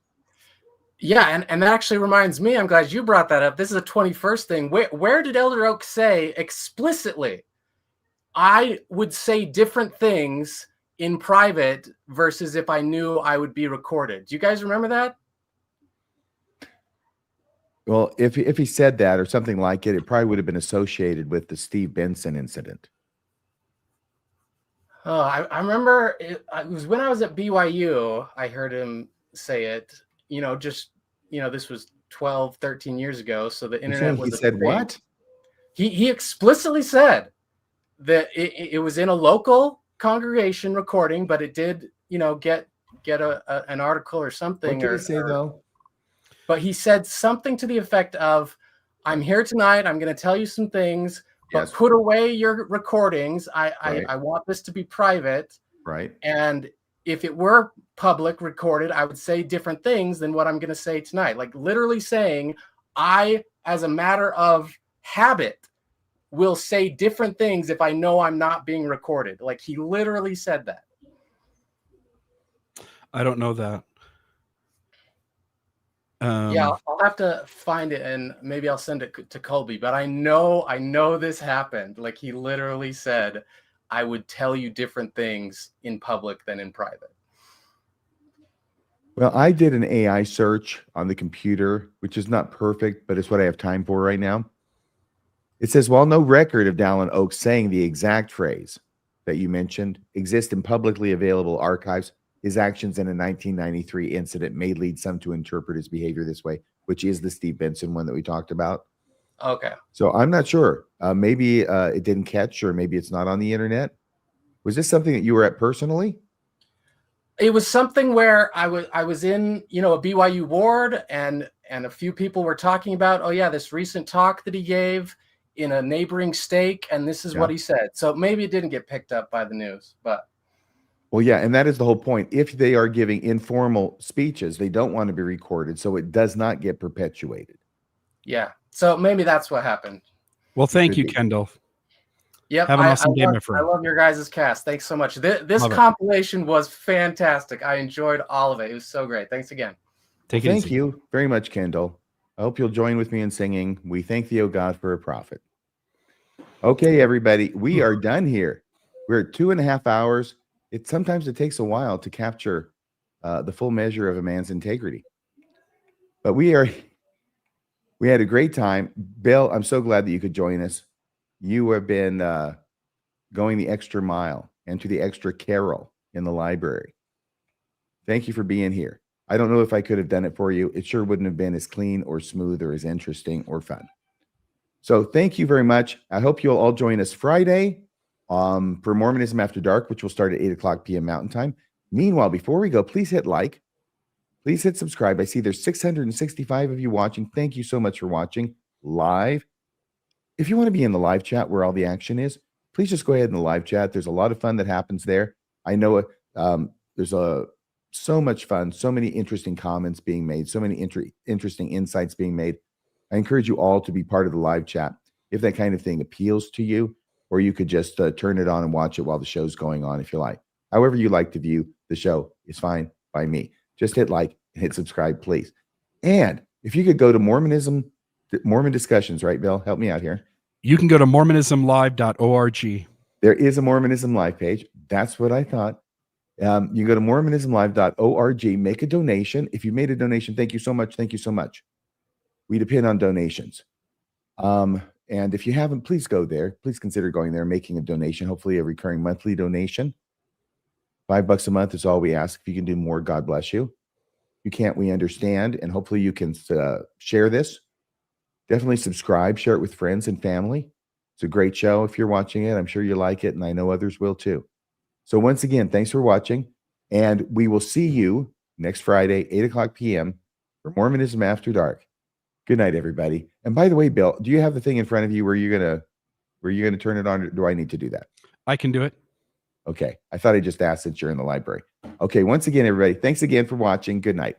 Yeah, and that actually reminds me, I'm glad you brought that up. This is a 21st thing. Where did Elder Oaks say explicitly, I would say different things in private versus if I knew I would be recorded? Do you guys remember that? Well, if he said that or something like it, it probably would have been associated with the Steve Benson incident. Oh, I remember it was when I was at BYU, I heard him say it, you know, just, you know, this was 12, 13 years ago. So the internet was. He said thing. What? He explicitly said that it was in a local congregation recording, but it did, you know, get an article or something. What did he say though? But he said something to the effect of, I'm here tonight, I'm going to tell you some things, but put away your recordings. I want this to be private. Right. And if it were public recorded, I would say different things than what I'm going to say tonight. Like literally saying, I, as a matter of habit, will say different things if I know I'm not being recorded. Like he literally said that. I don't know that. Yeah, I'll have to find it and maybe I'll send it to Colby, but I know this happened. Like he literally said, I would tell you different things in public than in private. Well, I did an AI search on the computer, which is not perfect, but it's what I have time for right now. It says, while no record of Dallin Oaks saying the exact phrase that you mentioned exists in publicly available archives, his actions in a 1993 incident may lead some to interpret his behavior this way, which is the Steve Benson one that we talked about. Okay. So I'm not sure. Maybe it didn't catch, or maybe it's not on the internet. Was this something that you were at personally? It was something where I was in, you know, a BYU ward, and a few people were talking about, oh yeah, this recent talk that he gave in a neighboring stake, and this is what he said. So maybe it didn't get picked up by the news, but. Well, yeah, and that is the whole point. If they are giving informal speeches, they don't want to be recorded, so it does not get perpetuated. Yeah, so maybe that's what happened. Well, thank you, Kendall. Yep, Have an awesome day, my friend. I love your guys' cast. Thanks so much. This compilation was fantastic. I enjoyed all of it. It was so great. Thanks again. Thank you very much, Kendall. I hope you'll join with me in singing, "We Thank Thee, O God, for a Prophet." Okay, everybody, we are done here. We're at 2.5 hours. Sometimes it takes a while to capture the full measure of a man's integrity. But we had a great time. Bill, I'm so glad that you could join us. You have been going the extra mile and to the extra carol in the library. Thank you for being here. I don't know if I could have done it for you. It sure wouldn't have been as clean or smooth or as interesting or fun. So thank you very much. I hope you'll all join us Friday for Mormonism After Dark, which will start at 8:00 p.m. Mountain Time. Meanwhile, before we go, please hit like. Please hit subscribe. I see there's 665 of you watching. Thank you so much for watching live. If you want to be in the live chat where all the action is, please just go ahead in the live chat. There's a lot of fun that happens there. I know there's so much fun, so many interesting comments being made, so many interesting insights being made. I encourage you all to be part of the live chat if that kind of thing appeals to you, or you could just turn it on and watch it while the show's going on if you like. However you like to view the show is fine by me. Just hit like and hit subscribe, please. And if you could go to Mormon Discussions, right, Bill? Help me out here. You can go to mormonismlive.org. There is a Mormonism Live page. That's what I thought. You can go to mormonismlive.org, make a donation. If you made a donation, thank you so much. Thank you so much. We depend on donations. And if you haven't, please go there. Please consider going there, making a donation, hopefully a recurring monthly donation. $5 a month is all we ask. If you can do more, God bless you. If you can't, we understand. And hopefully you can share this. Definitely subscribe, share it with friends and family. It's a great show. If you're watching it, I'm sure you like it, and I know others will too. So once again, thanks for watching. And we will see you next Friday, 8:00 p.m. for Mormonism After Dark. Good night, everybody. And by the way, Bill, do you have the thing in front of you where you're gonna turn it on, or do I need to do that? I can do it. Okay. I thought I just asked since you're in the library. Okay. Once again, everybody, thanks again for watching. Good night.